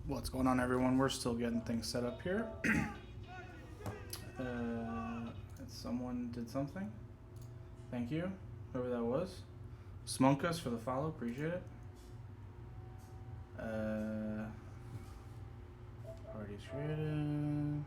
What's going on, everyone? We're still getting things set up here. Someone did something. Thank you, whoever that was. Smunkus for the follow. Appreciate it. Parties created. Invite.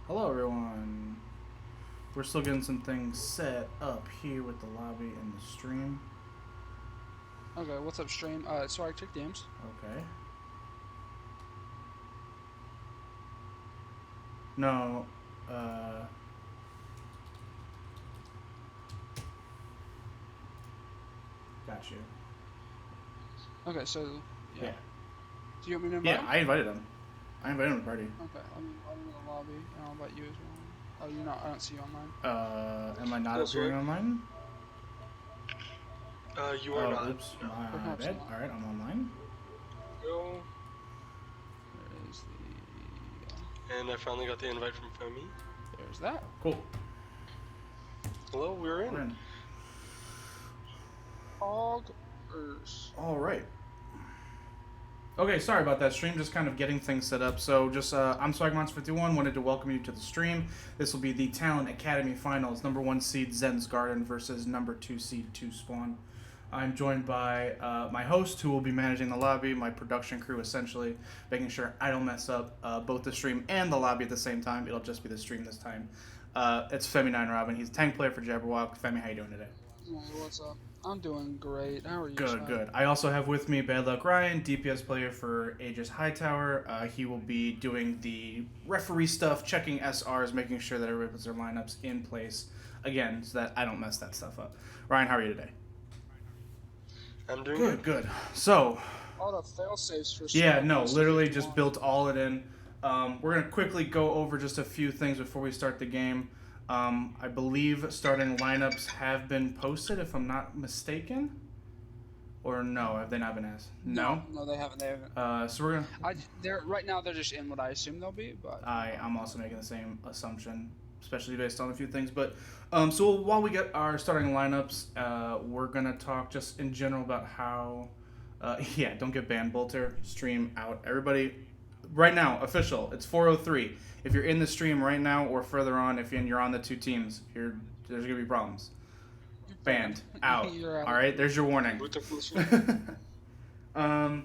Hello, everyone. We're still getting some things set up here with the lobby and the stream. Okay, what's up, stream? Sorry, check DMs. Okay. No, got you. Okay, so Yeah. Do you want me to invite Yeah, him? I invited him. I invited him to the party. Okay, let me invite him to the lobby, and I'll invite you as well. Oh, you're not. I don't see you online. Am I not appearing online? You are not. Oops, No. my Perhaps bad. not. Alright, I'm online. Go. There is the. And I finally got the invite from Femi. There's that. Cool. Hello, we're in. We're in. Hoggers. Alright. Okay, sorry about that stream, just kind of getting things set up. So I'm Swagmonster51, wanted to welcome you to the stream. This will be the Talon Academy Finals, number 1 seed Zen's Garden versus number 2 seed 2 Spawn. I'm joined by my host, who will be managing the lobby, my production crew, essentially, making sure I don't mess up both the stream and the lobby at the same time. It'll just be the stream this time. It's Femi9 Robin. He's a tank player for Jabberwock. Femi, how you doing today? Hey, what's up? I'm doing great. How are you? Good, good. I also have with me Bad Luck Ryan, DPS player for Aegis Hightower. He will be doing the referee stuff, checking SRs, making sure that everybody puts their lineups in place, again, so that I don't mess that stuff up. Ryan, how are you today? I'm doing Good, good. So, All the fail safes for. yeah, no, literally just built all it in. We're going to quickly go over just a few things before we start the game. I believe starting lineups have been posted, if I'm not mistaken. Or no, have they not been asked? No? No, they haven't. They haven't. So we're going to... They're right now. They're just in what I assume they'll be, but. I'm also making the same assumption, especially based on a few things. But so while we get our starting lineups, we're going to talk just in general about how... yeah, don't get banned, Bolter. Stream out. Everybody... Right now, official. It's 4:03. If you're in the stream right now or further on, if you're on the two teams, there's going to be problems. Banned. Out. You're out. All right, there's your warning. Boot up from the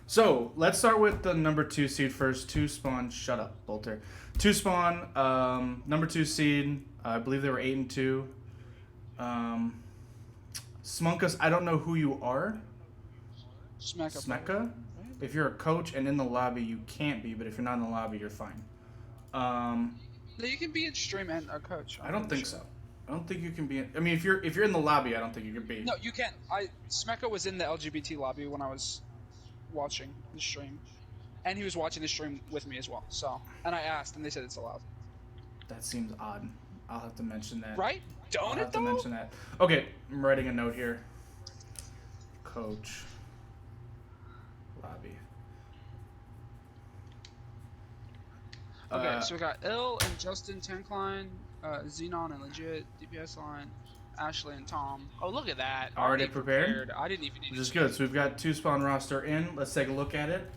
So let's start with the number 2 seed first. 2 Spawn. Shut up, Bolter. 2 Spawn. Number 2 seed. I believe they were 8-2. Smunkus. I don't know who you are. Smecca. If you're a coach and in the lobby, you can't be. But if you're not in the lobby, you're fine. No, you can be in stream and a coach. I don't think so. I don't think you can be. I mean, if you're in the lobby, I don't think you can be. No, you can't. Smecca was in the LGBT lobby when I was watching the stream, and he was watching the stream with me as well. So, and I asked, and they said it's allowed. That seems odd. I'll have to mention that. Right? I'll Don't have it to though? mention that. Okay, I'm writing a note here. Coach. Lobby. Okay, so we got Il and Justin Tankline, Xenon and Legit, DPS line, Ashley and Tom. Oh, look at that. Already prepared? I didn't even need Which is good. So we've got 2 Spawn roster in. Let's take a look at it.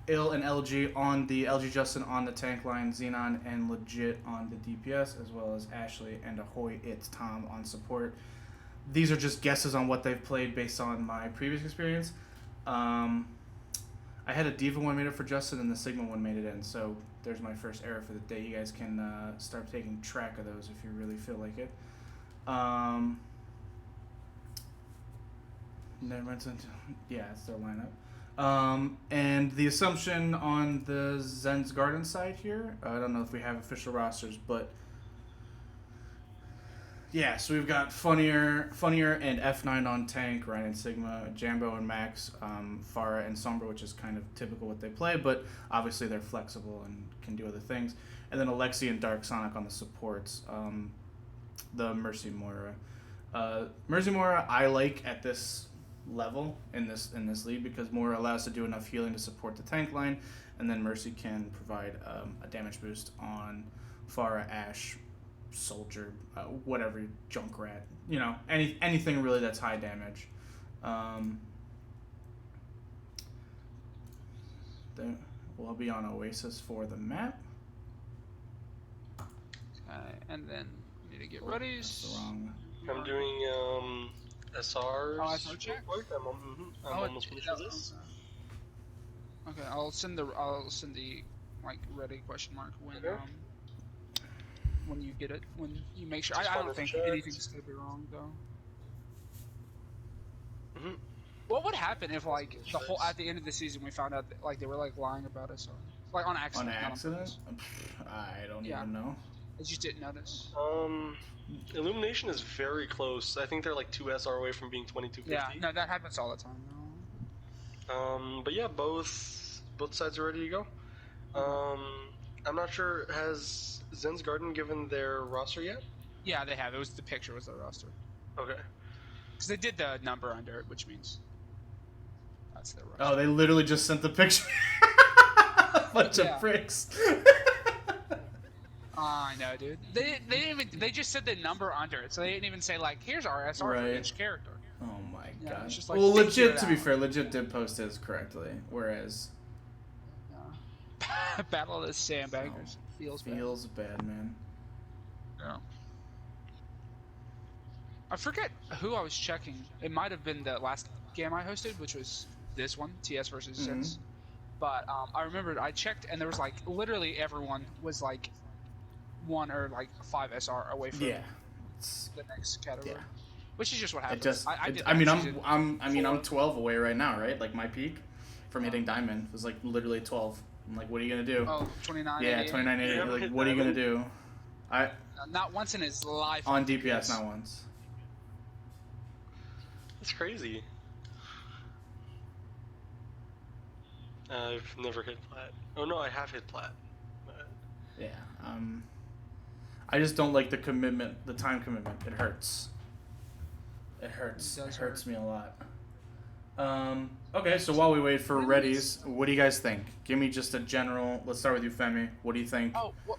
Il and LG on the LG Justin on the tank line, Xenon and Legit on the DPS, as well as Ashley and Ahoy It's Tom on support. These are just guesses on what they've played based on my previous experience. I had a Diva one made it for Justin and the Sigma one made it in, so there's my first error for the day. You guys can start taking track of those if you really feel like it. Yeah, it's their lineup. And the assumption on the Zen's Garden side here, I don't know if we have official rosters, but yeah, so we've got Funnier and F9 on tank, Ryan and Sigma, Jambo and Max, Farah and Sombra, which is kind of typical what they play, but obviously they're flexible and can do other things. and then Alexi and Dark Sonic on the supports. The Mercy Moira. Mercy Moira I like at this level in this league because Moira allows to do enough healing to support the tank line, and then Mercy can provide a damage boost on Pharah, Ashe, Soldier, whatever, Junkrat. Anything really that's high damage. We'll be on Oasis for the map. Okay, and then we need to get That's readies. the wrong. I'm doing SRs. Oh, SR check? I'm almost finished with this. Okay, I'll send the like ready question mark when you get it, when you make sure. I don't think anything's gonna be wrong though. Mm-hmm. What would happen if like at the end of the season we found out that, like they were like lying about us, like on accident? On accident? I don't even know. I just didn't notice. Illumination is very close. I think they're like 2 SR away from being 2250. Yeah, no, that happens all the time. But yeah, both sides are ready to go. I'm not sure, has Zen's Garden given their roster yet? Yeah, they have. The picture was their roster. Okay. Because they did the number under it, which means that's their roster. Oh, they literally just sent the picture. Bunch of pricks. I know, dude. They didn't even. They just said the number under it, so they didn't even say like, "Here's our SR for each character." Oh my Yeah, it's gosh. just like, Well, figure legit. it To be out. fair, legit did post his correctly, whereas Battle of the Sandbaggers feels bad, man. Yeah. I forget who I was checking. It might have been the last game I hosted, which was this one, TS versus Zins. But I remembered I checked, and there was like literally everyone was like 1 or like 5 SR away from the next category. Yeah. Which is just what happens. I'm 12 away right now, right? Like my peak from hitting diamond was like literally 12. I'm like, what are you gonna do? Oh, 29. Yeah, 29. Like, what are you gonna do? Not once in his life. On DPS, not once. That's crazy. I've never hit plat. Oh no, I have hit plat. But... Yeah. I just don't like the commitment, the time commitment. It hurts. It hurts. It hurts me a lot. Okay, so while we wait for readies, what do you guys think? Give me just a general. Let's start with you, Femi. What do you think? Oh, well,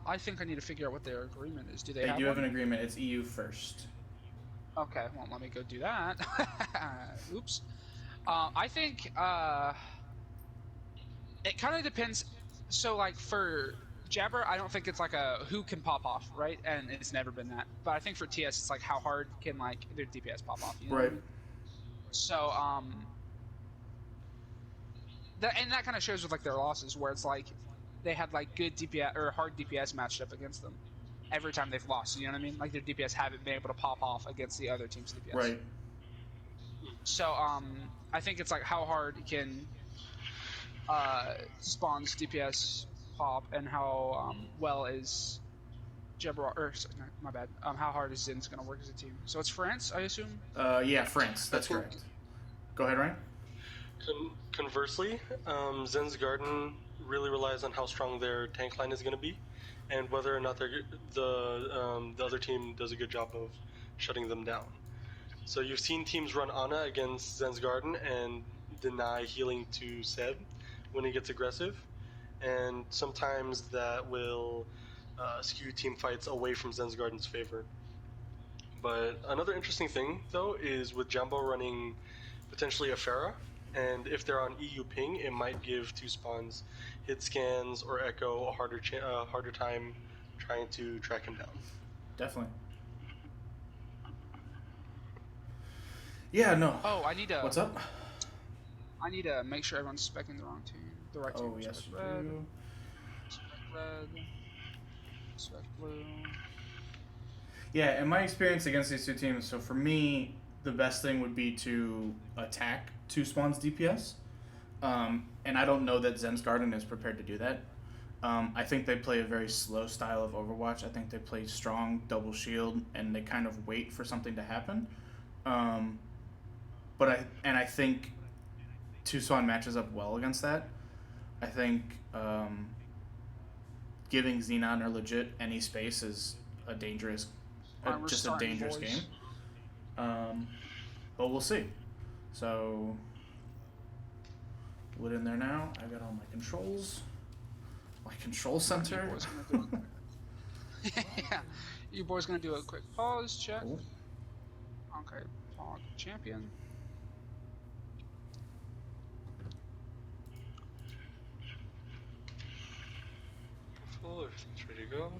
I think I need to figure out what their agreement is. Do they? They do have an agreement. It's EU first. Okay, well, let me go do that. Oops. I think it kind of depends. So, like for Jabber, I don't think it's like a who can pop off, right? And it's never been that. But I think for TS, it's like how hard can like their DPS pop off. You know what I mean? So, that kind of shows with like their losses, where it's like they had like good DPS or hard DPS matched up against them every time they've lost. You know what I mean? Like their DPS haven't been able to pop off against the other team's DPS. Right. So, I think it's like how hard can Spawn's DPS pop, and how well is Jabbar, or sorry, no, my bad. How hard is Zin's gonna work as a team? So it's France, I assume. Yeah, France. That's correct. Go ahead, Ryan. Conversely, Zen's Garden really relies on how strong their tank line is going to be, and whether or not the other team does a good job of shutting them down. So you've seen teams run Ana against Zen's Garden and deny healing to Seb when he gets aggressive, and sometimes that will skew team fights away from Zen's Garden's favor. But another interesting thing, though, is with Jumbo running potentially a Pharah, and if they're on EU ping, it might give two spawns hit scans or Echo a harder time trying to track him down. Definitely. Yeah, no. Oh, I need to. What's up? I need to make sure everyone's specking the wrong team. The right team. Oh, yes, Spec you red, do. spec red, spec blue. Yeah, in my experience against these two teams, so for me, the best thing would be to attack two spawns DPS. And I don't know that Zen's Garden is prepared to do that. I think they play a very slow style of Overwatch. I think they play strong, double shield, and they kind of wait for something to happen. I think Tucson matches up well against that. I think giving Xenon or legit any space is a dangerous, Alright, we're just a starting, dangerous boys. game. But we'll see. So, Wood in there now. I got all my controls. My control center. boys gonna do yeah, you boys gonna do a quick pause check. Cool. Okay, pog champion. Full, everything's ready to go.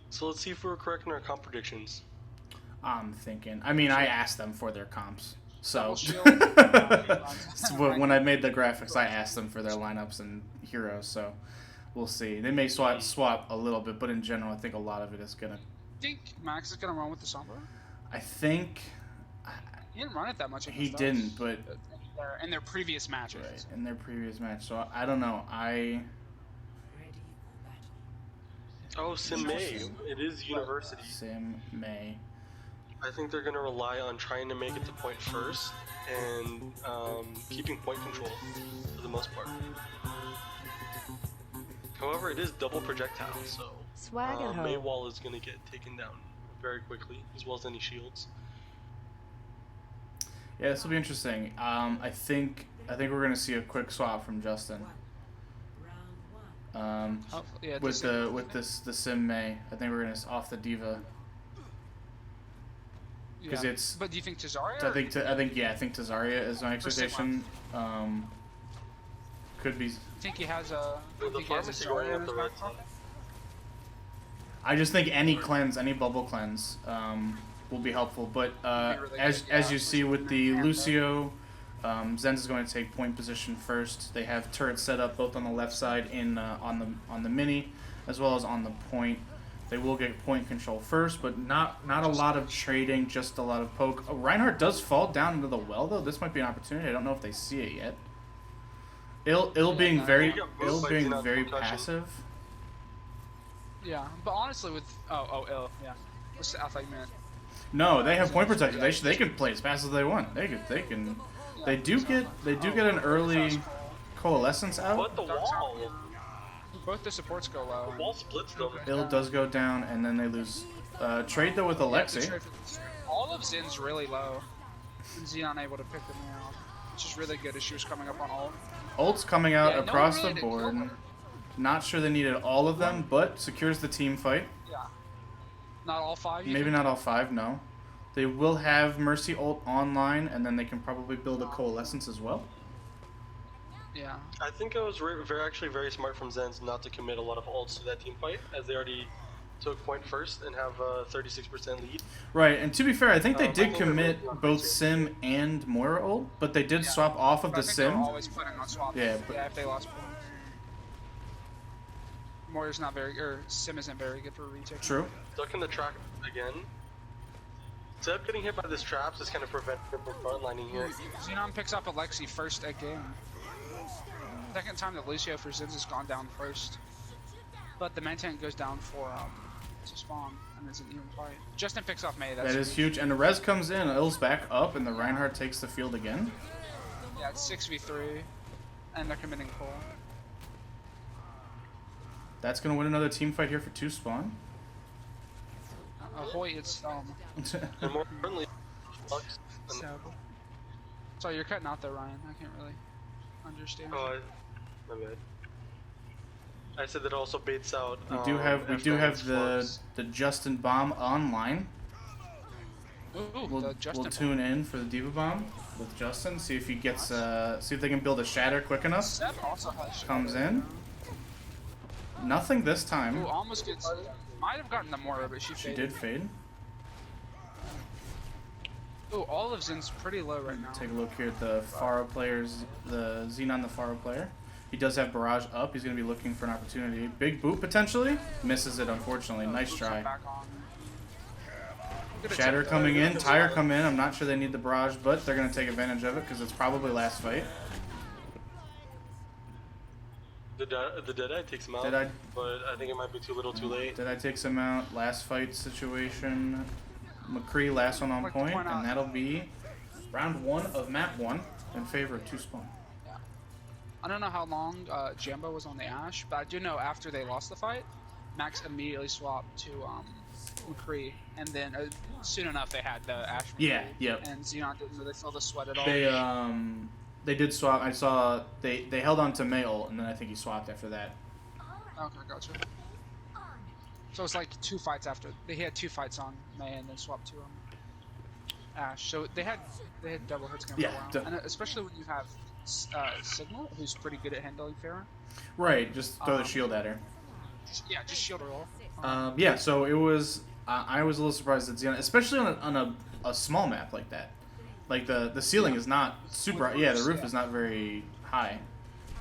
So let's see if we were correct in our comp predictions. I'm thinking. I mean, I asked them for their comps. So, Double shield. so when I made the graphics, I asked them for their lineups and heroes. So, we'll see. They may swap a little bit, but in general, I think a lot of it is gonna. Think Max is gonna run with the Sombra? I think He didn't run it that much. he against us. didn't, but In their previous matches. right, in their previous match. So I don't know. Oh, Sim May. It is University. Sim May. I think they're going to rely on trying to make it to point first and keeping point control for the most part. However, it is double projectile, so Swag and hope. Maywall is going to get taken down very quickly, as well as any shields. Yeah, this will be interesting. I think we're gonna see a quick swap from Justin. Yeah, With the Sim May, I think we're gonna off the Diva. Because it's. But do you think Tazaria? I think Tazaria is my expectation. Could be. I think he has a. The pharmacy going up the right side. I just think any cleanse, any bubble cleanse, will be helpful. But really as good, as yeah. you see with the Lucio, Zenz is going to take point position first. They have turrets set up both on the left side on the mini, as well as on the point. They will get point control first, but not a lot of trading, just a lot of poke. Reinhardt does fall down into the well though. This might be an opportunity. I don't know if they see it yet. Ill being very passive. Yeah, but honestly, with ill, yeah. What's the athletic minute? No, they have point protection. They can play as fast as they want. They can. They do get an early coalescence out. But the wall! Both the supports go low. The wall splits them. Ill does go down, and then they lose. Trade though with Alexi. All of Zin's really low. And Xenon able to pick them out, which is really good as she was coming up on ult. Ult's coming out Yeah, no across one really the did board. kill her. Not sure they needed all of them, but secures the team fight. Yeah. Not all five. Maybe not all 5. No. They will have Mercy ult online, and then they can probably build a coalescence as well. Yeah. I think it was actually very smart from Zenz not to commit a lot of ults to that team fight, as they already took point first and have a 36% lead. Right, and to be fair, I think they I did think they're commit both both Sim and Moira ult, but they did swap off of But I the think they're Sim. always planning on swapping. Yeah, but- if they lost points. Moira's not very, or Sim isn't very good for retake. True. Stuck in the trap again. Instead of getting hit by this traps, is kind of prevent them from frontlining here. Xenon picks up Alexi first again. Second time that Lucio for Zinz has gone down first. But the main tank goes down for to spawn, and it's an even fight. Justin picks off May. That's That is huge. And the res comes in, Ill's back up, and the Reinhardt takes the field again. Yeah, it's 6v3, and they're committing pull. That's going to win another team fight here for 2 spawn. Ahoy, it's And more importantly, Lux. so. Sorry, you're cutting out there, Ryan. I can't really understand. Oh, my bad. I said that also baits out. We do have Flux. the Justin bomb online. Ooh, We'll the Justin tune in for the Diva bomb with Justin. See if he gets see if they can build a shatter quick enough. Seb also has Comes in. Nothing this time. Ooh, almost gets. Might have gotten the Moira, but she She faded. did fade. Ooh, all of Zin's pretty low right now. Take a look here at the Pharah players, the Xenon, the Pharah player. He does have Barrage up. He's going to be looking for an opportunity. Big boot potentially. Misses it, unfortunately. Nice Oops, try. back on. Good Shatter attempt, coming though. in. Tire come in. I'm not sure they need the Barrage, but they're going to take advantage of it because it's probably last fight. The Deadeye takes him out, Deadeye. but I think it might be too little too late. Did I take some out? Last fight situation. McCree last one on Like to point, point out- and that'll be round 1 of map 1 in favor of 2 spawn. I don't know how long Jambo was on the Ashe, but I do know after they lost the fight, Max immediately swapped to McCree, and then soon enough they had the Ashe. Yeah, yep. And Xenon didn't really feel the sweat at all. They did swap. I saw they held on to May ult, and then I think he swapped after that. Okay, gotcha. So it's like 2 fights after he had 2 fights on May, and then swapped to Ashe. So they had double hits going for a while, and especially when you have Signal, who's pretty good at handling Pharah. Right, just throw the shield at her. Just shield her all. Yeah, so it was. I was a little surprised at Xenon, especially on a small map like that. Like the ceiling is not super. The roof is not very high.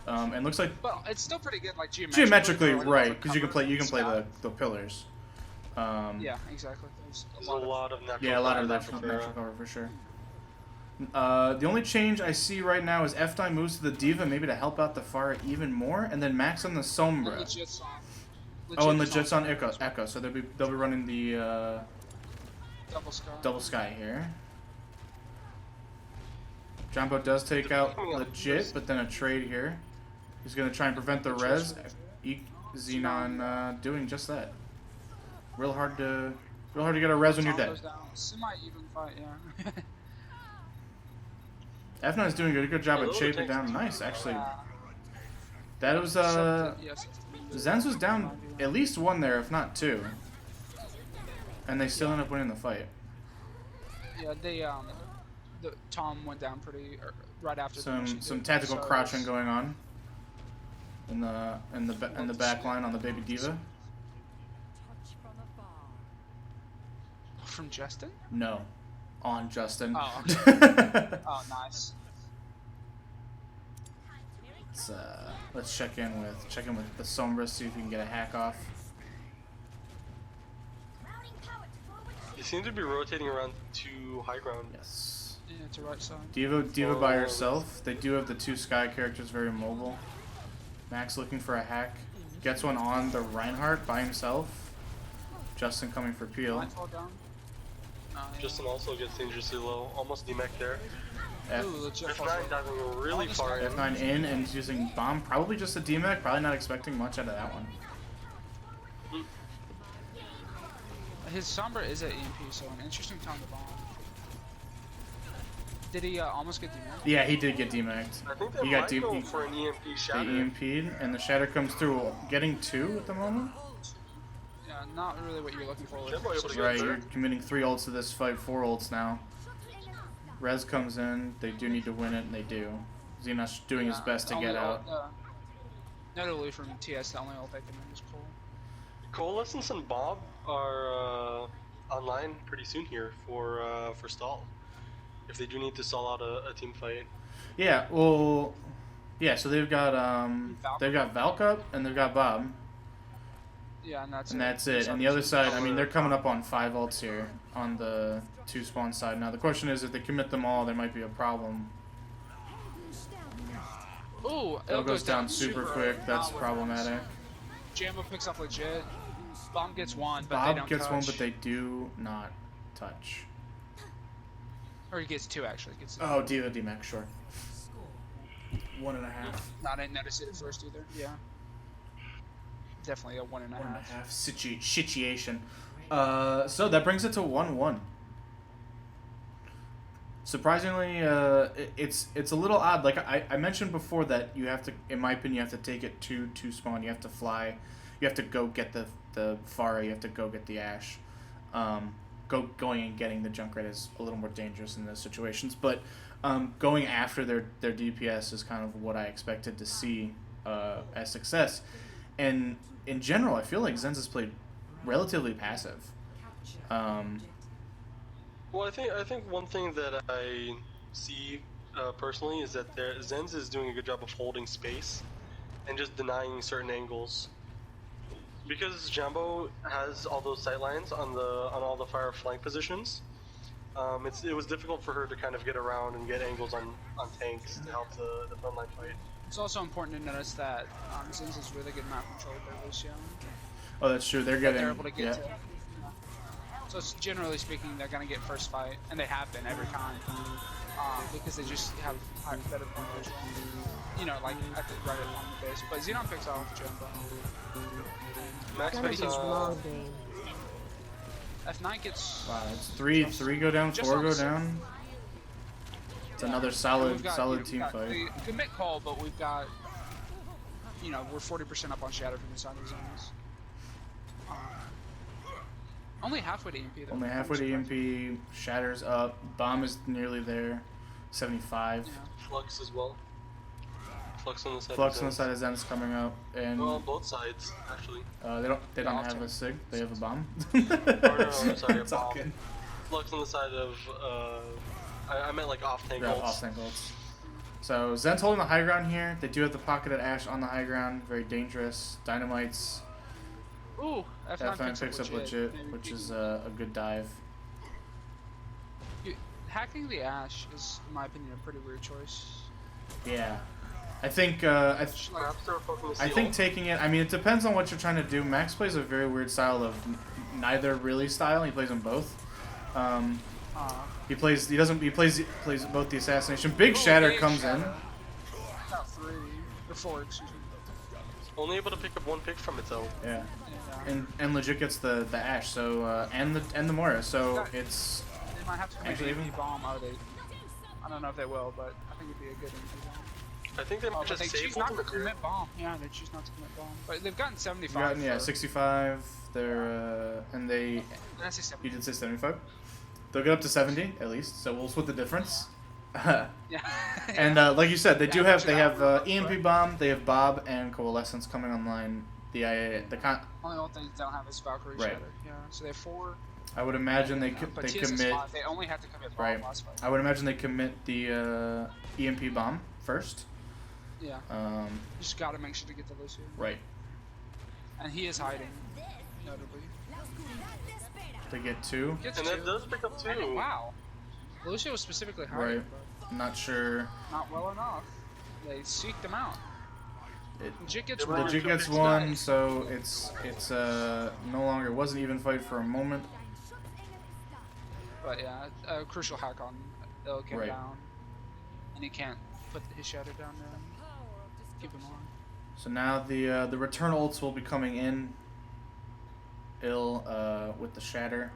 And looks like. Well, it's still pretty good, like geometrically, right? Because you can play the pillars. Yeah, exactly. There's a lot of natural. Yeah, a lot of natural cover for sure. The only change I see right now is F9 moves to the Diva, maybe to help out the Pharah even more, and then Max on the Sombra. And Legit's on Echo, so they'll be running the double sky here. Jumbo does take out Legit, but then a trade here. He's gonna try and prevent the res. Xenon doing just that. Real hard to get a res when you're dead. Semi-even fight, yeah. F9 is doing a good job of chasing down. Nice, actually. That was Zenz was down at least 1 there, if not 2, and they still end up winning the fight. Yeah, Tom went down pretty right after. Some tactical crouching going on in the back line on the baby Diva. From Justin? No, on Justin. Oh, okay. Oh, nice. Let's check in with the Sombra, see if we can get a hack off. They seem to be rotating around to high ground. Yes. Yeah, to right side. Diva by herself. They do have the 2 Sky characters very mobile. Max looking for a hack. Gets one on the Reinhardt by himself. Justin coming for Peel. Justin also gets dangerously low. Almost DMAC there. F9 diving really far in. F9 in and he's using bomb. Probably just a DMAC. Probably not expecting much out of that one. His Sombra is at EMP, so an interesting time to bomb. Did he almost get DMAC'd? Yeah, he did get DMAC'd. I think that go for an EMP shatter. He EMP'd, and the shatter comes through, getting 2 at the moment. Yeah, not really what you're looking for. Right, you're committing 3 ults to this fight, 4 ults now. Rez comes in, they do need to win it, and they do. Xenos doing his best to get out. Notably from TS, the only ult they can win is Cole. Coalescence and Bob are online pretty soon here for stall. If they do need to stall out a team fight. Yeah, well, yeah. So they've got Valkup and they've got Bob. Yeah, and that's it. And the other side, I mean, they're coming up on 5 ults here on the 2 spawn side. Now the question is, if they commit them all, there might be a problem. Ooh, it goes down super quick. That's problematic. Jambo picks up Legit. Bomb gets 1, but Bob they don't gets touch. 1, but they do not touch. Or he gets 2 actually. Oh, Diva DMAX, sure. 1.5. I didn't notice it at first either. Yeah. Definitely a 1.5. 1.5 situation. So that brings it to 1-1. Surprisingly, it's a little odd. Like I mentioned before that you have to, in my opinion, you have to take it to spawn. You have to fly. You have to go get the Pharah. You have to go get the Ashe. Going and getting the Junkrat is a little more dangerous in those situations. But going after their DPS is kind of what I expected to see as success. And in general, I feel like Zenz has played relatively passive. Well, I think one thing that I see personally is that Zenz is doing a good job of holding space and just denying certain angles. Because Jambo has all those sight lines on all the fire flank positions, it was difficult for her to kind of get around and get angles on tanks to help the frontline fight. It's also important to notice that Zenz is really good map control by Lucio. Oh, that's true. They're able to get to. So it's, generally speaking, they're gonna get first fight, and they have been every time. because they just have better point visual. You know, like at the right on the base. But Xenon picks off Jumbo. Max But picks he's off. F9 gets. Wow, it's three go down, Just 4 on go the- down. It's another And solid we've got, solid team got fight. the commit call, but we've got. You know, we're 40% up on Shatter from inside the zones. Only halfway to EMP though. Only halfway to EMP, Shatter's up, Bomb is nearly there, 75. Yeah. Flux as well. Flux on the side. Flux of on the side of Zen's coming up, and Well, on both sides actually. they don't I'll have take a it. Sig, they have a bomb. Oh no, I'm sorry, a It's all bomb. good. Flux on the side of. I meant like off tank Grab ults. off tank ults. So Zen's holding the high ground here. They do have the pocketed Ash on the high ground, very dangerous. Dynamites. Ooh, F9 F9 picks up legit, Maybe which we is can- a good dive. Hacking the Ash is, in my opinion, a pretty weird choice. Yeah, I think Like, Perhaps they're poking the I seal. think taking it. I mean, it depends on what you're trying to do. Max plays a very weird style of neither really style. He plays them both. He plays. He doesn't. He plays both the assassination. Big Shatter big comes Shatter. in. Got 3 or 4, excuse me. Only able to pick up one pick from it though. Yeah, And, and legit gets the Ash. So and the Moira. So it's they might have to commit Actually, an even- EMP bomb. Oh, I don't know if they will, but I think it'd be a good EMP bomb. I think they might Oh, but just they save choose not to ultimate here. commit bomb. Yeah, they choose not to commit bomb. But they've gotten 75. gotten, yeah, for- 65. They're and they. Did I say 70? You did say 75. They'll get up to 70 at least. So we'll split the difference. Yeah. And like you said, they do have Yeah, EMP bomb, they have Bob and Coalescence coming online. Only one thing they don't have is Valkyrie Right. Shatter. Yeah, so they have 4. I would imagine they But they TS is commit 5. They only had to commit bomb right. last fight. I would imagine they commit the EMP bomb first. Yeah. Um, You just gotta make sure to get the Lucio. right. And he is hiding, notably. They get 2. Gets And 2. that does pick up two. Wow. Lucio was specifically hiding, Right. Not sure. but not well enough. They seeked him out. It, Legit gets The one. Legit gets Nice. 1, so it's no longer. It wasn't even fight for a moment. But yeah, a crucial hack on Ilk Right. down. And he can't put his shadow down there and keep him on. So now the return ults will be coming in. With the Shatter.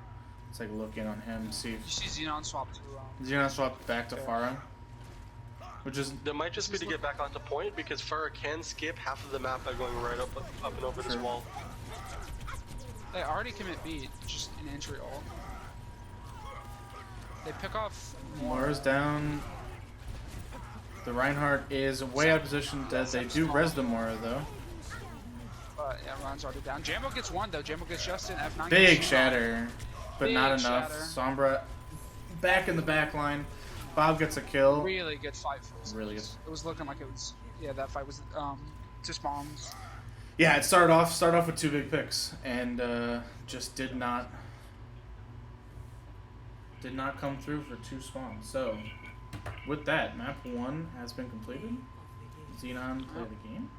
Let's take a look in on him. See You if see Xenon swap to Xenon swapped back to Pharah, which is That might just be to get back onto point because Farah can skip half of the map by going right up and over this True. wall. They already commit beat, just an entry ult. They pick off more. Moira's down. The Reinhardt is way out of position. They do res the Moira though. But yeah, Ryan's already down. Jambo gets 1 though. Jambo gets Justin. F9 Big gets Shatter, but not Big enough. Shatter. Sombra back in the back line. Bob gets a kill. Really good fight for us. Really good. It was looking like it was. Yeah, that fight was just bombs. Yeah, it started off with 2 big picks and just did not come through for 2 spawns. So with that, map 1 has been completed. Xenon play the game.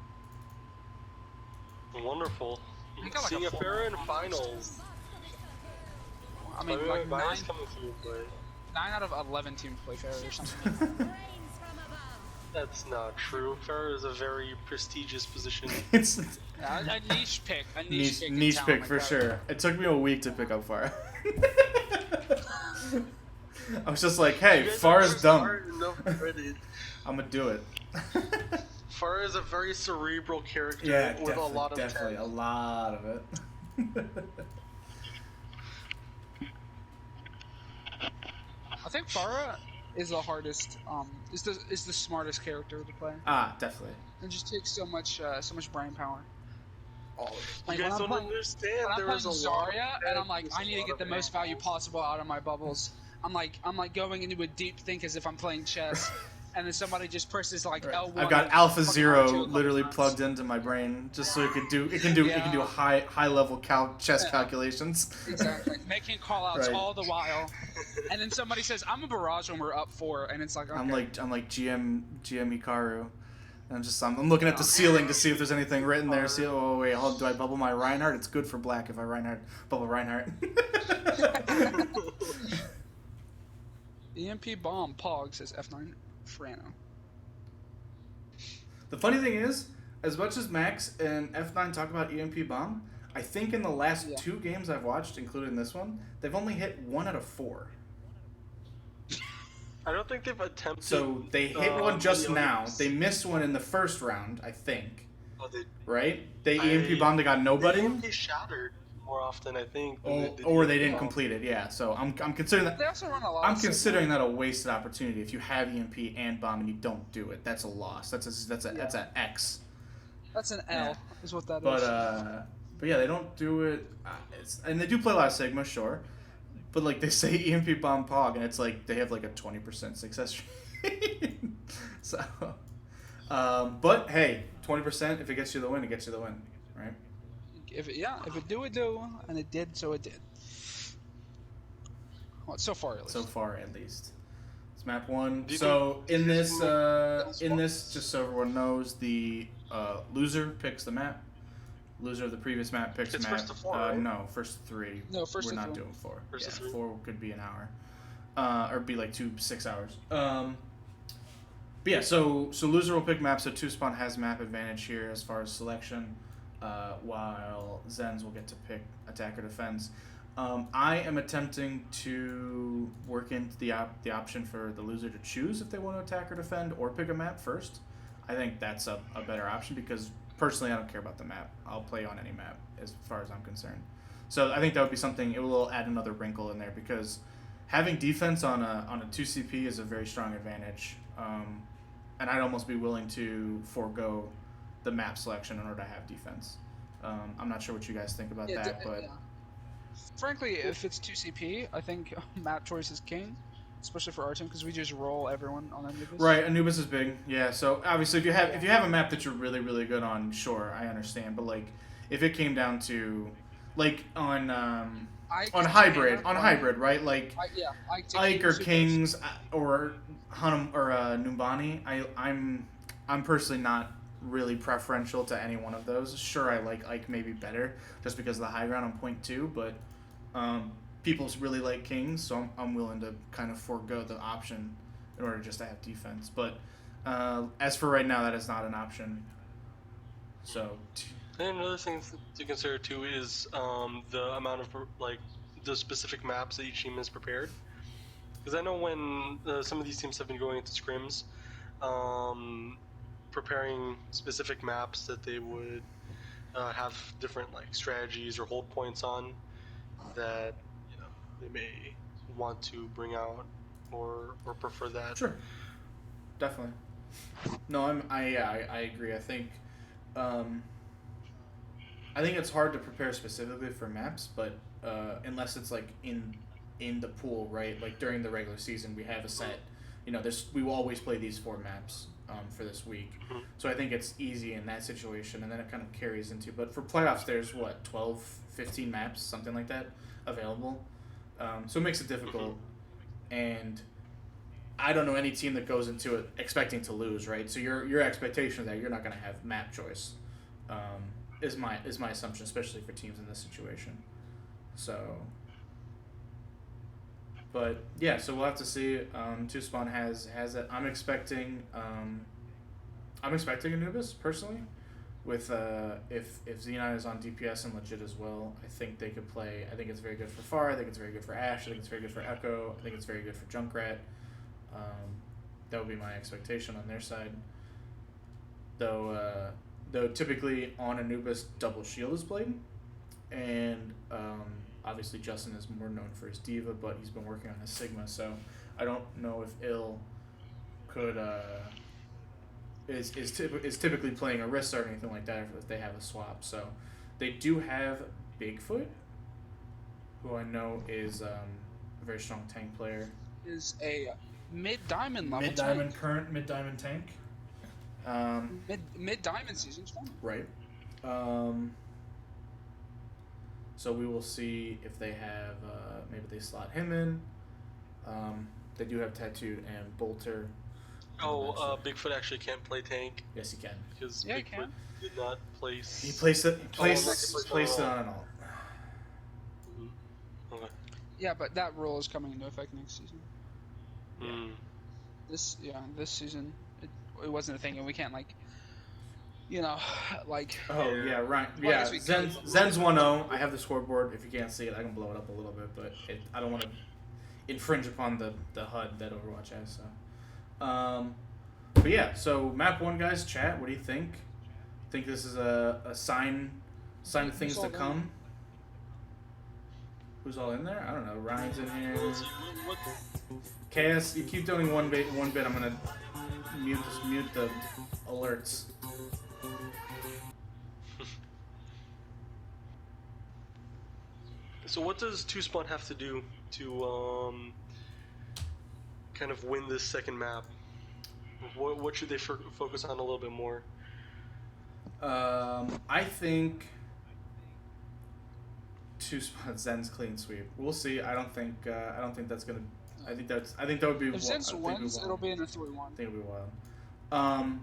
Wonderful. We got like Seeing a a full Farah in round. finals. I mean, Wait, like wait, Bias coming through, but 9 out of 11 teams play fair or something. that's not true. Farah is a very prestigious position. It's Yeah, a niche pick. A niche pick. in niche town pick like for that. sure. It took me a week to pick up Pharah. I was just like, hey, You guys Pharah's are dumb. smart enough credit. I'm gonna do it. Farah is a very cerebral character Yeah, with a lot of definitely a intent. lot of it. I think Farah is the hardest. Is the smartest character to play. Definitely. It just takes so much brain power. You Like, guys when don't I'm playing- understand. When I'm There playing is a lot. Zarya, of and I'm like, there's I a need to lot get the of most value possible out of my bubbles. I'm like going into a deep think as if I'm playing chess, and then somebody just presses like L1. I've got and Alpha fucking Zero R2 a couple literally times. plugged into my brain just so it can do Yeah. high level chess Yeah. calculations. Exactly, making call outs Right. all the while, and then somebody says, "I'm a barrage" when we're up 4, and it's like, okay. I'm like GM Hikaru. And I'm looking at the ceiling to see if there's anything written there. See, oh wait, do I bubble my Reinhardt? It's good for black if I bubble Reinhardt. EMP bomb Pog says F9 Frano. The funny thing is, as much as Max and F9 talk about EMP bomb, I think in the last 2 games I've watched, including this one, they've only hit 1 out of 4. I don't think they've attempted. So they hit one just now. They missed one in the first round, I think. Oh, right? They EMP bombed. They got nobody. They shattered more often, I think. Or they didn't complete it. Yeah. So I'm considering that. They also run a lot. I'm considering that a wasted opportunity. If you have EMP and bomb and you don't do it, that's a loss. That's an X. That's an L. Is what that is. But yeah, they don't do it. And they do play a lot of Sigma, sure. But like they say EMP bomb Pog, and it's like they have like a 20% success rate. So, but hey, 20%. If it gets you the win, it gets you the win, right? If it do, it do, and it did, so it did. Well, so far at least. So far at least. It's map 1. So in this, just so everyone knows, the loser picks the map. Loser of the previous map picks it's map. First to 4, right? No, first 3. No, first We're to not 4. doing 4. First to 3. 4 could be an hour, or be like 6 hours. But yeah, so loser will pick map. So 2Spawn has map advantage here as far as selection, while Zens will get to pick attack or defense. I am attempting to work into the option for the loser to choose if they want to attack or defend or pick a map first. I think that's a better option because personally I don't care about the map. I'll play on any map as far as I'm concerned. So I think that would be something. It will add another wrinkle in there because having defense on a 2CP is a very strong advantage. And I'd almost be willing to forego the map selection in order to have defense. I'm not sure what you guys think about that, but frankly, if it's 2CP, I think map choice is king, especially for our team because we just roll everyone on Anubis. Right, Anubis is big. Yeah, so obviously if you have a map that you're really really good on, sure, I understand. But like if it came down to like on hybrid, right? Like Ike or Kings or Hanum or Numbani, I'm personally not really preferential to any one of those. Sure, I like Ike maybe better just because of the high ground on point 2, but people really like Kings, so I'm willing to kind of forego the option in order just to have defense. But as for right now, that is not an option. So. And another thing to consider too is the amount of the specific maps that each team has prepared. Because I know when some of these teams have been going into scrims, preparing specific maps that they would have different strategies or hold points on that they may want to bring out or prefer that. Sure, definitely. No, I agree. I think it's hard to prepare specifically for maps, but unless it's like in the pool, right? Like during the regular season, we have a set. We will always play these 4 maps for this week. Mm-hmm. So I think it's easy in that situation, and then it kind of carries into. But for playoffs, there's 12, 15 maps, something like that, available. So it makes it difficult, and I don't know any team that goes into it expecting to lose, right? So your expectation is that you're not going to have map choice. Is my assumption, especially for teams in this situation. So, but yeah, so we'll have to see. 2Spawn has it. I'm expecting Anubis personally. With if Z9 is on DPS and legit as well, I think they could play. I think it's very good for Far. I think it's very good for Ash. I think it's very good for Echo. I think it's very good for Junkrat. That would be my expectation on their side. Though typically on Anubis, double shield is played, and obviously Justin is more known for his Diva, but he's been working on his Sigma, so I don't know if Ill could is typically playing Orisa or anything like that if they have a swap. So they do have Bigfoot, who I know is a very strong tank player. Is a mid-diamond level mid-diamond tank. Current mid-diamond tank. Mid-diamond season's fun. Right. So we will see if they have maybe they slot him in. They do have Tattooed and Bolter. Bigfoot actually can't play tank. Yes, he can. Because Bigfoot can. Did not place. He placed it. Placed it on an alt. Mm-hmm. Okay. Yeah, but that rule is coming into effect next season. Hmm. This season it wasn't a thing, and we can't like, like. Oh yeah, right. Well, I Yeah, guess we could. Zen's 1-0. I have the scoreboard. If you can't see it, I can blow it up a little bit, but I don't want to infringe upon the HUD that Overwatch has. So, but yeah. So map 1, guys. Chat. What do you think? Think this is a sign of things Who's to all come? in? Who's all in there? I don't know. Ryan's in here. Let's see, what- KS, you keep doing one bit. I'm gonna mute the alerts. So what does Two Spawn have to do to kind of win this second map? What should they focus on a little bit more? I think Two Spawn Zen's clean sweep. We'll see. I don't think that's gonna. I think that would be. If Zen's I think wins, wild. it'll be in a 3-1. I think it'll be wild.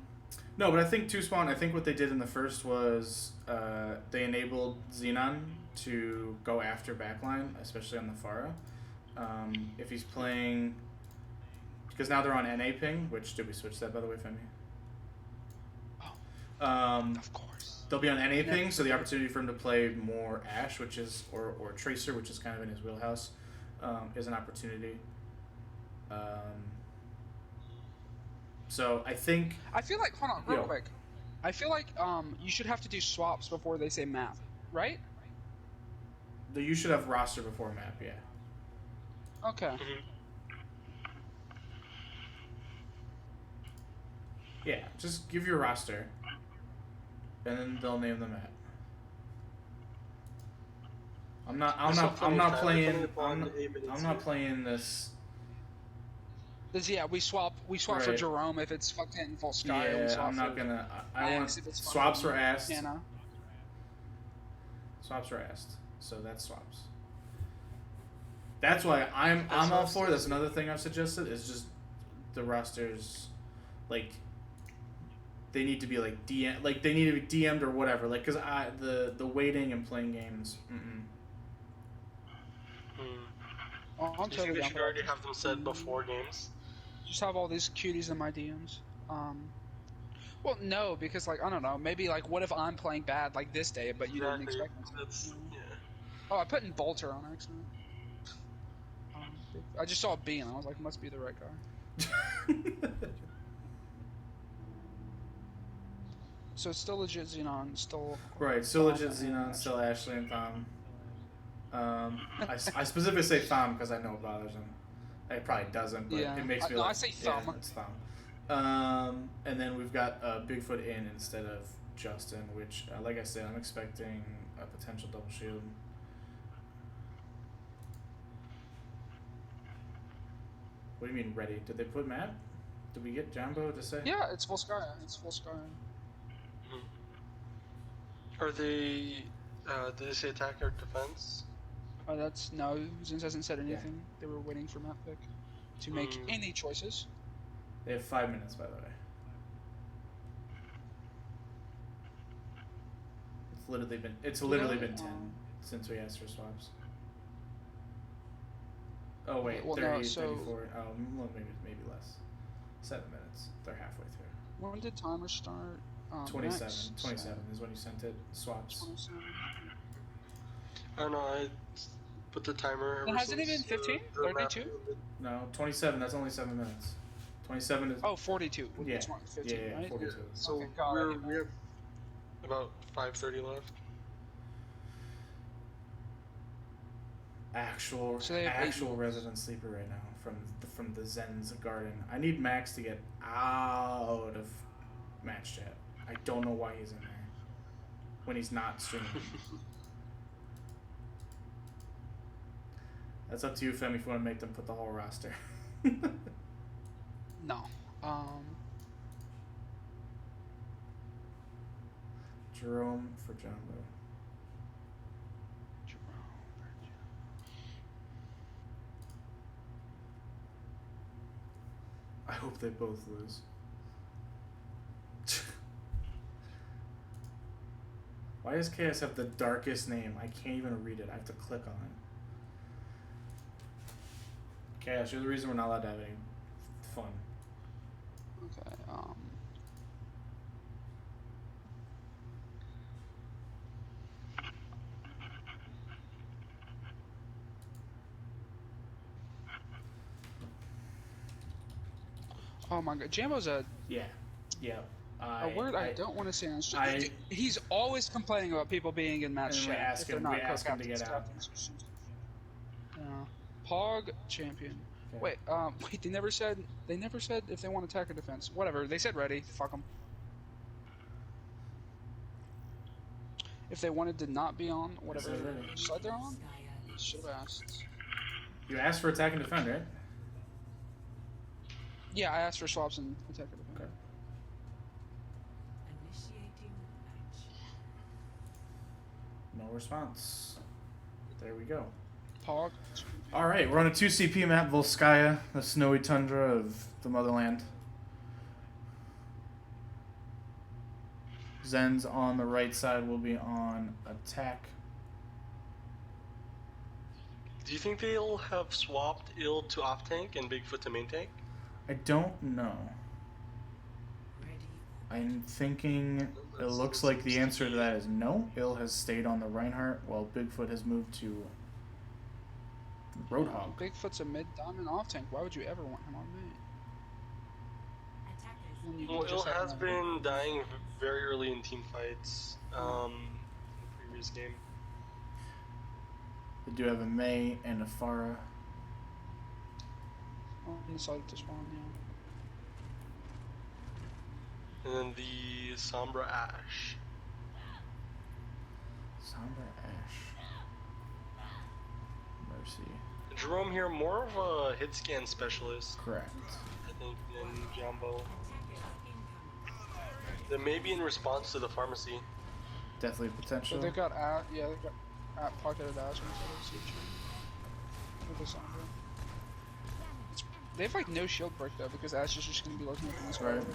No, but I think Two Spawn. I think what they did in the first was they enabled Xenon to go after backline, especially on the Pharah. If he's playing, because now they're on NA ping. Which did we switch that by the way, Femi? Of course. They'll be on NA ping, so the opportunity for him to play more Ashe, which is or Tracer, which is kind of in his wheelhouse, is an opportunity. So I think I feel like hold on real Yo. quick. I feel like you should have to do swaps before they say map, right? you should have roster before map. Yeah. Okay. Yeah. Just give your roster, and then they'll name the map. I'm not playing. I'm not playing this. Yeah, we swap for Right. Jerome if it's fucking full sky. Or we Yeah, swap I'm not for gonna. I want Max if it's swaps fucking were asked. Anna. Swaps were asked, so that's swaps. That's why I'm all for. That's another thing I've suggested is just the rosters, like they need to be like DM, like they need to be DM'd or whatever. Like because the waiting and playing games. Oh, I'm Do you think totally they down should for already that. have them set before games? Just have all these cuties in my DMs. Well, no, because like I don't know. Maybe like what if I'm playing bad like this day, but you didn't Exactly. expect me to? That's yeah. Oh, I put in Bolter on accident. I just saw a B and I was like, must be the right guy. So it's still legit Xenon, still. Right, still legit Xenon, still Ashley and Thom. I specifically say Thom because I know it bothers him. It probably doesn't, but Yeah. it makes me No, like, I say Thom. Yeah, it's Thom. And then we've got Bigfoot in instead of Justin, which, like I said, I'm expecting a potential double shield. What do you mean ready? Did they put Matt? Did we get Jumbo to say? Yeah, it's full sky. It's full sky. Are they? Did they say attack or defense? Oh, that's no. Zinz hasn't said anything. They were waiting for map pick to make any choices. They have 5 minutes, by the way. It's literally been 10 since we asked for swaps. Oh wait, Well, 30, no, so- 34. Oh, well, maybe less. 7 minutes. They're halfway through. When did timer start? 27. Max? 27 is when you sent it. Swaps. 27. I don't know. I put the timer. Then ever hasn't it since, been 15? the map 32? ended. No, 27. That's only 7 minutes. 27 is. Oh, 42. Yeah. It's 15, Yeah, right? 42. So Okay, got it. we have about 5:30 left. Actual So they have 8 minutes. resident sleeper right now from the Zen's garden. I need Max to get out of match chat. I don't know why he's in there when he's not streaming. That's up to you, Femi, if you want to make them put the whole roster. No. Jerome for Jumbo. I hope they both lose. Why does KS have the darkest name? I can't even read it. I have to click on it. KS, you're the reason we're not allowed to have any fun. Okay. Oh my God, Jambo's a Yeah. word I don't want to say on stream. I- He's always complaining about people being in match And we chat ask if they're him- not we ask him to co-captains, get out. captains. Yeah. Pog champion. Okay. Wait. They never said if they want attack or defense. Whatever. They said ready. Fuck them. If they wanted to not be on whatever said ready. side they're on, should have asked. You asked for attack and defend, right? Yeah, I asked for swaps and attack or defense. Okay. No response. There we go. Pog. All right, we're on a 2CP map, Volskaya, the snowy tundra of the motherland. Zen's on the right side will be on attack. Do you think they'll have swapped Ill to off tank and Bigfoot to main tank? I don't know. I'm thinking it looks like the answer to that is no. Ill has stayed on the Reinhardt while Bigfoot has moved to Roadhog. Bigfoot's a mid diamond off tank. Why would you ever want him on mid? When you can Well, Ill just have has him on been dying very early in team fights in the previous game. They do have a Mei and a Pharah. on the side to spawn, yeah. And then the Sombra Ash. Sombra Ash. Mercy. Jerome here, more of a hit scan specialist, Correct. I think, than Jambo. That may be in response to the pharmacy. Definitely potential. So they've got pocketed Ash instead of Siege. With the Sombra. They have like no shield break though because Ash is just gonna be looking at this Right. right.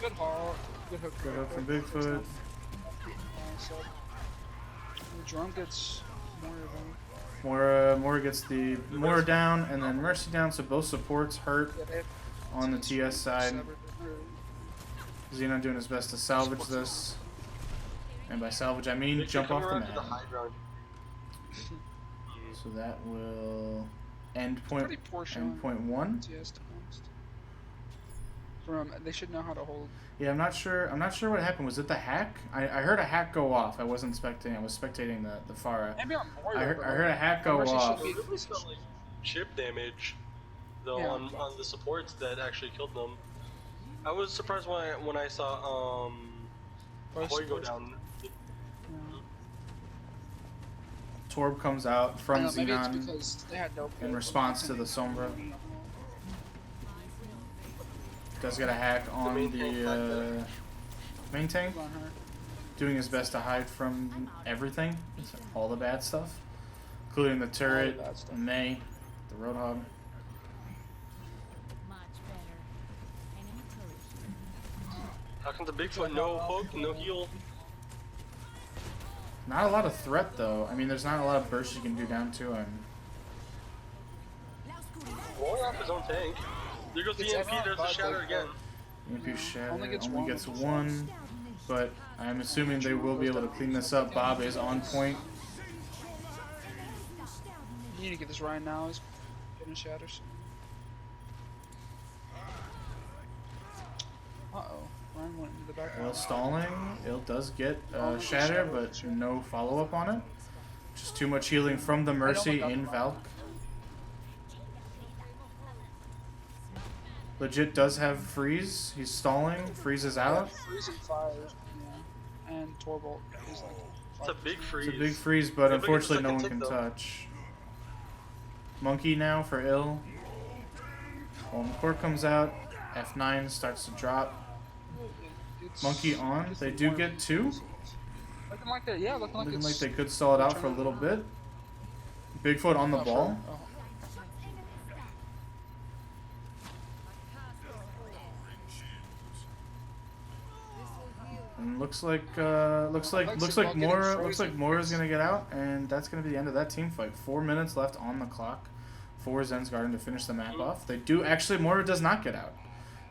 Good haul, good hook. Good hook from Bigfoot. Jerome gets more of them. Moira gets the Moira down and then Mercy down, so both supports hurt Yeah, they have on the TS side. severed- Xenon doing his best to salvage this. And by salvage I mean They could jump come off the around to the map. high ground. So that will end Pretty poor showing. end point one. TS to be honest. They should know how to hold. Yeah, I'm not sure what happened. Was it the hack? I heard a hack go off. I wasn't spectating. I was spectating the Pharah. Maybe on more. I heard a hack go Mercy should off. be- It really felt like chip damage, though, Yeah. on the supports that actually killed them. I was surprised when I saw Both Hoy go supports. down. Yeah. Torb comes out from I know, maybe it's Xenon because they had no in response to the Sombra. Does get a hack on main tank back the there. main tank, On her. doing his best to hide from everything, all the bad stuff, including the turret, bad stuff. Mei, the Roadhog. How come the Bigfoot no hook, no heal? Not a lot of threat though. I mean, there's not a lot of burst you can do down to him. Rolling off his own tank. There goes the It's EMP, not there's the bad, shatter though. again. EMP Shatter only gets one. one, but I'm assuming they will be able to clean this up. Bob is on point. You need to get this Ryan now. He's getting shatters. Uh oh. Ryan went into the back. Ill stalling. Ill does get Oh, Shatter, Shatter, but that's right. no follow up on it. Just too much healing from the Mercy look up in the Valk. Legit does have freeze. He's stalling. Freeze is out. Freezing fires. Yeah. And Torbolt is like. It's a big freeze. It's a big freeze, but Yeah, unfortunately no second one tick, can though. touch. Monkey now for Ill. When Court comes out, F9 starts to drop. It's, Monkey on. it's They do more- get two. Looking like that, yeah, looking like Looking it's. like they could stall it out for a little bit. Bigfoot on the Oh, ball. oh. And looks like Looks like Moira's frozen. gonna get out, and that's gonna be the end of that team fight. 4 minutes left on the clock. for Zen's Garden to finish the map off. They do actually. Mora does not get out.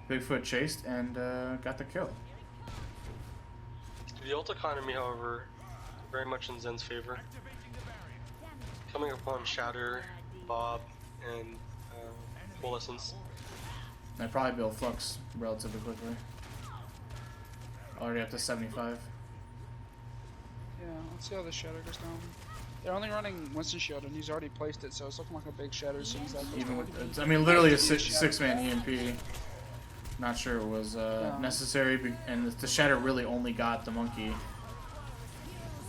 Bigfoot chased and got the kill. The ult economy, however, very much in Zen's favor. Coming upon Shatter, Bob, and Coalescence. They probably build Flux relatively quickly. Already up to 75. Yeah, let's see how the shatter goes down. They're only running Winston Shield, and he's already placed it, so it's looking like a big shatter as soon as that goes Even down. with, I mean, literally a six-man EMP. Not sure it was necessary, and the shatter really only got the monkey.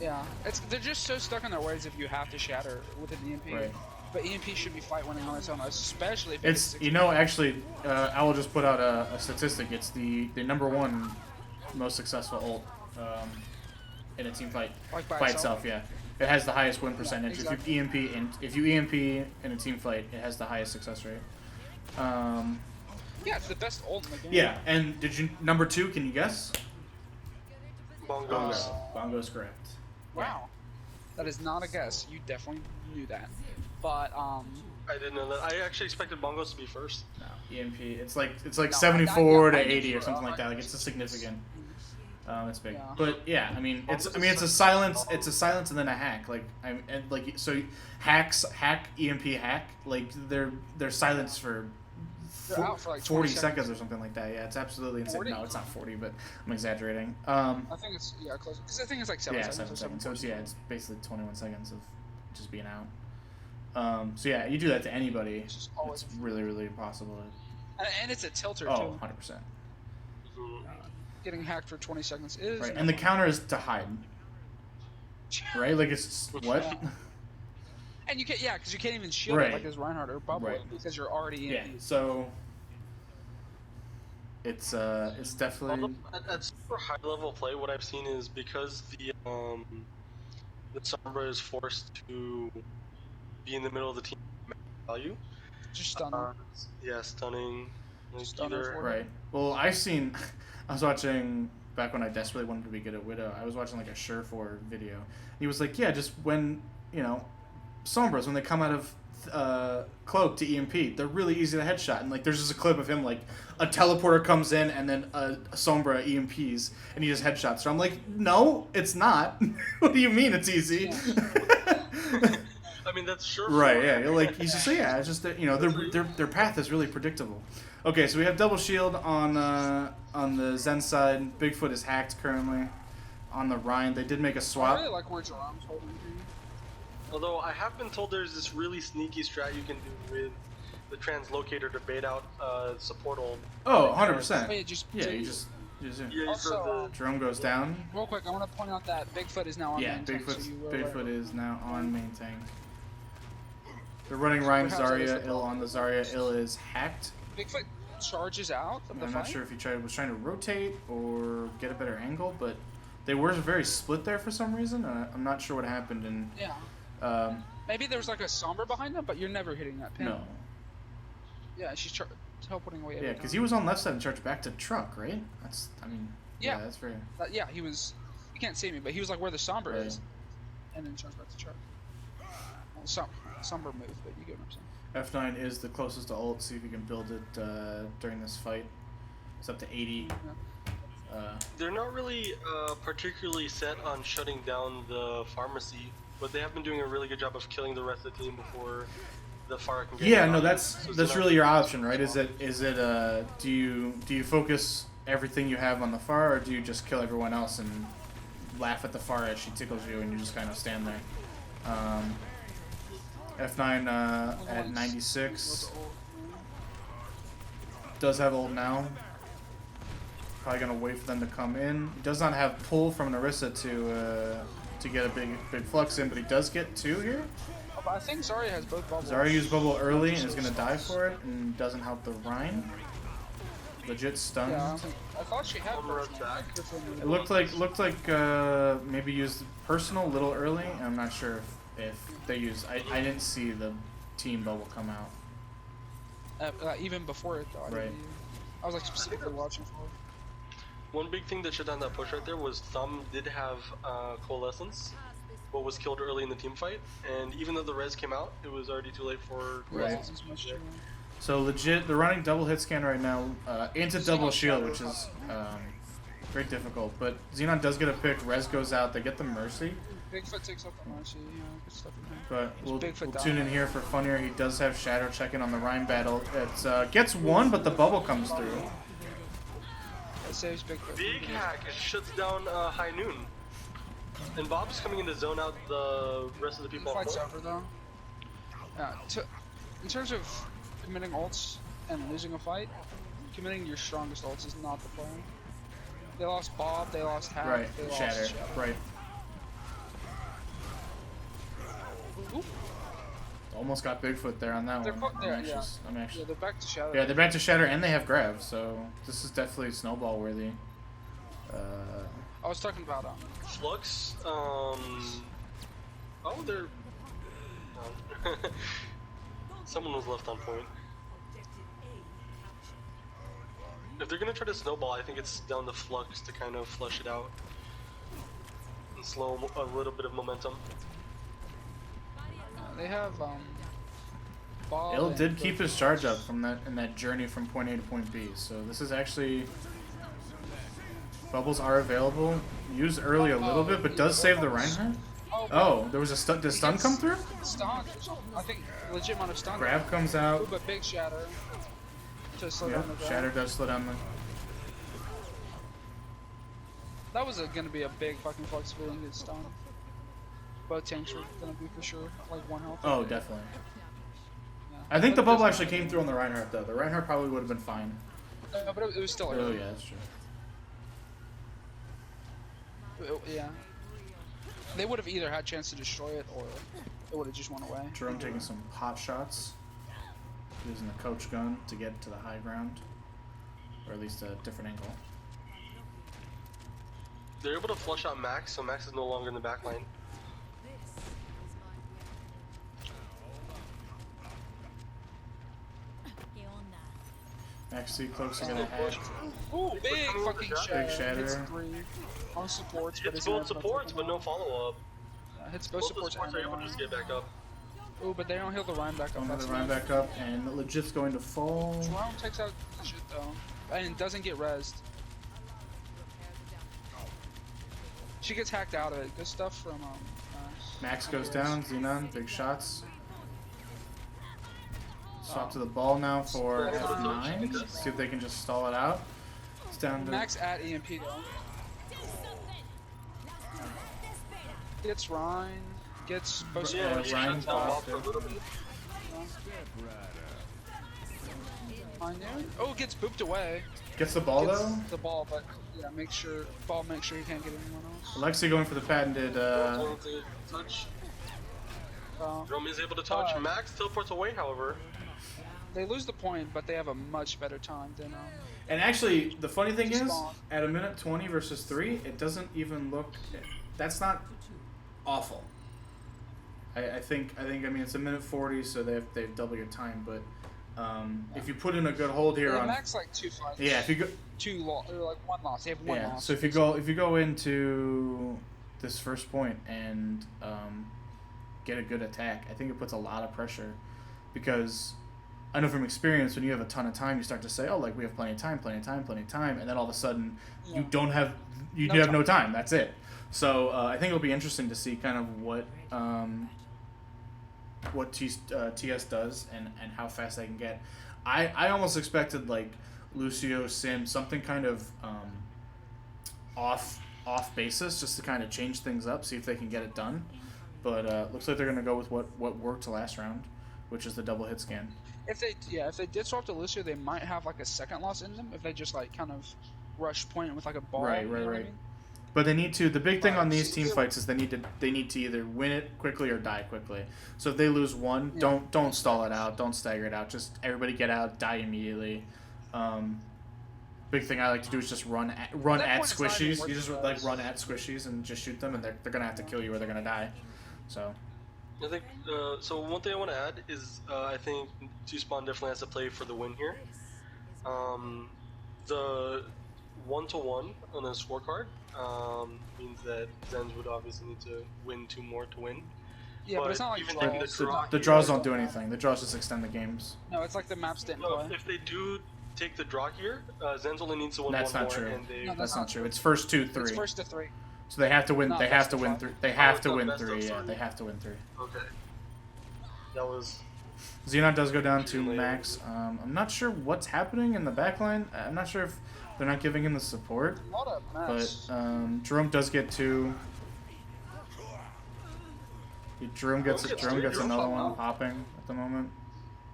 Yeah, they're just so stuck in their ways if you have to shatter with an EMP. Right. But EMP should be fight winning on its own, especially if It's actually, I will just put out a statistic. It's the #1 most successful ult in a team fight by itself. Yeah, it has the highest win percentage. Yeah, exactly. If you EMP in a team fight, it has the highest success rate. Yeah, it's the best ult in the game. Yeah, and did you #2? Can you guess? Bongos. Bongo's correct. Wow, that is not a guess. You definitely knew that. But I didn't know that. I actually expected Bongos to be first. No, EMP. It's like 74 to 80 or something like that. Like it's a significant. It's big, Yeah. but yeah, I mean, it's a silence. It's a silence and then a hack. Like so hack EMP hack. Like they're silenced for. they're out for like 40 seconds or something like that. Yeah, it's absolutely insane. 40? No, it's not 40, but I'm exaggerating. I think it's close because I think it's like 7 Yeah, seconds. 7 seconds. So it's basically 21 seconds of just being out. So yeah, you do that to anybody. It's always really, really impossible. and it's a tilter Oh, too. 100%. Getting hacked for 20 seconds is Right, and the counter is to hide. Right, like it's what? Yeah. And you can't, because you can't even shield Right. it like as Reinhardt or Bubble Right. because you're already in. Yeah. So it's definitely. At super high level play, what I've seen is because the Sombra is forced to be in the middle of the team value. Just stunning. Yeah, stunning. Like Stunner either, for Right. Well, I was watching back when I desperately wanted to be good at Widow. I was watching like a Surefour video. He was like, yeah, just when Sombras when they come out of cloak to EMP, they're really easy to headshot. And like, there's just a clip of him like a teleporter comes in and then a Sombra EMPs and he just headshots. So I'm like, no, it's not. What do you mean it's easy? Yeah. I mean, that's sure. Right, yeah. You're like, he's just yeah. It's just that their path is really predictable. Okay, so we have double shield on the Zen side. Bigfoot is hacked currently. On the Rhine, they did make a I swap. really like where Jerome's holding you. Although I have been told there's this really sneaky strat you can do with the translocator to bait out support ult. Oh, 100%. Wait, just Yeah, you just Yeah, you Also, throw Jerome goes down. real quick, I want to point out that Bigfoot is now on Yeah, main tank, so you will, Bigfoot is now on main tank. They're running Rhyme Perhaps that is Zarya. the Ill on the Zarya. Ill is hacked. Bigfoot charges out of the I'm fight. not sure if he was trying to rotate or get a better angle, but they were very split there for some reason. I'm not sure what happened. And Yeah. Maybe there was like a Sombra behind him, but you're never hitting that pin. no, Yeah, she's teleporting away. yeah, because he was on left side and charged back to truck, right? Yeah. That's very. Yeah, he was. You can't see me, but he was like where the Sombra Right. is, and then charged back to truck. Well, Sombra move, but you get what I'm saying. F9 is the closest to ult. See if you can build it during this fight. It's up to 80. They're not really particularly set on shutting down the pharmacy, but they have been doing a really good job of killing the rest of the team before the Pharah can get Yeah, in no, on it. that's So it's that's not- really your option, right? Is it do you focus everything you have on the Pharah, or do you just kill everyone else and laugh at the Pharah as she tickles you and you just kind of stand there? F9 at 96 does have ult now. Probably gonna wait for them to come in. He does not have pull from Narissa to get a big flux in, but he does get 2 here. Oh, but I think Zarya has both bubbles. Zarya used bubble early and is gonna die for it, and doesn't help the Rhine. Legit stunned. Yeah, I thought she had Sombra personal. back. It looked like maybe used personal a little early. I'm not sure if they used. I didn't see the team bubble come out. Even before it, though. Right. I was like specifically watching for it. One big thing that shut down that push right there was Thumb did have Coalescence, what was killed early in the team fight, and even though the res came out, it was already too late for Right. res. So legit, they're running double hit scan right now into double shield, which is very difficult. But Xenon does get a pick. Res goes out. They get the mercy. Bigfoot takes out the mercy. Yeah, good stuff in there. But we'll Bigfoot tune in here for fun here. He does have Shadow checking on the Rhyme battle. It gets one, but the bubble comes through. That saves Bigfoot. Big hack shuts down High Noon. And Bob's coming in to zone out the rest of the people. Fight's over though. Yeah, in terms of committing ults and losing a fight, committing your strongest ults is not the plan. They lost Bob, they lost Hack, Right, they Shatter. lost Shadow. Right. Ooh. Almost got Bigfoot there on that They're one. caught there, yeah. Yeah, They're back to Shadow. they're back to Shatter, and they have Grav, so this is definitely snowball worthy. I was talking about Flux, oh, they're... no. Someone was left on point. If they're gonna try to snowball, I think it's down to Flux to kind of flush it out. And slow a little bit of momentum. they have Bob. Il and did keep his charge up from that journey from point A to point B, so this is actually... Bubbles are available. Used early a little bit, but does save the Reinhardt. Oh, there was a stun. Did stun come through? Stun. I think legit amount of stun. Grab comes out. Ooh, but big Shatter. To slow Yep, down the grab. Shatter does slow down the... That was gonna be a big fucking flexibility and get stun. Both tanks were gonna be for sure like 1 health. Oh, definitely. Yeah. I think the But bubble there's- actually came through on the Reinhardt, though. The Reinhardt probably would have been fine. No, but it was still Oh, early. yeah, that's true. Yeah. They would have either had a chance to destroy it or it would have just went away. Jerome taking some pot shots. Using the coach gun to get to the high ground. Or at least a different angle. They're able to flush out Max, so Max is no longer in the back line. Max C cloaks to get a hack. Ooh, big fucking shatter. Big shatter. Hits 3 on supports, but It's isn't both able to supports, take but them no out. follow-up. Yeah, hits both Both the supports supports and are able to the just get back up. Ooh, but they don't heal the Rhyme back up. Going to That's the Rhyme nice. back up, and Legit's going to fall. Jerome takes out the shit though, and doesn't get rezzed. She gets hacked out of it. Good stuff from Max goes down, Xenon, big shots. Swap to the ball now for F9. See if they can just stall it out. It's down to... Max at EMP though. Gets Rhine. Gets both supports. Ryan Off a little bit. Oh, gets booped away. Gets the ball, Gets though. the ball, but yeah, make sure he can't get anyone else. Alexi going for the patented... Talented touch. Uh, Rome is able to touch. Time. Max teleports away, however. they lose the point, but they have a much better time than And actually, the funny thing is, Spawn. at a minute 20 versus 3, it doesn't even look... That's not awful. I think I mean, it's a minute 40, so they've double your time, but if you put in a good hold here on... Max like 2 fights. Yeah, if you go... 2 loss, or like 1 loss. They have 1 Yeah, loss. so if you go into this first point and get a good attack, I think it puts a lot of pressure, because I know from experience when you have a ton of time, you start to say, oh, like we have plenty of time, and then all of a sudden you don't have no time. That's it. So I think it'll be interesting to see kind of what TS does and how fast they can get. I almost expected like Lucio, Sim, something kind of off basis, just to kind of change things up, see if they can get it done. But looks like they're gonna go with what worked last round, which is the double hit scan. If they did swap to Lucio, they might have like a second loss in them if they just like kind of rush point with like a ball. Right. You know what I mean? But they need to. The big thing on these team fights is they need to either win it quickly or die quickly. So if they lose one, don't stall it out, don't stagger it out. Just everybody get out, die immediately. Big thing I like to do is just run at point, it's not even squishies. worth You just it, like guys. run at squishies and just shoot them, and they're gonna have to kill you or they're gonna die. So I think so. One thing I want to add is I think Two Spawn definitely has to play for the win here. The 1-1 on a scorecard. Means that Zens would obviously need to win 2 more to win. Yeah, but it's not like even draws. taking the It's draw not- The draws don't do anything. The draws just extend the games. No, it's like the maps didn't No, play. if they do take the draw here, Zens only needs to win That's one not more, true. and they. No, That's not true. It's first 2, 3. It's first to 3. So they have to win. Not They have best to of win five. 3. They Oh, have it's to not win best of 3. Yeah, three. they have to win 3. Okay. That was. Xenon does go down to Later. max. I'm not sure what's happening in the backline. I'm not sure if they're not giving him the support. What a But mess. Jerome does get 2. Jerome gets Jerome gets Jerome 2. gets Jerome another fell one out. popping at the moment.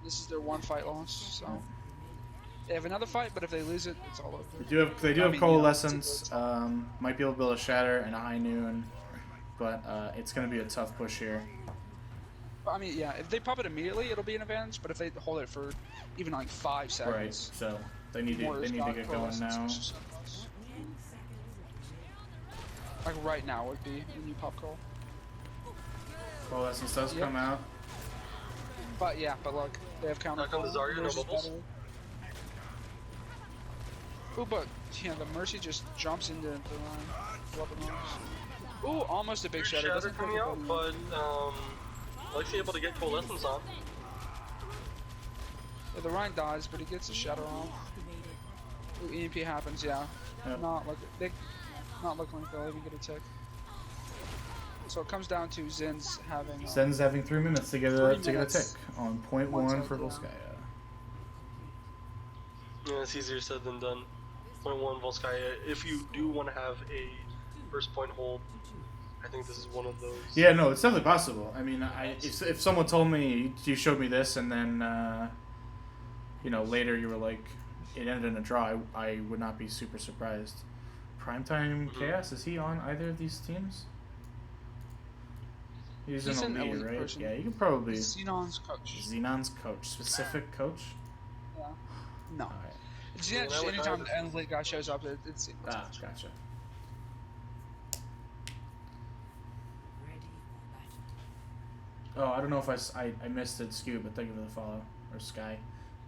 This is their 1 fight loss, so they have another fight, but if they lose it, it's all over. They do I have mean, coalescence. yeah, Might be able to build a shatter and a high noon, but it's gonna be a tough push here. I mean, yeah, if they pop it immediately, it'll be an advantage. But if they hold it for even like 5 Right. seconds, So they need to Warriors got get going now. coalescence. Like right now would be when you pop coal. Coalescence does Yep. come out. But yeah, but look, they have counter Back on the coal. Zarya, no Theirs is bubbles. better. Ooh, but yeah, the Mercy just jumps into the line. Weaponized. Ooh, almost a big shatter. Shatter Doesn't coming break out, the but Alexi able to get coalescence on. Yeah, the Rhine dies, but he gets a shatter off. Ooh, EMP happens, yeah. Yep. Not looking like they'll even get a tick. So it comes down to Zin's having. Zen's having 3 minutes to get a 3 tick minutes. on point One 1 tick, for yeah. Volskaya. Yeah, it's easier said than done. Point 1 Volskaya. If you do want to have a first point hold, I think this is one of those. Yeah, no, it's definitely possible. I mean, if someone told me you showed me this and then later you were like it ended in a draw, I would not be super surprised. Primetime Chaos, is he on either of these teams? He's an an elite, elite right? person. Yeah, you could probably Xenon's coach. Xenon's coach, specific coach. Yeah. No. All right. Xenon, Yeah, just that would anytime either- an elite guy shows up, it's Xenon's Ah, coach. gotcha. Oh, I don't know if I missed it, Scoop, but thank you for the follow. Or Sky.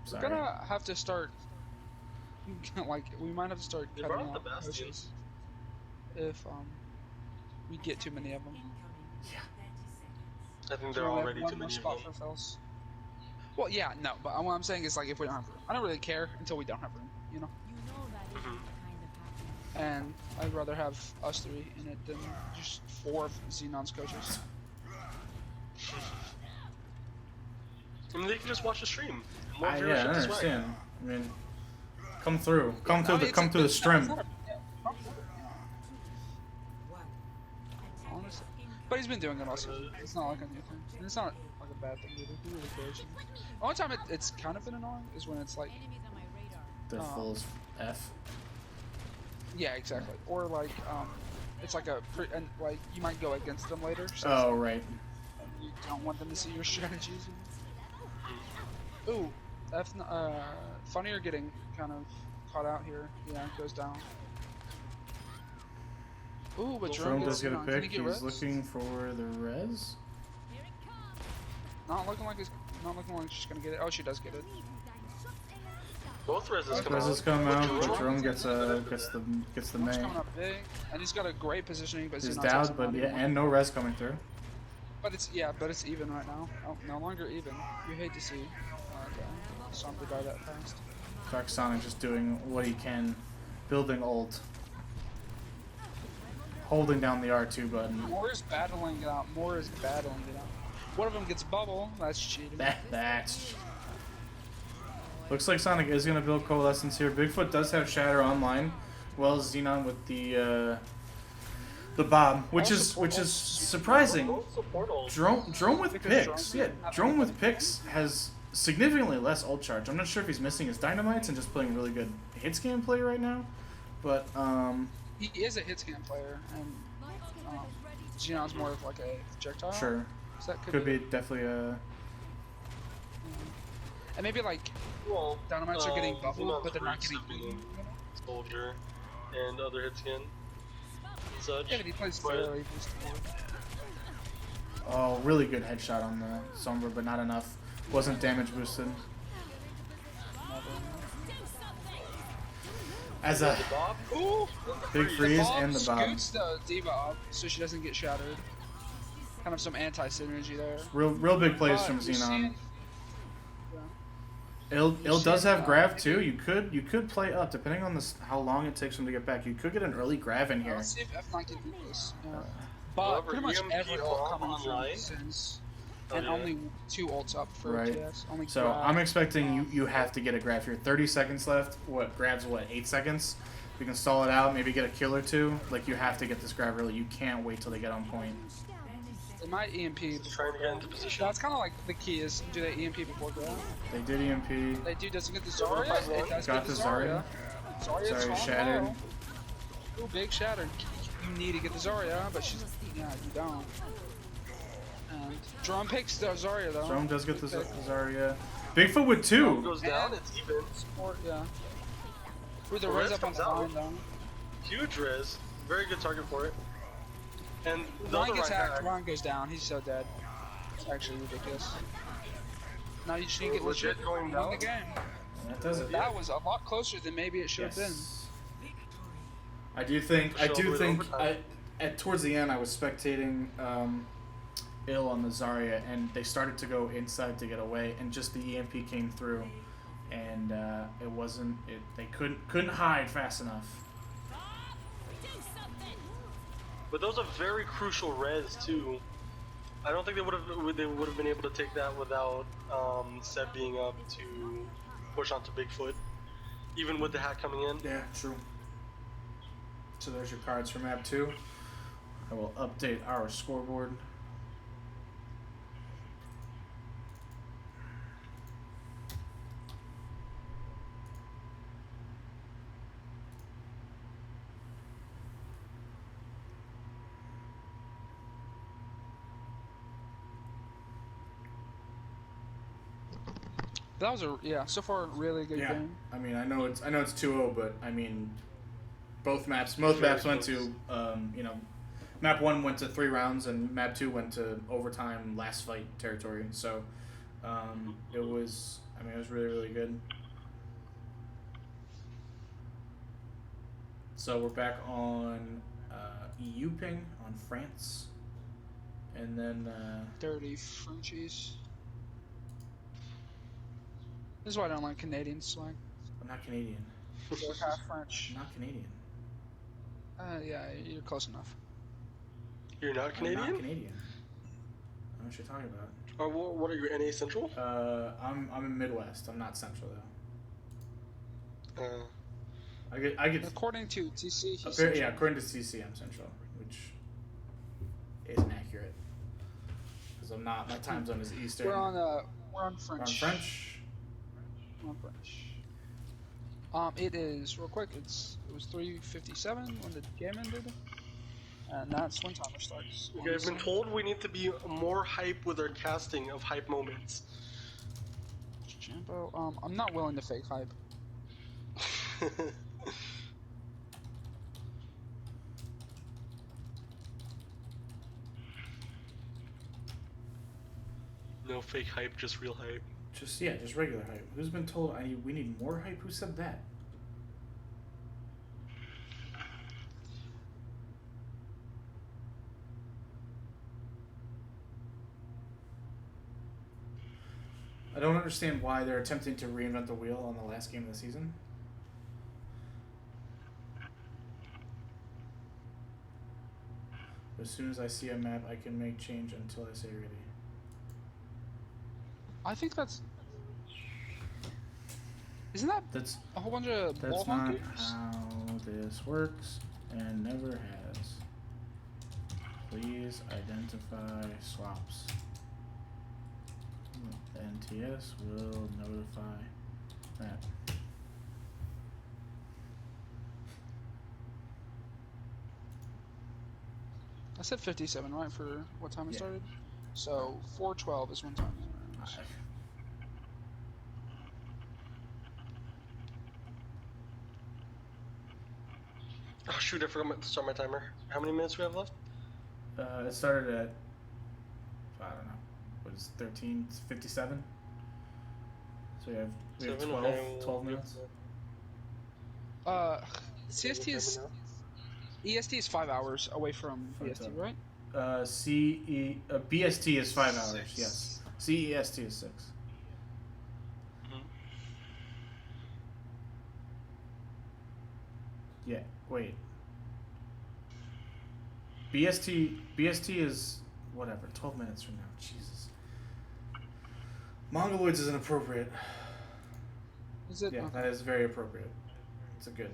We're Sorry. gonna have to start. Like, we might have to start They cutting brought out the Bastion. coaches if we get too many of them. Yeah. I think So there are we have already one too more many of spot them. for Phils. Well, yeah, no, but what I'm saying is, like, if we don't have room, I don't really care until we don't have room, you know. Mhm. And I'd rather have us 3 in it than just 4 of Xenon's coaches. I mean, they can just watch the stream. More I viewership this way. understand. I mean, come through. Come I through mean, the it's come a- through the it's not- stream. it's not a- yeah, honestly. But he's been doing it also. It's not like a new thing. And it's not like a bad thing either. He really cares. The only time it's kind of been annoying is when it's like, The full is F. yeah, exactly. Or like, it's like and like you might go against them later. So Oh right. you don't want them to see your strategies. Ooh, Funnier getting kind of caught out here. Yeah, it goes down. Ooh, but Jerome Jerome does get a Can he pick. get He's res? looking for the res. Not looking like she's gonna get it. Oh, she does get it. Both reses come Res out. has come But out, but Jerome Jerome gets the Jerome's May. coming up big, and he's got a great positioning, but He's Xenon's down, also but not yeah, anymore. and no res coming through. But it's even right now. Oh, no longer even. You hate to see somebody die that fast. Dark Sonic just doing what he can, building ult, holding down the R2 button. Moore is battling it out. One of them gets bubble. That's cheating. That's. Looks like Sonic is gonna build coalescence here. Bigfoot does have Shatter online, well as Xenon with the bomb, which is surprising. Both support ult. Drone with Because picks, Drone- yeah. Drone with picks has significantly less ult charge. I'm not sure if he's missing his dynamites and just playing really good hit scan play right now, but He is a hit scan player, and Xenon's more of like a projectile. sure, So that could be definitely a. And maybe like Well, dynamites are getting bubbled, Xenon's but they're not great getting stepping beaten. in Soldier and other hit skin and such. Yeah, but he plays But- fairly boosted. Oh, really good headshot on the Sombra, but not enough. Wasn't damage boosted. As The a Bob. Ooh, big freeze Bob and the Bob. scoots the D-Bob so she doesn't get shattered. Kind of some anti-synergy there. Real big plays But from you're Xenon. seeing- yeah. Il does seeing, have grav maybe- too. You could play up depending on this how long it takes him to get back. You could get an early grav in here. Let's see if F9 can do this. Yeah. But However, pretty much EMP every ult bomb coming from online. Sins. Oh, And yeah. only 2 ults up for Right. TS. Only So grab. I'm expecting you have to get a grav here. 30 seconds left. What grabs? What 8 seconds? You can stall it out. Maybe get a kill or two. Like you have to get this grab early. You can't wait till they get on point. They might EMP. He's trying to get into position. That's kind of like the key is do they EMP before grab? They did EMP. They do doesn't get the Zarya. It does Got get the the Zarya. Zarya. Zarya's Sorry, strong shattered. low. Ooh, big shattered. You need to get the Zarya, but she's you don't. And Drum picks the Zarya though. Rome does get the Good pick. Zarya. Bigfoot with Bomb 2. goes down. It's even. Support, yeah. With the The raise Rez up on comes the out. line though. Huge res. Very good target for it. And the Ryan other gets right hacked, back. Ryan goes down. He's so dead. It's actually ridiculous. Now you just need to get Legit legit going win down? the game. That does it. That was a lot closer than maybe it should have been. Yes. I do think towards the end I was spectating ill on the Zarya and they started to go inside to get away and just the EMP came through and it wasn't they couldn't hide fast enough. But those are very crucial res too. I don't think they would have been able to take that without Seb being up to push onto Bigfoot, even with the hack coming in. Yeah, true. So there's your cards for map 2. I will update our scoreboard. That was so far a really good Yeah, game. I mean I know it's 2-0, but I mean most maps went to map 1 went to 3 rounds and map 2 went to overtime last fight territory. So it was really good. So we're back on EU ping on France, and then Dirty Frenchies. This is why I don't like Canadian slang. I'm not Canadian. They're half French. I'm not Canadian. Yeah, you're close enough. You're not Canadian? I'm not Canadian. I don't know what you're talking about. What are you, NA Central? I'm in Midwest. I'm not Central though. I get. According to TC, he's According to CC, I'm Central, which isn't accurate because I'm not. My time zone is Eastern. We're on French. We're on French. We're on French. It is real quick. It was 3:57 when the game ended, and that's when timer starts. Okay, I've been told we need to be more hype with our casting of hype moments. Jambo, I'm not willing to fake hype. No fake hype, just real hype. Just regular hype. Who's been told we need more hype? Who said that? I don't understand why they're attempting to reinvent the wheel on the last game of the season. As soon as I see a map, I can make change until I say ready. I think that's. Isn't that That's a whole bunch of ball That's not hunters? how this works and never has. Please identify swaps. The NTS will notify that. I said 57, right, for what time it Yeah. started? So 4:12 is when time ends. Oh shoot, I forgot to start my timer. How many minutes do we have left? It started at, I don't know, what is it, 13:57? So we have 12 minutes. Uh, What CST time is now? EST is 5 hours away from BST, right? BST is 5 hours. 6. Yes. CEST is 6. Mhm. Yeah. Wait. BST is whatever. 12 minutes from now. Jesus. Mongoloids is inappropriate. Is it? Yeah, Okay. that is very appropriate. It's a good.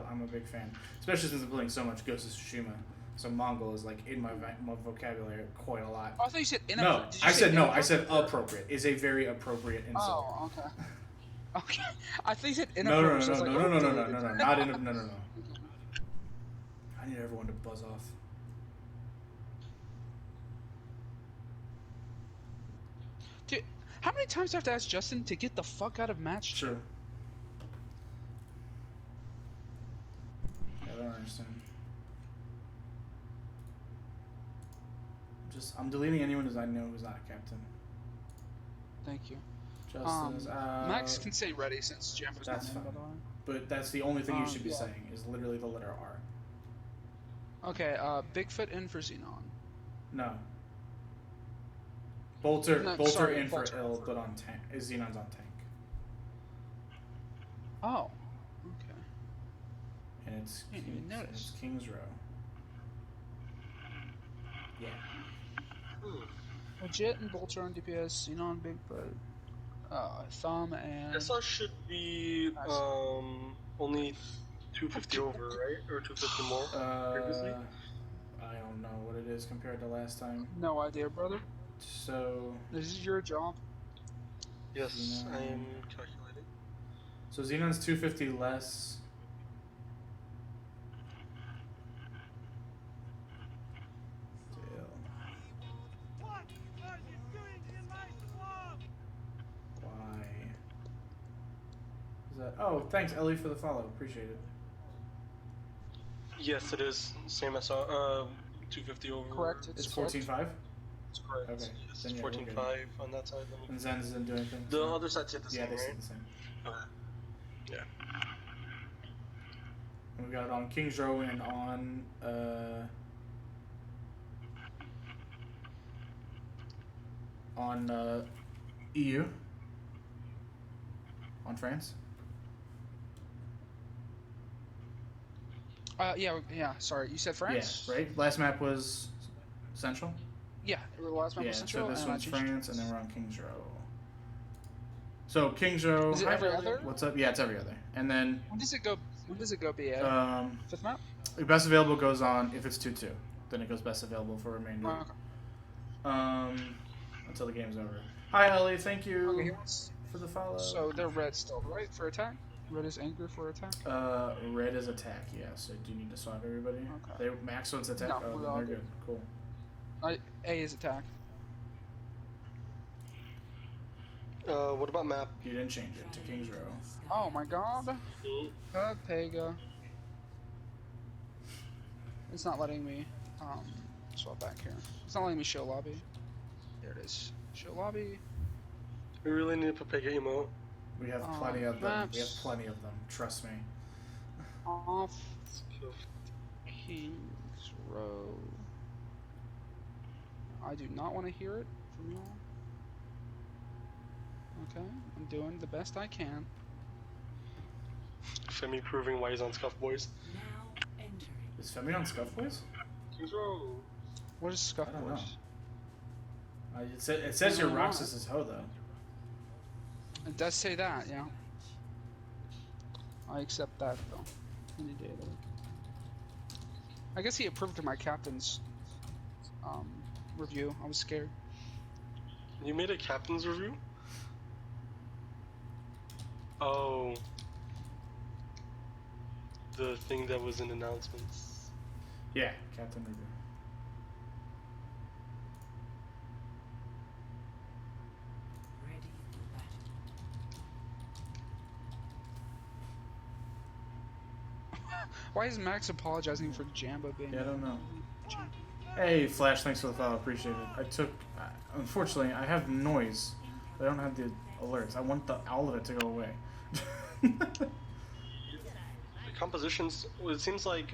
I'm a big fan, especially since I'm playing so much Ghost of Tsushima. So Mongol is like in my vocabulary quite a lot. Oh, I thought you said No, inappropriate. Did you I say said no. I said inappropriate? appropriate. Is a very appropriate insult. Oh, okay. Okay. I think you said No, no, inappropriate. no, So I was no, like, no, oh, no, no, no, deleted. no, no, not in. No, no, no. I need everyone to buzz off. Dude, how many times do I have to ask Justin to get the fuck out of match? True. I don't understand. I'm deleting anyone who's I know who's not a captain. Thank you. Justin is out. Max can say ready since Jambo's not That's in, fine. by the way. But that's the only thing you should be Yeah. saying is literally the letter R. Okay, Bigfoot in for Xenon. No. Bolter No, Bolter sorry, in Bolter for ill, but on tank. Xenon's on tank. Oh. Okay. And it's Didn't even notice. It's King's Row. Yeah. Legit and Bolter on DPS, Xenon, Bigfoot, Thumb, and... SR should be only 250 over, right? Or 250 more previously? I don't know what it is compared to last time. No idea, brother. So This is your job. Yes, Xenon. I am calculating. So Xenon's 250 less. Why? Is that? Oh, thanks Ellie for the follow. Appreciate it. Yes, it is. Same as 250 over. Correct. It's correct. 14.5. It's correct. Okay, Yes, then it's yeah, we're 14.5 on that side. And Zen doesn't do anything. The other side stayed the Yeah, same, they stay right? the same. Okay. Yeah. And we got it on King's Row and on EU. On France. Yeah. Sorry, you said France. Yeah, right. Last map was Central. Yeah, the last map Yeah, was Central, so this and I one's changed France, and then we're on Kings Row. So Kings Row. Is it hi, every Elliot. other? What's up? Yeah, it's every other. And then When does it go? BA? Fifth map. best available goes on if it's 2-2. Then it goes best available for remainder. Oh, okay. Until the game's over. Hi Ellie, thank you Okay, here it's- for the follow. So they're red still, right? For attack. Red is anger for attack. Red is attack. Yeah. So do you need to swap everybody? Okay. They max one's attack. No, Oh, we're then all they're good. good. Cool. A is attack. What about map? You didn't change it to Kings Row. Oh my god. Pega. It's not letting me swap back here. It's not letting me show lobby. There it is. Show lobby. We really need to put Pega emote. We have plenty of them. Maps. We have plenty of them. Trust me. Off Kings Row. I do not want to hear it from y'all. Okay, I'm doing the best I can. Femi proving why he's on Scuff Boys. Is Femi on Scuff Boys? Kings Row. What is Scuff I don't Boys? know. It says your No, Roxas is Ho though. It does say that, yeah. I accept that though. Any day of the week. I guess he approved of my captain's review. I was scared. You made a captain's review? Oh. The thing that was in announcements. Yeah, Captain Review. Why is Max apologizing for Jamba being? Yeah, I don't know. Hey, Flash, thanks for the follow. Appreciate it. Unfortunately, I have noise. But I don't have the alerts. I want all of it to go away. compositions. Well, it seems like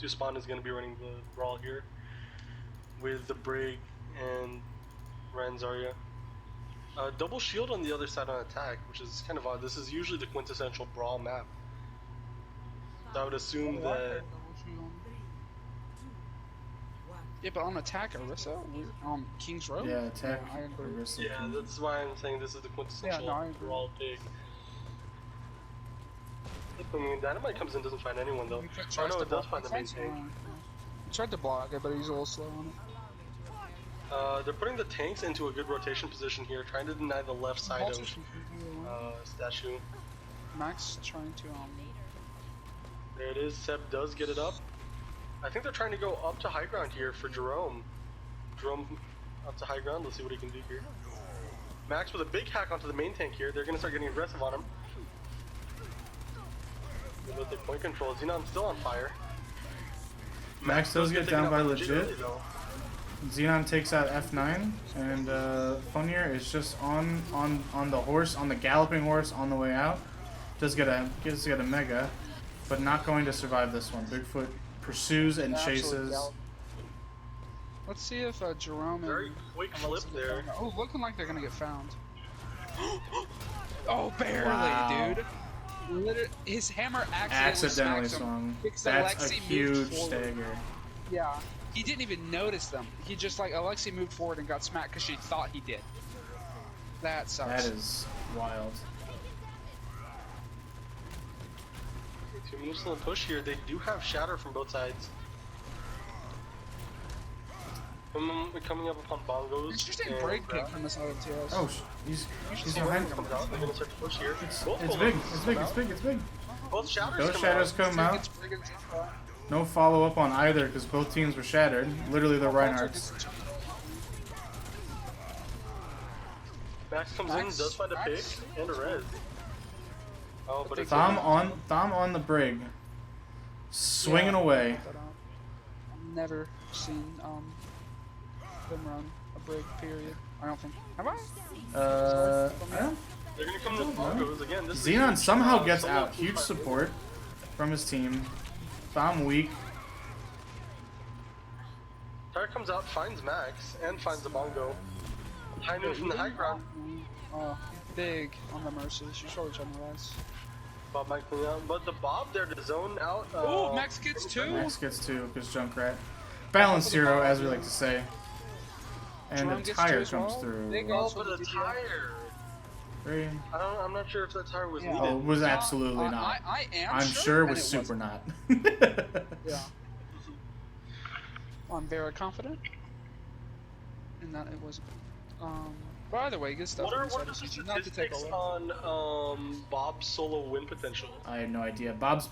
Duspan is going to be running the brawl here with the Brig and Ryan Zarya. Double shield on the other side on attack, which is kind of odd. This is usually the quintessential brawl map. So I would assume that. Yeah, but on attack, Orisa, King's Row. Yeah, attack. I agree. Orisa. Yeah, that's why I'm saying this is the quintessential brawl pick. I mean, Dynamite comes in, doesn't find anyone though. Oh no, it does find the main tank. He tried to block it, but he's a little slow on it. They're putting the tanks into a good rotation position here, trying to deny the left side of statue. Max trying to There it is. Seb does get it up. I think they're trying to go up to high ground here for Jerome. Jerome up to high ground. Let's see what he can do here. Max with a big hack onto the main tank here. They're gonna start getting aggressive on him. With the point control, Xenon's still on fire. Max does get down by legit. Xenon takes out F9, and Funnier is just on the horse, on the galloping horse on the way out. Does get a mega, but not going to survive this one. Bigfoot pursues and chases. Let's see if Jerome and very quick flip there. Oh, looking like they're gonna get found. Oh, barely, Wow. dude. Literally, his hammer Accidentally swung. That's a huge stagger. Yeah, he didn't even notice them. He just like Alexi moved forward and got smacked because she thought he did. That sucks. That is wild. 2 minutes on the push here. They do have shatter from both sides. Coming up upon bongos. Interesting break pick from this other TS. Oh, he's behind. Comes out. They're gonna start to push here. It's big. It's big. Both shatters Those come shadows out. come out. No follow up on either because both teams were shattered. Literally the Reinhardts. Max comes in, does find a pick and a res. Oh, but it's Thom on the Brig, swinging away. I've never seen them run a break. Period. I don't think. Have I? I don't. They're gonna come to bongos again. This Xenon is somehow gets solo out. Huge 2-5. support from his team. Thom weak. Tire comes out, finds Max, and finds the bongo. High noon from the high ground. Oh, big on the Mercy. She's probably trying to rise. Bob Max cleaning out, but the Bob there to zone out. Oh, Max gets two. Max gets two because Junkrat. Balanced hero, as we like to say. And Jerome a gets tire two as well. comes through. Big Oh, also but the did tire. Very- I'm not sure if that tire was needed. Oh, it was absolutely not. I am I'm sure it and was super not. Yeah. I'm very confident in that it was. But either way, good stuff. What are the Not to take statistics away. on Bob's solo win potential? I have no idea. Bob's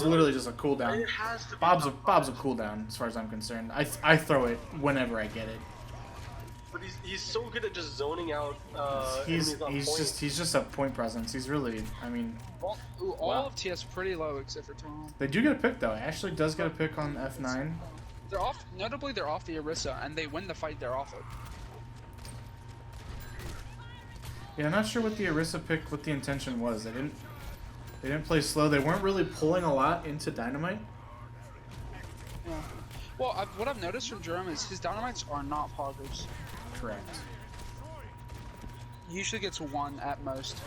literally just a cooldown. It has to be Bob's a top cooldown as far as I'm concerned. I throw it whenever I get it. But he's so good at just zoning out. He's enemies on point. just a point presence. He's really, I mean, All of TS pretty low except for Talon. they do get a pick though. Ashley does get a pick on F9. They're off. Notably, they're off the Orisa, and they win the fight they're off of. Yeah, I'm not sure what the Orisa pick, what the intention was. They didn't play slow. They weren't really pulling a lot into Dynamite. Yeah. Well, what I've noticed from Jerome is his dynamites are not poggers. Correct. He usually gets one at most.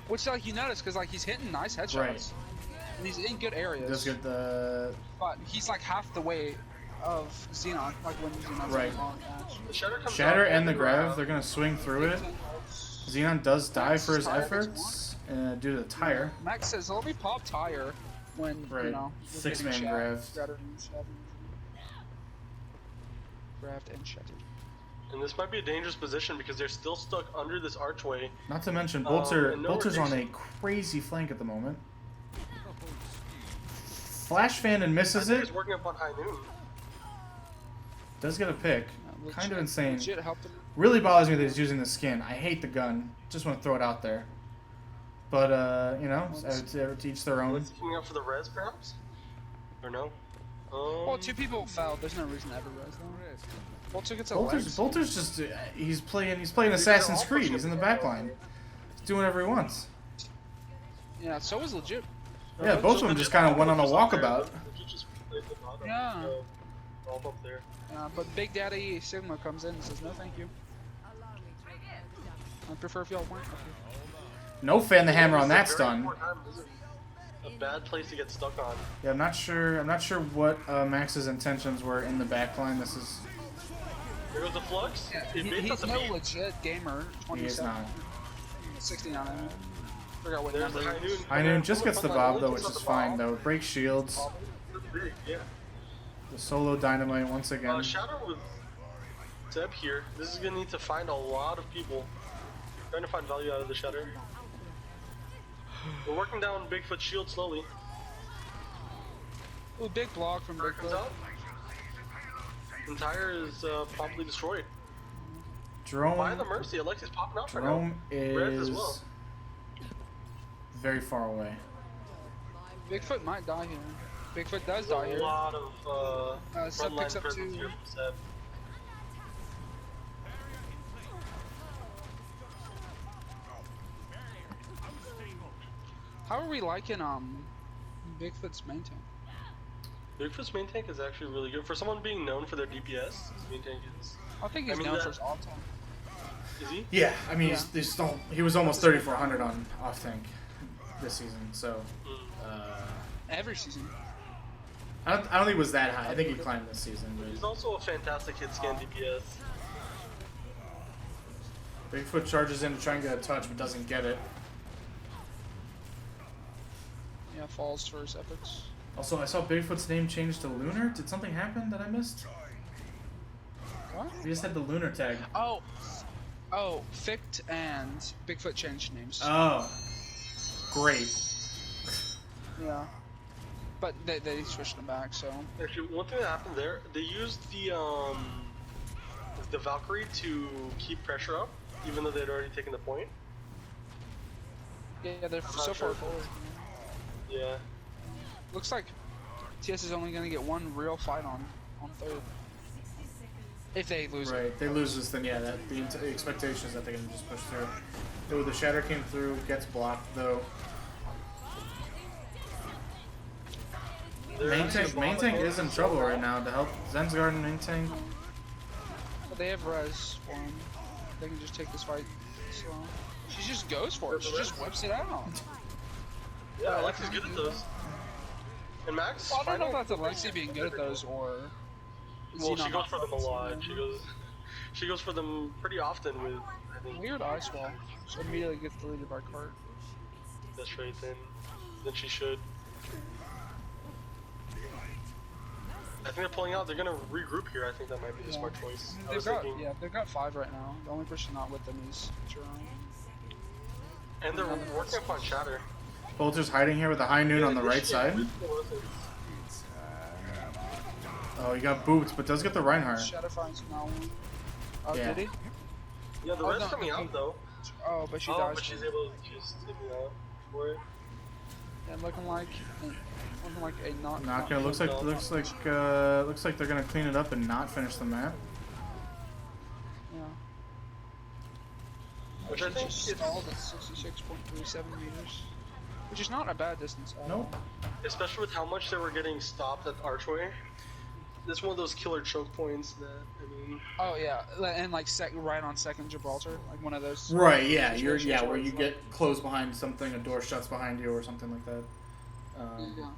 Which like you notice because like he's hitting nice headshots. Right. And he's in good areas. Does get the But he's like half the way of Xenon, like when Xenon's Right. on Ash. The Shatter comes Shatter out and the around. Grav. They're gonna swing through it. Xenon does die for his efforts due to the tire. Max says, "Let me pop tire." When Right. you know, we're 6-man getting Grav. Grabbed and shattered. And this might be a dangerous position because they're still stuck under this archway. Not to mention, and no Bolter's on a rotation. crazy flank at the moment. Flash fan and misses I think it. he's working up on high noon. Does get a pick. Kind of insane. Legit helped him. Really bothers me that he's using the skin. I hate the gun. Just want to throw it out there. But, you know, to each their own. Was he coming out for the res, perhaps? Or no? Well, two people fouled. There's no reason to ever res them. Bolter gets a legs. Bolter's just he's playing Assassin's Creed. He's in the back line. do whatever he wants. Yeah, so was legit. Yeah, both of them just kind of went on a walkabout. Yeah. All up there. Yeah, but Big Daddy Sigma comes in and says, no, thank you. I prefer if y'all weren't up here. No fan the hammer on that This is a stun. very poor time. This is a bad place to get stuck on. Yeah, I'm not sure. I'm not sure what Max's intentions were in the backline. This is. There goes the flux. Yeah, It baits he's up the no beat. legit gamer. He is 27, not. 69. I forgot what There's the number. High Noon. High Noon just gets the bob though, which Only is takes out the fine bob. though. Break shields. That's big, yeah. The solo dynamite once again. Shadow with Zeb here. This is gonna need to find a lot of people. Trying to find value out of the Shatter. We're working down Bigfoot's shield slowly. Ooh, big block from Fire comes Bigfoot. out. Entire is promptly destroyed. By the Jerome. mercy, Alexi's popping out right Jerome now. Red as is well. very far away. Bigfoot might die here. Bigfoot does die There's here. a lot of Seb frontline picks up presence two. here from Seb. How are we liking Bigfoot's main tank? Bigfoot's main tank is actually really good. For someone being known for their DPS, his main tank is... I think he's I mean, known that- for his alt tank. Is he? Yeah, I mean, Yeah. he was almost 3,400 on off tank this season. So Every season. I don't think it was that high. I think he climbed this season. He's But also a fantastic hit scan DPS. Bigfoot charges in to try and get a touch, but doesn't get it. Yeah, falls for his epics. Also, I saw Bigfoot's name changed to Lunar. Did something happen that I missed? What? He just had the Lunar tag. Oh, Fict and Bigfoot changed names. Oh, great. Yeah. But they switched them back, so. Actually, one thing that happened there, they used the Valkyrie to keep pressure up, even though they'd already taken the point. Yeah, they're not so far sure. forward. Yeah. Looks like TS is only gonna get one real fight on third. If they lose it. Right, they lose this, then yeah, the expectation is that they're gonna just push through. Oh, the Shatter came through, gets blocked though. They're actually Main bomb tank it. is in trouble right now to help Zen's Garden main tank. But they have res for him. They can just take this fight slow. She just goes for it. She just whips it out. Yeah, Alexi's good at those. And Max, Well, I don't know if final- that's Alexi being good at those or. is Well, he she not goes for them a lot. Yeah. She goes for them pretty often with, I think, Weird ice wall. So immediately gets deleted by cart. that's right then she should. I think they're pulling out. They're gonna regroup here. I think that might be the smart choice. I was thinking. They've got 5 right now. The only person not with them is Jerome. And they're working up on Shatter. Bolter's hiding here with the High Noon on the right side. Oh, he got booped, but does get the Reinhardt. Shadow finds now one. Oh, Yeah. did he? Yeah, the Oh, red's no, coming okay. out though. Oh, but she Oh, dies. but she's able to just take it out for it. Yeah, looking like a Not gonna. Looks like they're gonna clean it up and not finish the map. Yeah. Which I She think just is, stalled at 66.37 meters, which is not a bad distance. At Nope. all. especially with how much they were getting stopped at Archway. It's one of those killer choke points that, I mean... Oh yeah, and like right on second Gibraltar, like one of those. Right. Yeah. situations Where it's you like- get closed behind something, a door shuts behind you, or something like that. Yeah.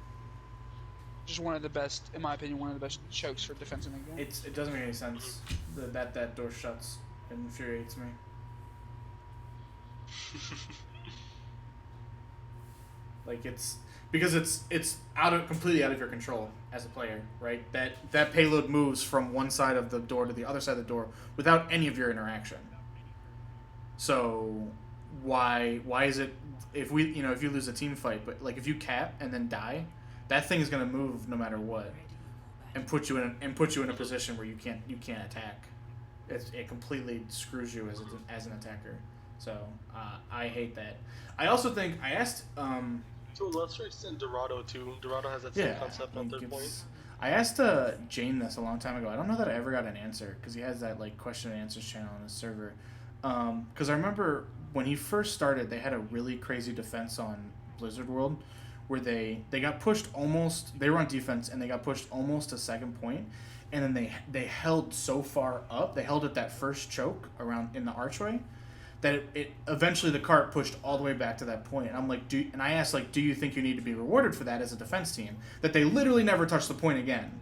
Just one of the best, in my opinion, one of the best chokes for defense in the game. It doesn't make any sense that door shuts. It infuriates me. Like it's because it's completely out of your control as a player, right? That payload moves from one side of the door to the other side of the door without any of your interaction. So why is it if you lose a team fight, but like if you cap and then die, that thing is gonna move no matter what, and put you in a position where you can't attack. It completely screws you as an attacker. So I hate that. I also think I asked. To a lesser extent, Dorado too. Dorado has that same concept on third point. I asked Jane this a long time ago. I don't know that I ever got an answer because he has that like question and answers channel on his server. Because I remember when he first started, they had a really crazy defense on Blizzard World, where they got pushed almost. They were on defense and they got pushed almost to second point, and then they held so far up. They held at that first choke around in the archway, that it eventually the cart pushed all the way back to that point. And I'm like, and I asked like, do you think you need to be rewarded for that as a defense team? That they literally never touched the point again.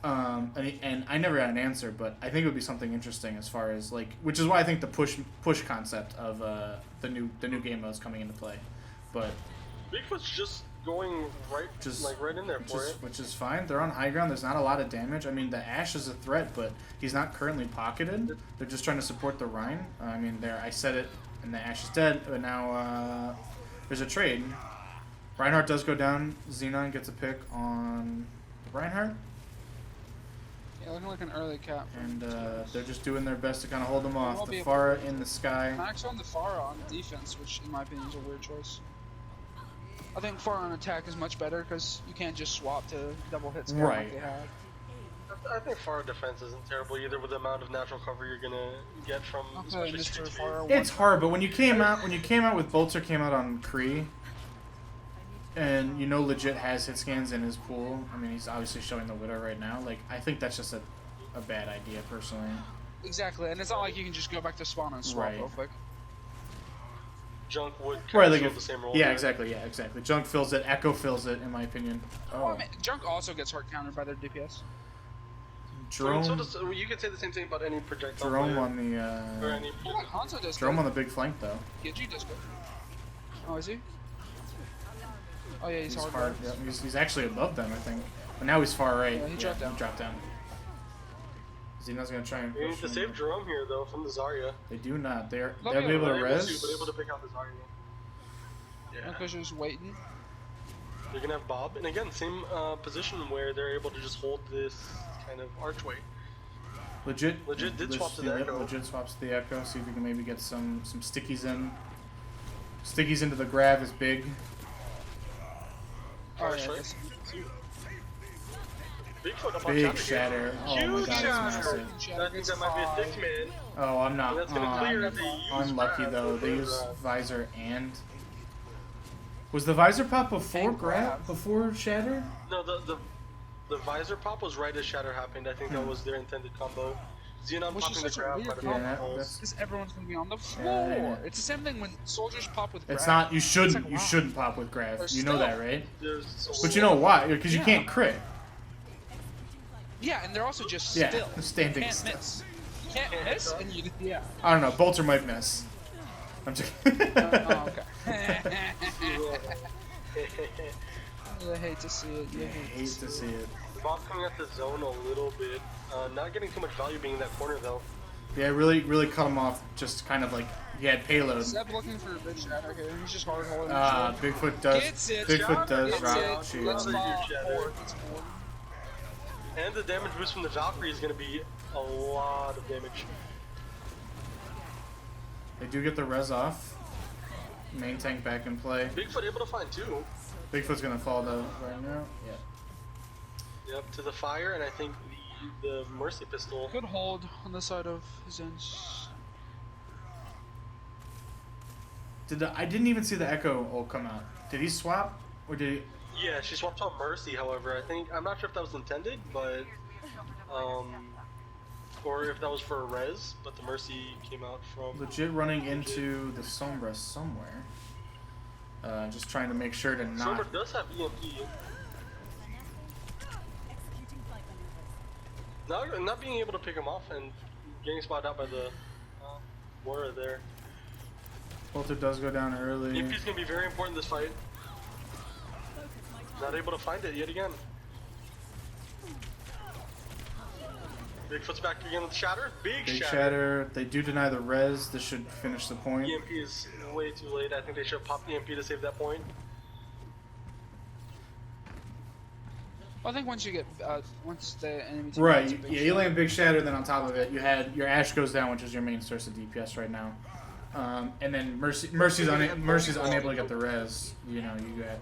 And I never got an answer, but I think it would be something interesting as far as like, which is why I think the push concept of the new game mode is coming into play. But Bigfoot's just going right in there for it, which is fine. They're on high ground. There's not a lot of damage. I mean, the Ashe is a threat, but he's not currently pocketed. They're just trying to support the Rhine. I mean, I said it, and the Ashe is dead. But now there's a trade. Reinhardt does go down. Xenon gets a pick on Reinhardt. Yeah, looking like an early cap. And they're just doing their best to kind of hold them off. The Pharah in the sky. Max on the Pharah on defense, which in my opinion is a weird choice. I think Pharah on attack is much better because you can't just swap to double hit spam like they have. I think Pharah defense isn't terrible either with the amount of natural cover you're gonna get from. Okay, Mr. Pharah. It's hard, but when you came out with Bolter came out on Kree, and legit has hit scans in his pool. I mean, he's obviously showing the Widow right now. Like, I think that's just a bad idea personally. Exactly, and it's not like you can just go back to spawn and swap real quick. Junk would fill the same role. Yeah, exactly. Junk fills it. Echo fills it, in my opinion. Oh. Well, I mean, Junk also gets hard countered by their DPS. Jerome. You could say the same thing about any projectile. Jerome on the. Hanzo does Jerome on the big flank though. Gidgey does good. Oh, is he? Oh yeah, he's hard. Yeah, he's actually above them, I think. But now he's far right. Yeah, he dropped down. He dropped down. Xeno's gonna try and push. They need to save Jerome here though from the Zarya. They do not. They'll be able to res. But able to pick out the Zarya. Yeah. Fisher's waiting. They're gonna have Bob, and again, same position where they're able to just hold this kind of archway. Legit did swap to the Echo. Legit swaps to the Echo. See if we can maybe get some stickies in. Stickies into the grab is big. Oh, yeah, Bigfoot up big on shatter. Oh huge my god, shatter. it's massive. I think that might be a thick man. Oh, I'm not. That's gonna clear Unlucky though. They use visor and. Was the visor pop before grab? Before shatter? No, the visor pop was right as shatter happened. I think that was their intended combo. Xenon popping the grab. Because everyone's gonna be on the floor. Yeah. It's the same thing when soldiers pop with grab. It's not. You shouldn't. Like, you shouldn't pop with grab. You know that, right? But you know know why? Because you can't crit. Yeah, and they're also just still. Standing can't still. miss. Can't miss, and you yeah. I don't know. Bolter might miss. I'm just. Oh, okay. You hate to see it. You hate to see it. Bob coming at the zone a little bit. Not getting too much value being in that corner though. Yeah, really cut him off. Just kind of like he had payload. Seb looking for a big shadow here. He's just hard holding. Bigfoot does. Bigfoot does drop Let's and the damage boost from the Valkyrie is going to be a lot of damage. They do get the res off. Main tank back in play. Bigfoot able to find two. Bigfoot's gonna fall though right now. Yeah. Yep, to the fire, and I think the Mercy pistol. Good hold on the side of Zen's. I didn't even see the Echo ult come out. Did he swap or did he? Yeah, she swapped on Mercy. However, I'm not sure if that was intended, but or if that was for a res. But the Mercy came out from legit running into the Sombra somewhere. Just trying to make sure to not. Sombra does have EMP. Not being able to pick him off and getting spotted out by the Warrior there. Bolter does go down early. EMP is going to be very important in this fight. Not able to find it yet again. Bigfoot's back again with Shatter. Big Shatter. They do deny the res. This should finish the point. EMP is way too late. I think they should have popped EMP to save that point. I think once you get once the enemy team right, yeah, you land Big Shatter, then on top of it, you had your Ashe goes down, which is your main source of DPS right now, and then Mercy's unable to get the res. You know, you got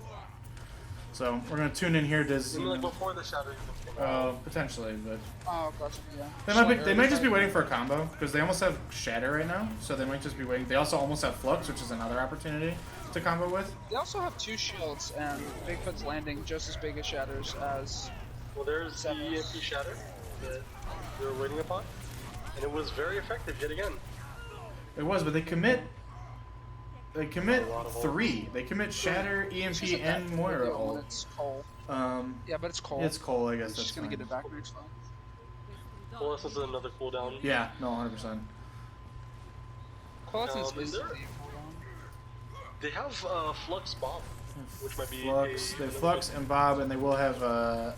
So we're gonna tune in here to. You mean like before the shatter even came out? Potentially, but Oh, gotcha. Yeah. they might just be waiting for a combo because they almost have Shatter right now, so they might just be waiting. They also almost have Flux, which is another opportunity to combo with. They also have 2 shields, and Bigfoot's landing just as big as Shatters as. Well, there's the Sevens. EMP shatter that we were waiting upon, and it was very effective yet again. It was, but they commit. They commit A lot of 3. They commit Shatter, It's EMP, just a bad and Moira deal when ult. It's Cole. Yeah, but it's Cole. It's Cole, I guess. It's That's just gonna fine. get it back next time. Coalescence is another cooldown. Yeah, no, 100%. Coalescence and is the they're- cooldown. They have Flux Bomb, which might be Flux, they have Flux and Bob, and they will have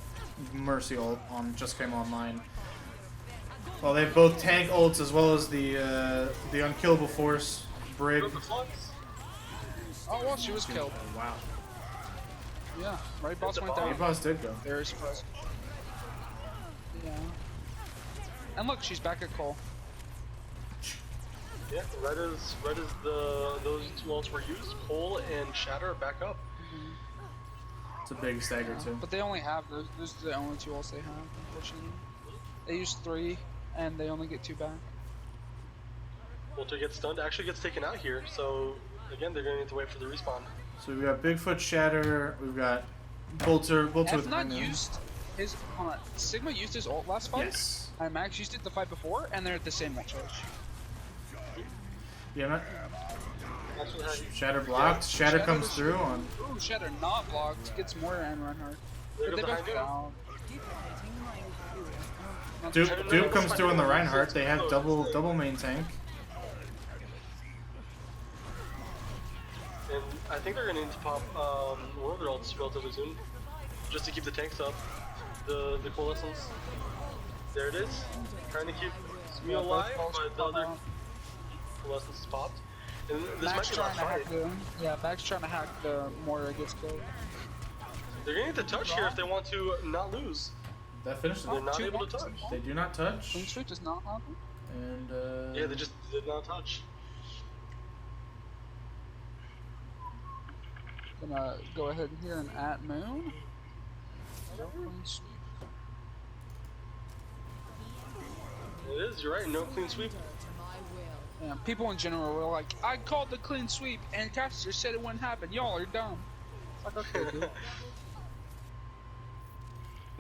Mercy ult on just came online. Well, they have both tank ults as well as the unkillable force Brig. With the Flux. Oh well, she was killed. Wow. Yeah, right boss the went bomb. down. The boss did go. Very surprised. Yeah. And look, she's back at Cole. Yeah, right as those 2 ults were used, Cole and Shatter are back up. It's a big stagger too. But they only have those are the only 2 ults they have, unfortunately. They use 3, and they only get 2 back. Walter gets stunned, actually gets taken out here, so again, they're going to need to wait for the respawn. So we've got Bigfoot Shatter. We've got Bolter with F9 used his Sigma used his ult last fight. Yes. And Max used it the fight before, and they're at the same ult charge. Yeah, man. Actually, how you- Shatter blocked. Shatter comes was- through on. Ooh, Shatter not blocked. Gets Moira and Reinhardt. There But goes they the both high down. Duke comes through on the Reinhardt. They have double main tank. And I think they're going to need to pop one of their ults relatively soon, just to keep the tanks up. The Coalescence. There it is. Trying to keep me Yeah, both alive, ults but the pop other out. Coalescence is popped. And this Max might be the trying last to hack fight. the Max trying to hack the Moira gets killed. They're going to need to touch here if they want to not lose. That finishes They're it. not 2 able to ults. touch. They do not touch. Clean sweep does not happen. And Yeah, they just did not touch. Gonna go ahead here and at Moon. Clean sweep. It is, you're right, no clean sweep. Yeah, people in general were like, I called the clean sweep, and Caster said it wouldn't happen. Y'all are dumb. It's like, okay, dude.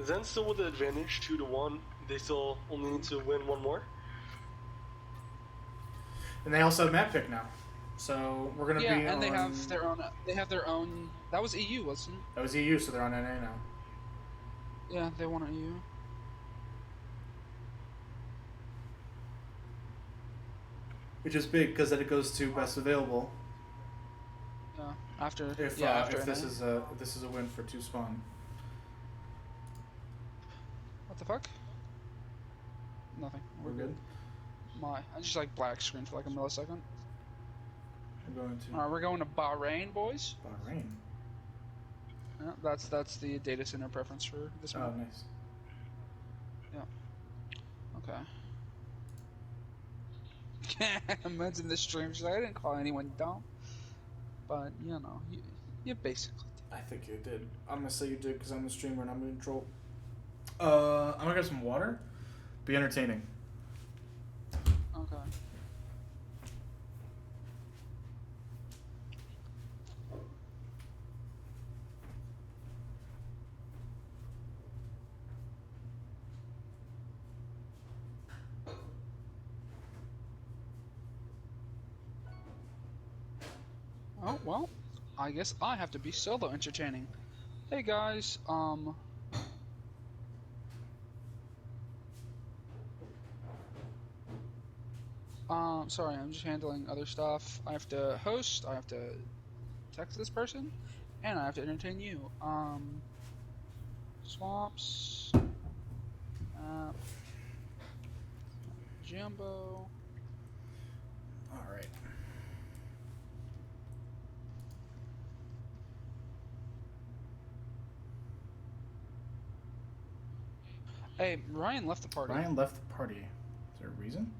Zen's still with the advantage, 2-1. They still only need to win 1 more. and they also have map pick now. So we're gonna Yeah, be and on. they have their own. They have their own. That was EU, wasn't it? That was EU, so they're on NA now. Yeah, they want EU. Which is big because then it goes to best available. Yeah, after. If yeah, after if this NA. is a win for 2 spawn. What the fuck? Nothing. We're good. My, I just like black screen for like a millisecond. We're going to Alright, we're going to Bahrain, boys. Bahrain. Yeah, that's the data center preference for this Oh, map. nice. Okay. Imagine this stream. She's like, I didn't call anyone dumb, but you know, you basically did. I think you did. I'm gonna say you did because I'm the streamer and I'm in control. I'm gonna get some water. Be entertaining. Okay. Oh, well, I guess I have to be solo entertaining. Hey guys, sorry, I'm just handling other stuff. I have to host, I have to text this person, and I have to entertain you. Swaps, Jumbo. All right. Hey, Ryan left the party. Ryan left the party. Is there a reason?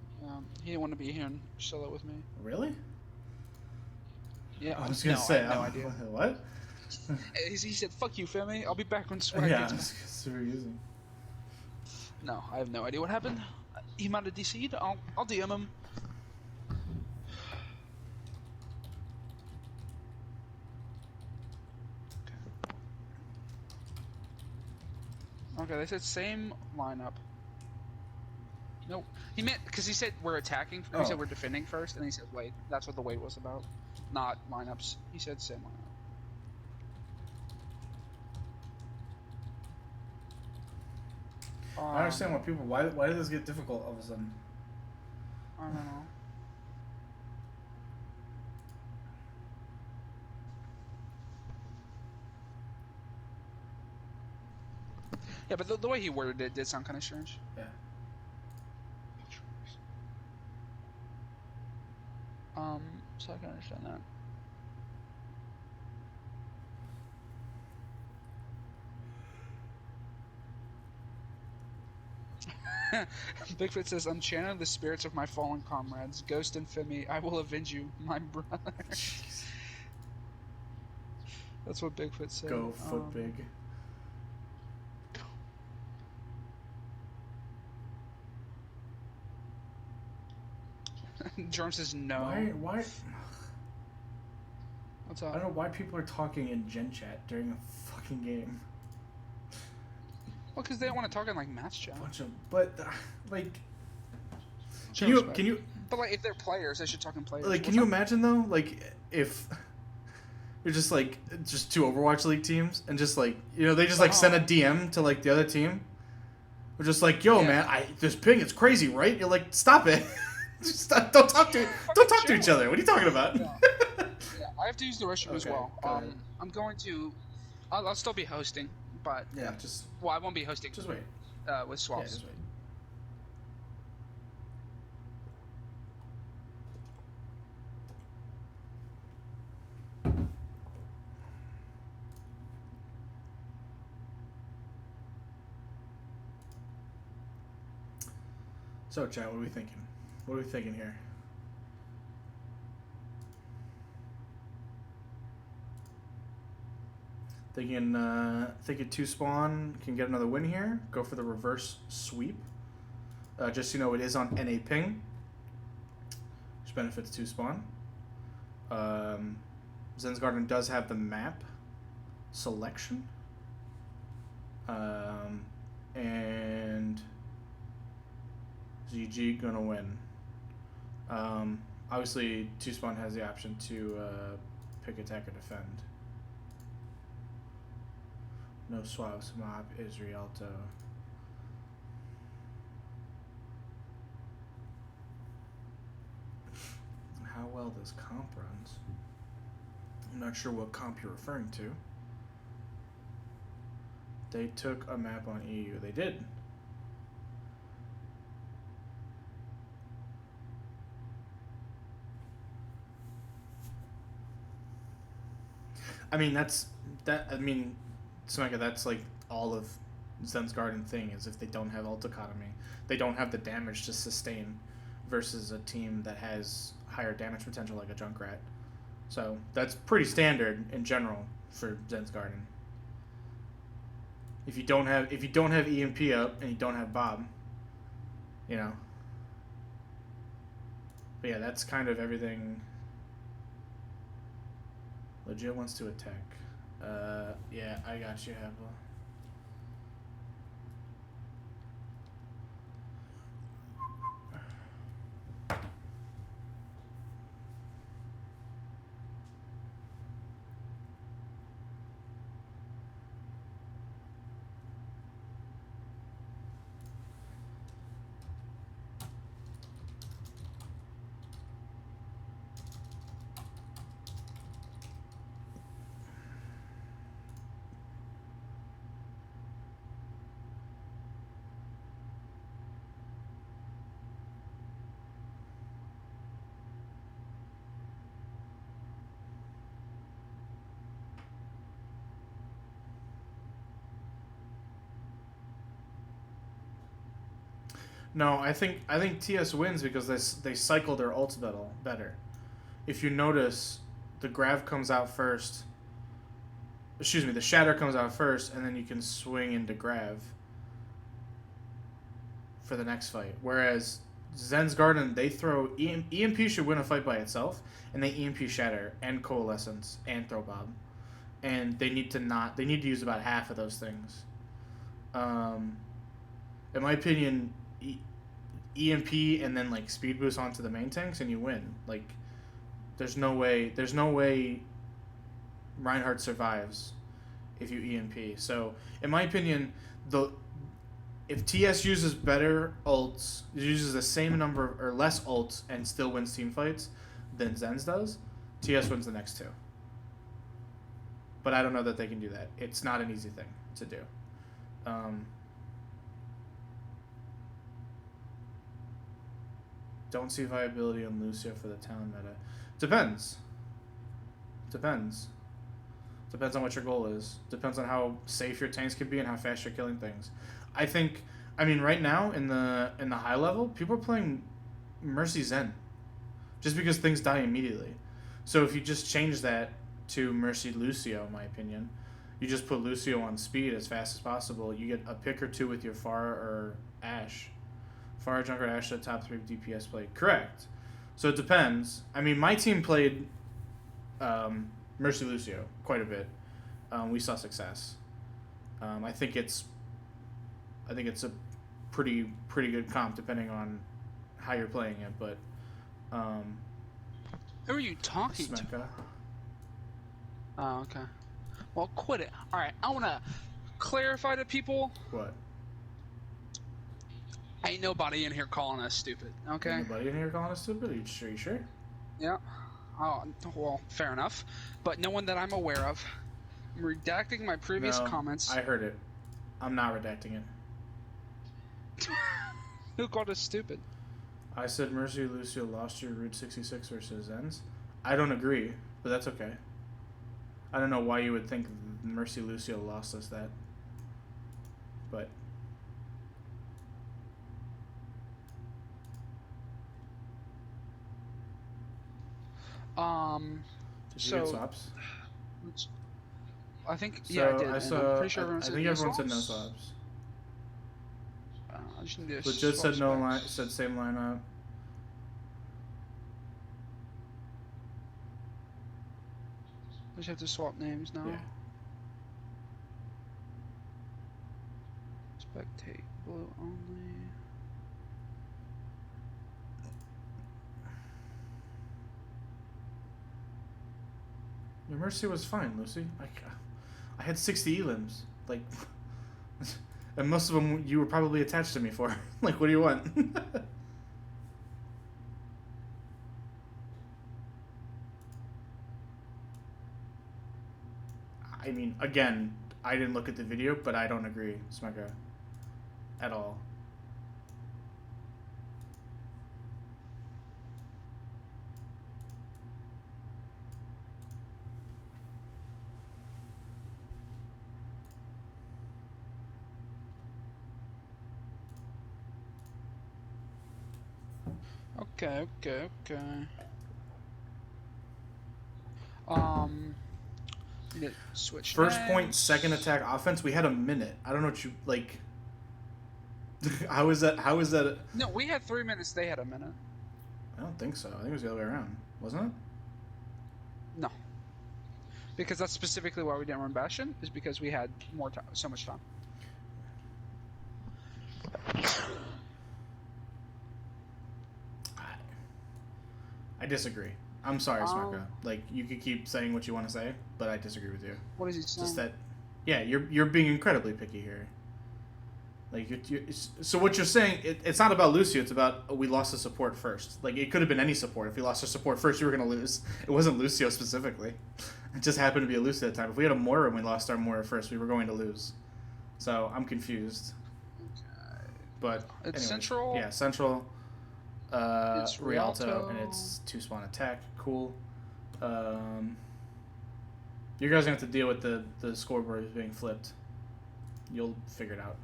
He didn't want to be here and solo with me. Really? Yeah, I was gonna say. I have no idea. What? He said, "Fuck you, Femi. I'll be back when Swag Yeah, gets back." it's super easy. No, I have no idea what happened. He might have DC'd. I'll DM him. Okay, they said same lineup. Nope. He meant because he said we're attacking. He said we're defending first, and he said wait. That's what the wait was about, not lineups. He said same lineup. I understand why people. Why did this get difficult all of a sudden? I don't know. Yeah, but the way he worded it did sound kind of strange. Yeah. So I can understand that. Bigfoot says, "I'm channeling the spirits of my fallen comrades, Ghost and Femi. I will avenge you, my brother." That's what Bigfoot said. Go foot big. Jerome says no. Why? What's I up? don't know why people are talking in gen chat during a fucking game. Well, because they don't want to talk in like match chat. Like, Sure, can you But like, if they're players, they should talk in players. like can you imagine though, like if you're just like just two Overwatch League teams and just like they just like send a DM to like the other team, we're just like, yo man, this ping is crazy, right? You're like, stop it. Just stop, don't talk to each other. What are you talking about? Yeah. I have to use the restroom as well. I'm going to. I'll still be hosting, but I won't be hosting. Just wait. With swaps. Yeah, just wait. So, chat, what are we thinking? What are we thinking here? Thinking 2 spawn can get another win here. Go for the reverse sweep. Just so you know, it is on NA ping, which benefits 2 spawn. Zen's Garden does have the map selection. And ZG gonna win. Obviously, 2 spawn has the option to pick attack or defend. No swaps, Mob is Rialto. How well this comp runs? I'm not sure what comp you're referring to. They took a map on EU. They did. I mean, Smeka, that's like all of Zen's Garden thing is if they don't have ult economy, they don't have the damage to sustain versus a team that has higher damage potential like a Junkrat. So that's pretty standard in general for Zen's Garden. If you don't have EMP up and you don't have Bob, But yeah, that's kind of everything. Legit wants to attack. Yeah, I got you, Habla. No, I think TS wins because they cycle their ults better. If you notice, the Grav comes out first, excuse me, the Shatter comes out first, and then you can swing into Grav for the next fight. Whereas Zen's Garden, they throw EMP should win a fight by itself, and they EMP Shatter and Coalescence and Throw Bomb, and they need to use about half of those things. In my opinion, EMP and then like speed boost onto the main tanks, and you win. Like, there's no way Reinhardt survives if you EMP. So, in my opinion, if TS uses better ults, uses the same number or less ults and still wins team fights than Zen's does, TS wins the next two. But I don't know that they can do that. It's not an easy thing to do. Don't see viability on Lucio for the Talon meta. Depends. Depends on what your goal is. Depends on how safe your tanks can be and how fast you're killing things. I mean, right now in the high level, people are playing Mercy Zen, just because things die immediately. So if you just change that to Mercy Lucio, in my opinion, you just put Lucio on speed as fast as possible. You get a pick or two with your Pharah or Ashe. Pharah, Junker, Ashe, the top 3 DPS play. Correct. So it depends. I mean, my team played Mercy Lucio quite a bit. We saw success. I think it's a pretty good comp depending on how you're playing it, but who are you talking to? Oh, okay. Well, quit it. All right, I want to clarify to people. What? Ain't nobody in here calling us stupid. Okay. Ain't nobody in here calling us stupid? Are you sure? Yeah. Oh, well, fair enough. But no one that I'm aware of. I'm redacting my previous comments. I heard it. I'm not redacting it. Who called us stupid? I said Mercy Lucio lost your Route 66 versus Zen's. I don't agree, but that's okay. I don't know why you would think Mercy Lucio lost us that. But did you get swaps? I think So yeah, I did. I I'm saw. pretty sure I think everyone said no swaps. I just need to Legit swap said no specs. line. Said same lineup. I just have to swap names now. Yeah. Spectate blue only. Your Mercy was fine, Lucy. I had 60 elims. Like, and most of them you were probably attached to me for. Like, what do you want? I mean, again, I didn't look at the video, but I don't agree, Smeka, at all. Okay. Need to switch First names. point, second attack, offense. We had a minute. I don't know what you like. How is that? No, we had 3 minutes. They had a minute. I don't think so. I think it was the other way around, wasn't it? No, because that's specifically why we didn't run Bastion. Is because we had more time, so much time. I disagree. I'm sorry, Smeka. Like, you could keep saying what you want to say, but I disagree with you. What is he saying? Just that, yeah, you're being incredibly picky here. Like, so what you're saying, it's not about Lucio. It's about we lost the support first. Like, it could have been any support. If we lost our support first, you were going to lose. It wasn't Lucio specifically. It just happened to be a Lucio at the time. If we had a Moira and we lost our Moira first, we were going to lose. So I'm confused. Okay. But It's anyways, Central. Yeah, Central. It's Rialto, Rialto. and it's 2-spawn attack. Cool. You guys are gonna have to deal with the scoreboard being flipped. You'll figure it out.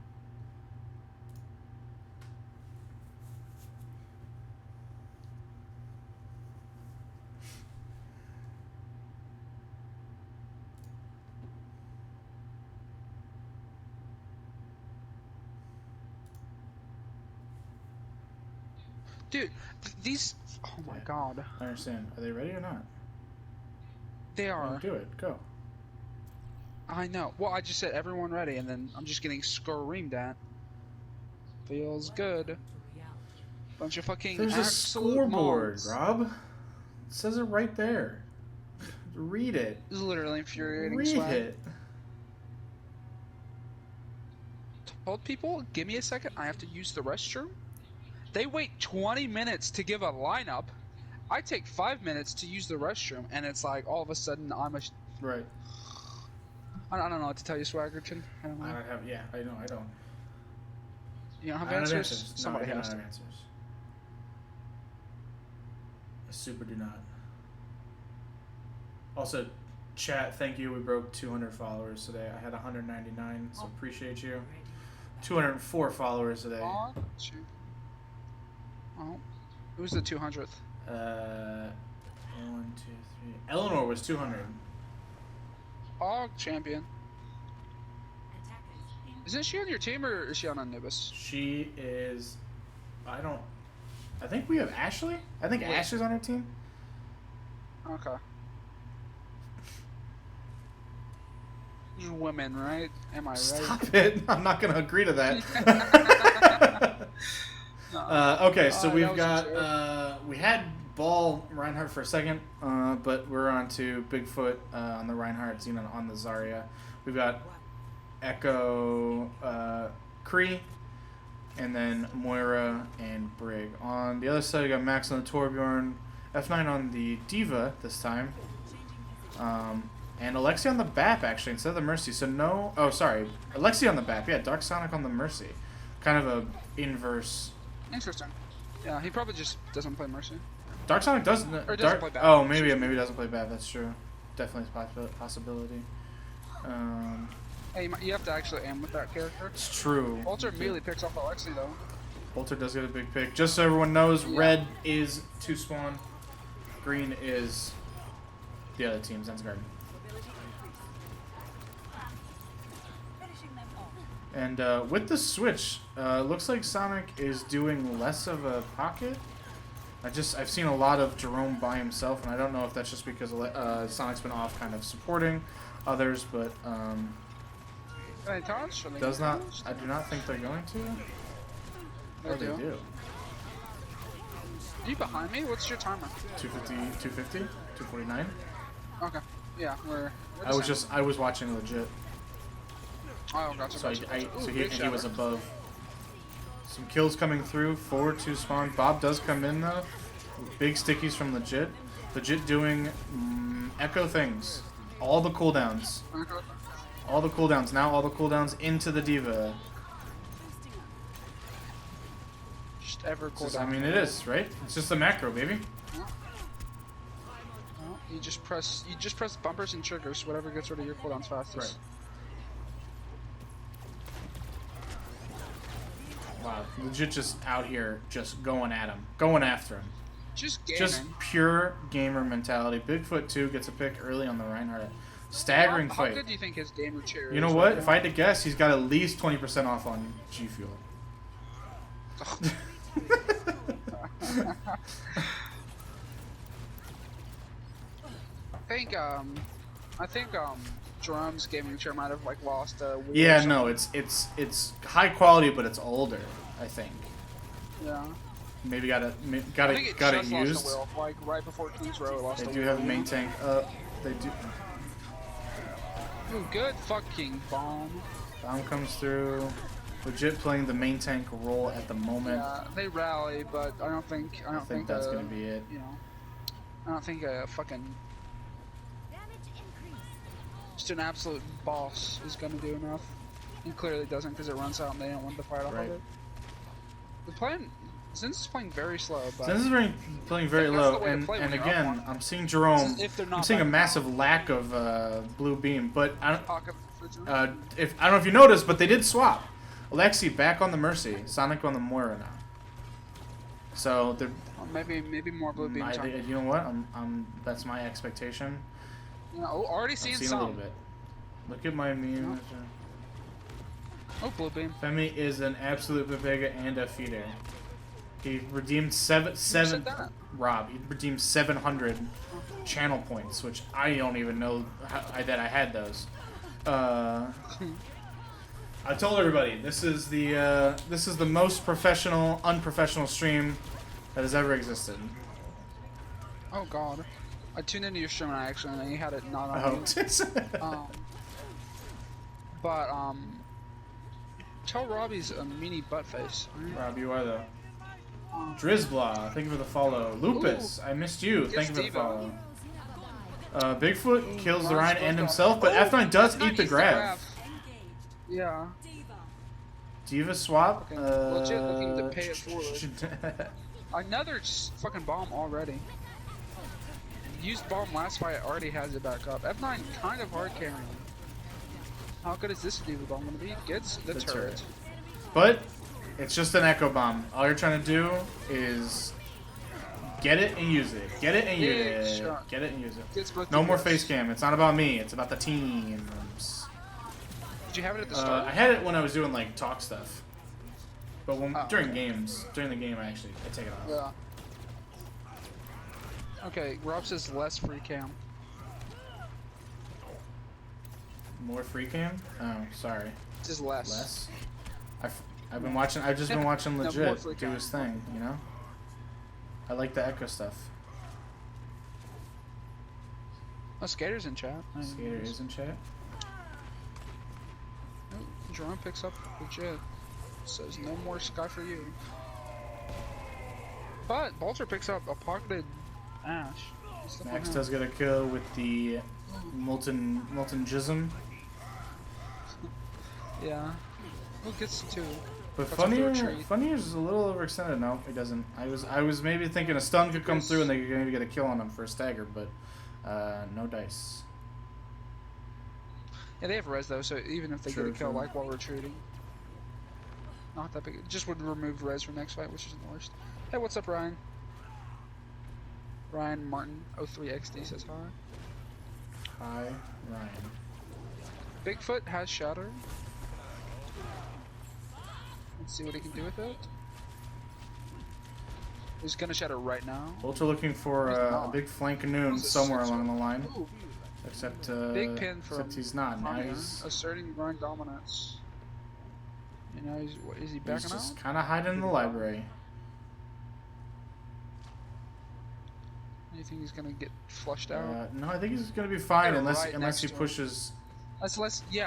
Dude, these. Oh my god. I understand. Are they ready or not? They Well, are. do it. Go. I know. Well, I just said everyone ready, and then I'm just getting screamed at. Feels good. Bunch of fucking There's a absolute scoreboard, mons. Rob. It says it right there. Read it. This is literally infuriating. Read Swag. it. Told people, give me a second. I have to use the restroom. They wait 20 minutes to give a lineup. I take 5 minutes to use the restroom, and it's like all of a sudden I'm a. Right. I don't know what to tell you, Swaggerton. I don't know. I don't have. Yeah, I know. I don't. You don't have I don't have answers? answers. Somebody no, I has don't to. have answers. I super do not. Also, chat, thank you. We broke 200 followers today. I had 199, so appreciate you. 204 followers today. Oh, who's the 200th? 1, 2, 3. Eleanor was 200. Oh, champion. Isn't she on your team, or is she on Anubis? She is. I don't. I think we have Ashley. I think Ashley's on her team. Okay. You women, right? Am I right? Stop it! I'm not going to agree to that. Okay, so we've got. We had Ball Reinhardt for a second, but we're on to Bigfoot on the Reinhardt, Xenon on the Zarya. We've got Echo, Kree, and then Moira and Brig. On the other side, we got Max on the Torbjorn, F9 on the Diva this time, and Alexi on the BAP actually instead of the Mercy. So no, oh sorry, Alexi on the BAP. Yeah, Dark Sonic on the Mercy. Kind of a inverse. Interesting. Yeah, he probably just doesn't play Mercy. Dark Sonic doesn't. Or doesn't play BAP. Oh, maybe he doesn't play BAP. That's true. Definitely a possibility. Hey, you have to actually aim with that character. It's true. Walter immediately picks off Alexi though. Walter does get a big pick. Just so everyone knows, Yeah. red is 2 spawn, green is the other team, Zen's Garden. And with the switch, looks like Sonic is doing less of a pocket. I've seen a lot of Jerome by himself, and I don't know if that's just because Sonic's been off kind of supporting others, but does not. I do not think they're going to. They do. They do. Are you behind me? What's your timer? 250, 250, 249. Okay. Yeah, we're I was watching legit. Oh, gotcha. So Ooh, he big was shower. above. Some kills coming through. 4-2 spawn. Bob does come in though. Big stickies from legit. Legit doing echo things. All the cooldowns. All the cooldowns. Now all the cooldowns into the Diva. Just ever cool I down. mean, it is, right? It's just a macro, baby. Well, you just press bumpers and triggers, whatever gets rid of your cooldowns fastest. Right. Wow, legit just out here, just going at him, going after him. Just gaming. Just pure gamer mentality. Bigfoot 2 gets a pick early on the Reinhardt. Staggering How fight. good do you think his gamer chair is? You know what? If I had to guess, he's got at least 20% off on G Fuel. I think Jerome's gaming chair might have like lost a wheel or Yeah, something. no, it's high quality, but it's older. I think Yeah. maybe got I it think got it just lost used. a wheel, like right before King's Row it lost They a do wheel. have a main tank. They do. Ooh, good fucking bomb. Bomb comes through. Legit playing the main tank role at the moment. Yeah, they rally, but I don't think I think that's gonna be it. You know, I don't think a fucking just an absolute boss is gonna do enough. He clearly doesn't because it runs out and they don't want to fight off Right. of it. The plan, Zin's is playing very slow, but Zen's is playing very That's low, the way to and play when you're up again, one. I'm seeing Jerome. If they're not I'm seeing a back massive lack of blue beam, but I don't. pocket refrigerant. I don't know if you noticed, but they did swap. Alexi back on the Mercy, Sonic on the Moira now. So they're. Or maybe more blue beam time. You know what? That's my expectation. You know, already I've seeing seen a some. little bit. Look at my meme. Oh, blue beam. Femi is an absolute Pepega and a feeder. He redeemed seven. that? Rob, he redeemed 700 channel points, which I don't even know that I had those. I told everybody this is the most professional, unprofessional stream that has ever existed. Oh God, I tuned into your stream and I actually you had it not on. Oh. Tell Rob he's a mini butt face. Right? Rob, you are though. Drizzblaw, thank you for the follow. Lupus, I missed you. Thank you for the follow. Bigfoot kills the Rhine and himself, but F9 does eat the grab. Yeah. Diva swap. Legit looking to pay it forward. Another fucking bomb already. Used bomb last fight, already has it back up. F9 kind of hard carrying. How good is this Diva bomb gonna be? Gets the turret. But it's just an echo bomb. All you're trying to do is get it and use it. Get it and use it. Get it and use it. No more face cam. It's not about me. It's about the teams. Did you have it at the start? I had it when I was doing like talk stuff. But during games, during the game, I take it off. Yeah. Okay, Rob says less free cam. More free cam? Oh, sorry. Just less. Less? I've been watching. I've just been watching Legit do his thing. You know. I like the echo stuff. Oh, Skater's in chat. Skater is in chat. Oh, Jerome picks up Legit. Says no more Sky for you. But Bolter picks up a pocketed Ash. Max does get a kill with the molten jism. Yeah. Who gets two? But funnier is a little overextended. No, he doesn't. I was maybe thinking a stun could come through and they could maybe get a kill on him for a stagger, but no dice. Yeah, they have res though, so even if they get a kill like while retreating, not that big. It just would remove res for next fight, which isn't the worst. Hey, what's up, Ryan? Ryan Martin 03XD says hi. Hi, Ryan. Bigfoot has Shatter. Let's see what he can do with it. He's gonna Shatter right now. Bolter looking for a big flank noon somewhere along the line. Ooh. Except Big pin from except he's not. Now he's asserting Ryan dominance. You know, is he backing out? He's just kind of hiding in the library. You think he's gonna get flushed out? No, I think he's gonna be fine unless he pushes. Unless he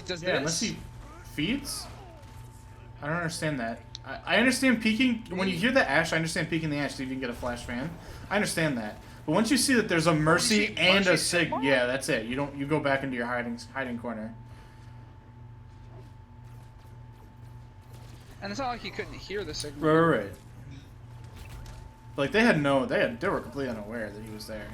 does this. Unless he feeds. I don't understand that. I understand peeking when you hear the Ash. I understand peeking the Ash so you can get a flash fan. I understand that. But once you see that there's a Mercy and a Sig, yeah, that's it. You go back into your hiding corner. And it's not like he couldn't hear the signal. Right. Like they were completely unaware that he was there.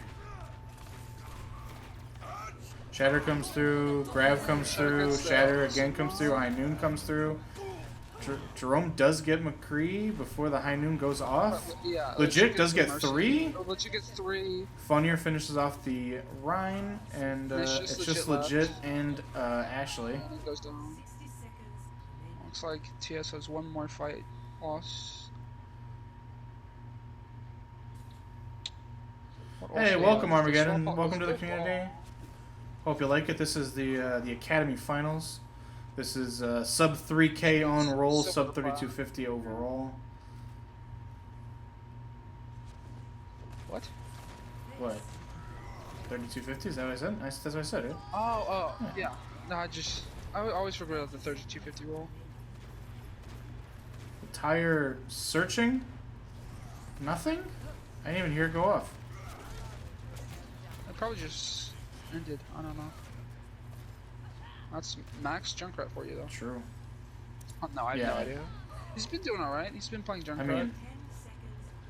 Shatter comes through, Grab comes through, Shatter again comes through, High Noon comes through. Jerome does get McCree before the High Noon goes off. Yeah, Legit does get 3. Legit gets 3. Funnier finishes off the Rhine, and it's just Legit and Ashley. And it goes down. Looks like TS has one more fight loss. Hey, welcome Armageddon. Welcome to the community. Hope you like it. This is the Academy Finals. This is sub 3K on roll, sub 3250 overall. What? What? 3250? Is that what I said? That's what I said, right? Oh, yeah. No, I always forget about the 3250 roll. Tire searching? Nothing? I didn't even hear it go off. It probably just ended. I don't know. That's max Junkrat for you, though. True. Oh, no, I have no idea. He's been doing alright. He's been playing Junkrat. I mean,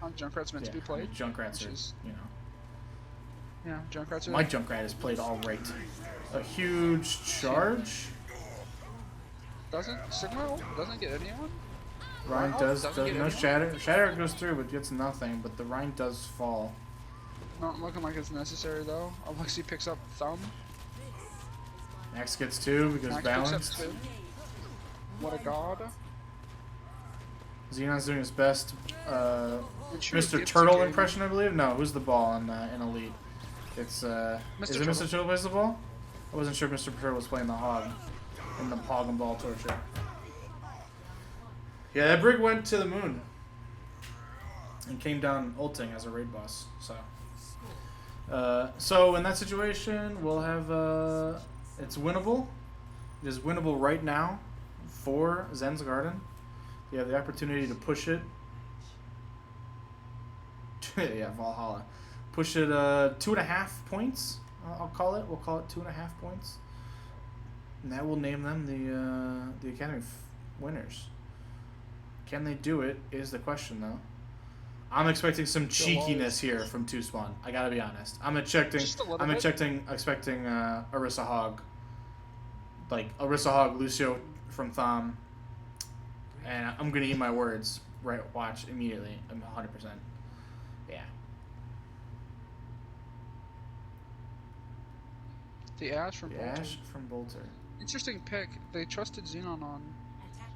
how Junkrat's meant to be played. Junkrat's are, you know. Yeah, Junkrat's are... My Junkrat is played all right. A huge charge? Signal doesn't get anyone? Rhine does no Shatter. Shatter goes through but gets nothing, but the Rhine does fall. Not looking like it's necessary, though. Unless he picks up Thumb. Max gets 2 because Max balanced. Picks up 2. What a god. Xenon's doing his best. Sure, Mr. Gibbs Turtle again. impression, I believe. No, who's the ball in Elite? It's Mr. Is it Turtle. Mr. Turtle plays the ball? I wasn't sure Mr. Turtle was playing the hog in the hog and ball torture. Yeah, that brig went to the moon and came down ulting as a raid boss. So in that situation, we'll have it's winnable. It is winnable right now for Zen's Garden. You have the opportunity to push it. Yeah, Valhalla. Push it 2.5 points. I'll call it. We'll call it 2.5 points. And that will name them the Academy winners. Can they do it? Is the question though. I'm expecting some cheekiness here from Two Spawn. I gotta be honest. I'm expecting Orisa Hog. Like Orisa Hog, Lucio from Thom. And I'm gonna eat my words. Right, watch immediately. I'm 100%. Yeah. The Ash from Bolter. Ash from Bolter. Interesting pick. They trusted Xenon on.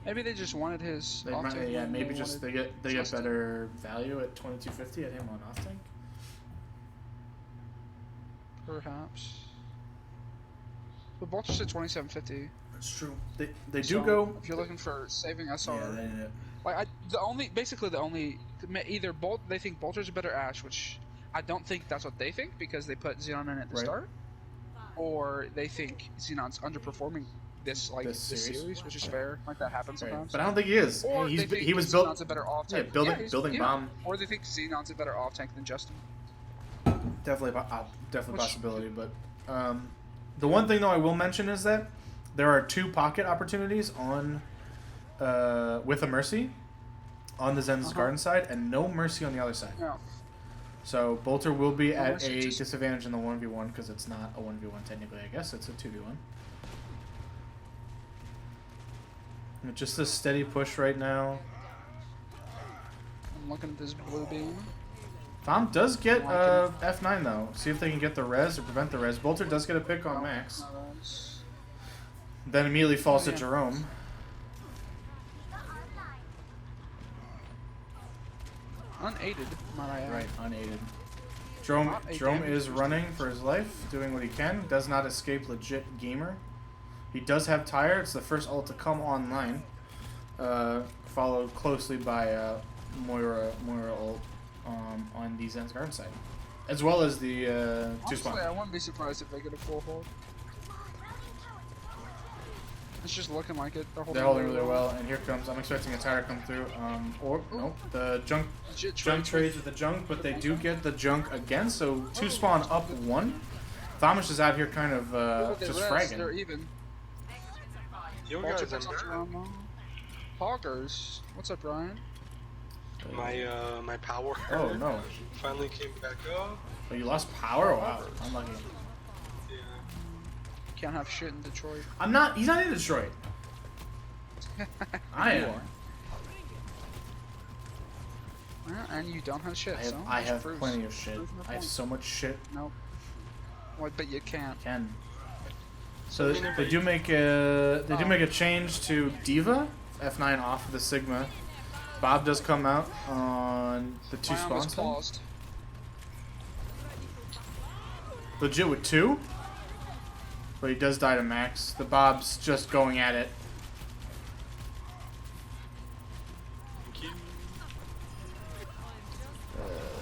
Maybe they just wanted his. They off might, tank yeah, and maybe just they get trusted. better value at 2250 at him on off tank. Perhaps. But Bolter said 2750. That's true. They do So, go. If you're looking for saving SR, Yeah, they, like the only either they think Bolter's a better Ash, which I don't think that's what they think because they put Xenon in at the Right. start, or they think Xenon's underperforming this series, which is fair. Like that happens right. sometimes. But I don't think he is. Or He they was think built. Xenon's a better off tank. Building bomb. Or they think Xenon's a better off tank than Justin. Definitely Which- possibility. But the one thing though I will mention is that there are 2 pocket opportunities on with a Mercy on the Zen's Garden side and no Mercy on the other side. Yeah. So Bolter will be at Mercy a just- disadvantage in the 1v1 because it's not a 1v1 technically. I guess it's a 2v1. And just a steady push right now. I'm looking at this blue beam. Thom does get F9 though. See if they can get the res or prevent the res. Bolter does get a pick on Max. Then immediately falls to Jerome. Unaided, might I add. Right, unaided. Jerome is running for his life, doing what he can. Does not escape legit gamer. He does have Tire. It's the first ult to come online. Followed closely by Moira ult on the Zen's Garden side. As well as the Two Spawn. Honestly, I wouldn't be surprised if they get a full hold. It's just looking like it. They're holding really well, and here comes. I'm expecting a Tire to come through. Nope, the junk trades with the junk, but they do get the junk again. So Two Spawn up 1. Thomas is out here kind of just fragging. They're even. Yo guys, I'm back. Hoggers. What's up, Brian? My power. Oh no! Finally came back up. Oh, you lost power? Wow, unlucky. Yeah. Can't have shit in Detroit. I'm not. He's not in Detroit. I am. Yeah, and you don't have shit. I have plenty of shit. I have so much shit. Nope. Well, but you can't. So they do make a change to Diva F9 off of the Sigma. Bob does come out on the Two Spawn side. Paused. Legit with 2. But he does die to Max. The Bob's just going at it.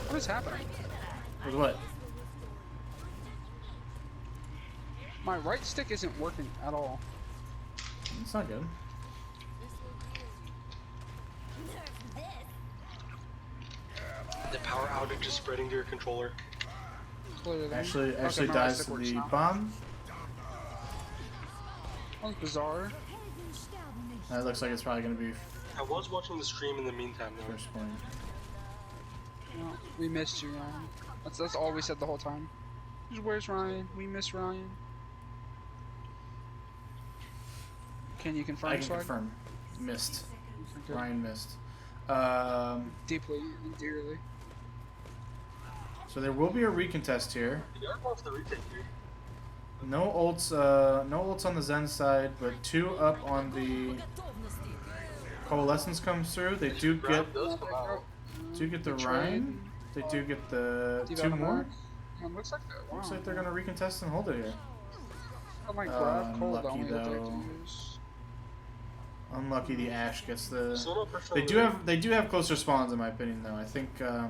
What is happening? With what? My right stick isn't working at all. It's not good. The power outage is spreading to your controller. Clearly. Actually Okay, my right dies stick to works the now. bomb. That was bizarre. That looks like it's probably going to be I was watching the stream in the meantime though. first point. Well, we missed you, Ryan. That's all we said the whole time. Where's Ryan? We miss Ryan. Can you confirm? I can Swag? confirm. Missed. Okay. Ryan missed. Deeply and dearly. So there will be a recontest here. You are off the retake here. No ults on the Zen side, but 2 up on the Coalescence comes through. They do get Grab does come out. the Trade. Rhine. They do get the Deep 2 out of more. mark. Looks like that. Looks Wow. like they're gonna recontest and hold it here. I'm like grab cold. Unlucky, Only look like though. to use. Unlucky the Ash gets the. So no pressure They do have closer spawns in my opinion though. I think I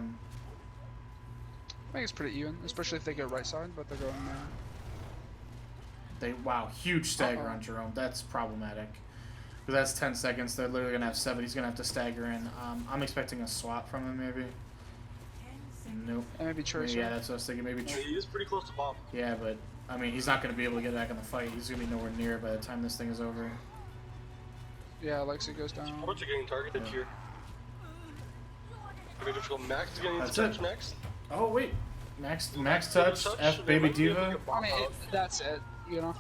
think it's pretty even, especially if they go right side, but they're going wow, huge stagger on Jerome. That's problematic. Because that's 10 seconds. They're literally gonna have 7. He's gonna have to stagger in. I'm expecting a swap from him maybe. Nope. and maybe Tracer. Yeah, that's what I was thinking. Maybe. He is pretty close to Bob. Yeah, but I mean, he's not gonna be able to get back in the fight. He's gonna be nowhere near it by the time this thing is over. Yeah, Alexi goes down. Sports are getting targeted here. Very difficult. Max is getting That's the touch it. next. Oh wait, Max touch, F baby diva. I mean, that's it. You know.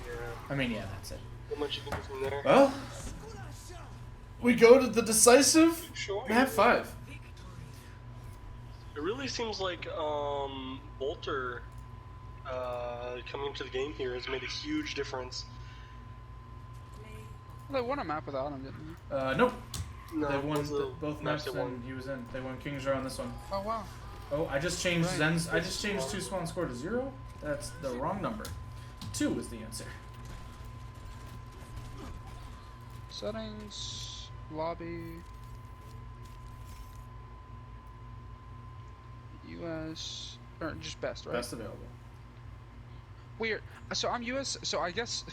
Yeah. I mean, yeah, that's it. Not much you can do from there. Well, we go to the decisive Sure. map 5. It really seems like Bolter coming into the game here has made a huge difference. Well, they won a map without him, didn't they? Nope. No, They won both both maps and he was in. They won King's Row on this one. Oh wow. Oh, I just changed Right. Zen's. I just changed 2 spawn score to 0. That's the wrong number. 2 is the answer. Settings, lobby, US, or just best, right? Best available. Weird. So I'm US. So I guess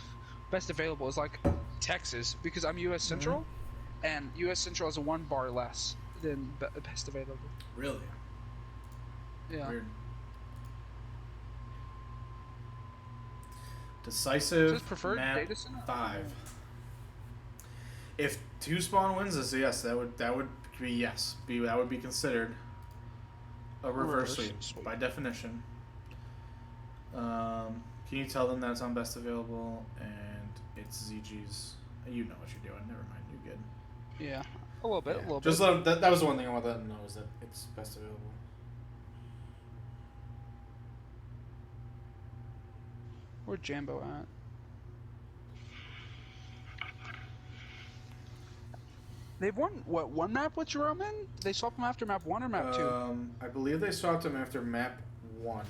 best available is like Texas because I'm US Central, and US Central has a 1 bar less than best available. Really? Yeah. Weird. Is Decisive this preferred map data center? 5. If 2 spawn wins this, yes, that would be yes. That would be considered a reverse sweep by definition. Can you tell them that's on best available and it's ZG's? You know what you're doing. Never mind. You're good. Yeah. A little bit. Yeah. A little Just bit. let them, that was the one thing I wanted them to know is that it's best available. Where's Jambo at? They've won what 1 map with Jerome in? They swapped him after map 1 or map 2? I believe they swapped him after map 1.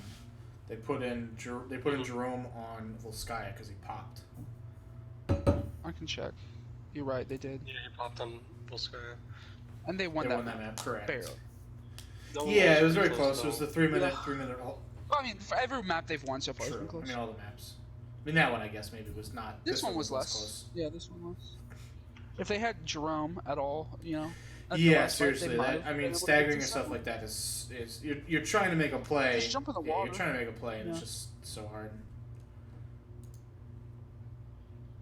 They put in Jerome on Volskaya because he popped. I can check. You're right. They did, Yeah, he popped on Volskaya. and they won They that won that map, correct? barely. That one Yeah, it was very pretty close. It was the 3-minute, Yeah. 3-minute. Well, I mean, for every map they've won so far, it's True. been close. I mean, all the maps. I mean, that one I guess maybe was not. This one was less less. close. Yeah, this one was. If they had Jerome at all, you know. at the Yeah, last fight, they seriously. might That, have I been mean, able to staggering get and to stuff 7. like that is you're trying to make a play. Just jump in the Yeah, water. you're trying to make a play, and it's Yeah. just so hard.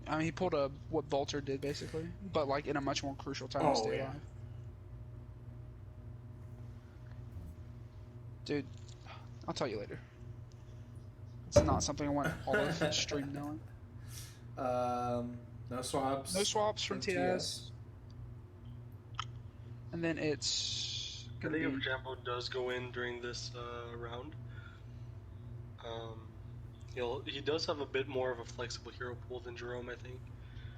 I mean, he pulled what Bolter did basically, but like in a much more crucial time to Oh, stay yeah. alive. Dude, I'll tell you later. It's not something I want all of the stream knowing. No swaps. No swaps from TS. And then it's I gonna think be if Jambo does go in during this round, he does have a bit more of a flexible hero pool than Jerome, I think.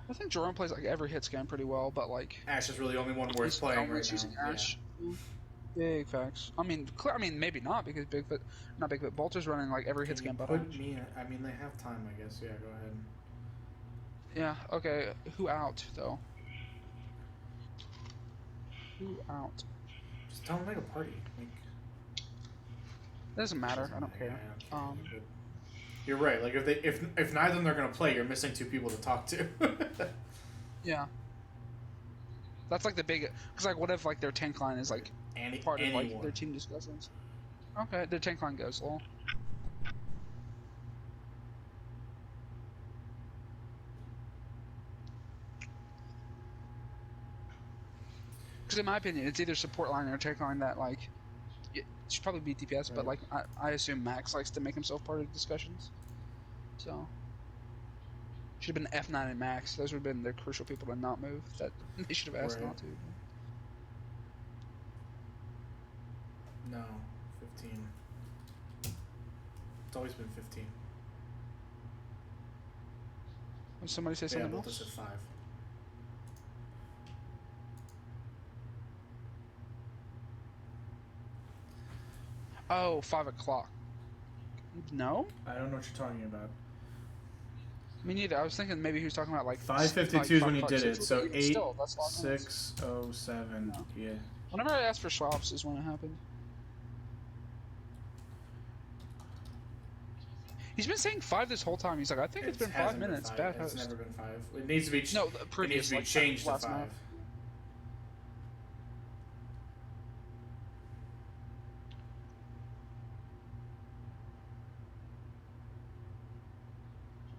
I think Jerome plays like every hit scan pretty well, but like Ash is really the only one worth he's playing always right using now. Ash. Yeah. Big facts. I mean, maybe not because not Bigfoot. Bolter's running like every hit Can you scan but put Ash. me in? I mean, they have time, I guess. Yeah, go ahead. Yeah. Okay. Who out though? Who out? Just tell them to make a party. Like, Doesn't matter. I don't care. but you're right. Like if neither of them are gonna play, you're missing 2 people to talk to. Yeah. That's like the big. Because like, what if like their tank line is like part of like their team discussions? Okay, their tank line goes lol. Because in my opinion, it's either support line or tank line that like it should probably be DPS, but Right. like I assume Max likes to make himself part of the discussions. So should have been F9 and Max. Those would have been the crucial people to not move. That they should have asked Right. not to. No, 15. It's always been 15. Would somebody say Yeah, something both us else? at 5. Oh, 5 o'clock. No? I don't know what you're talking about. Me neither. I was thinking maybe he was talking about like 5:52 is when he 5 o'clock did it. Central, but So even still, that's a lot of minutes. 8:06:07. No. Yeah. Whenever I asked for swaps is when it happened. He's been saying 5 this whole time. He's like, I think it's been 5 hasn't been minutes. 5. Bad It's host. never been 5. It needs to be. No, It needs previous to be like changed to last 5. map.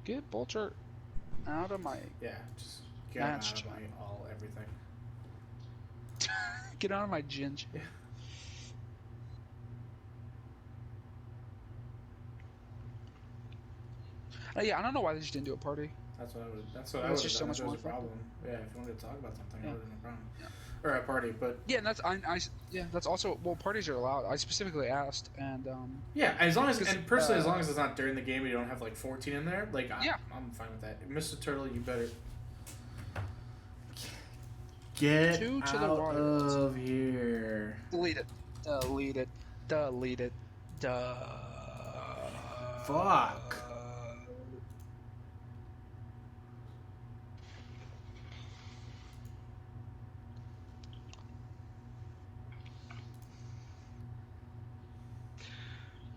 Get Bolter out of my. Yeah, just get him Match out of chat. my everything. Get out of my ginge. Yeah. Yeah, I don't know why they just didn't do a party. That's what I would. That's what I That's would just have so done much if there more was a problem. Yeah, if you wanted to talk about something, Yeah. I would have no problem. Yeah. Or a party, but Yeah, and yeah, that's also parties are allowed. I specifically asked, and yeah, as long as Because, and personally, as long as it's not during the game, you don't have like 14 in there. Like, Yeah. I'm fine with that. Mr. Turtle, you better get Two to the out right. of here. delete it, delete it, delete it, Fuck.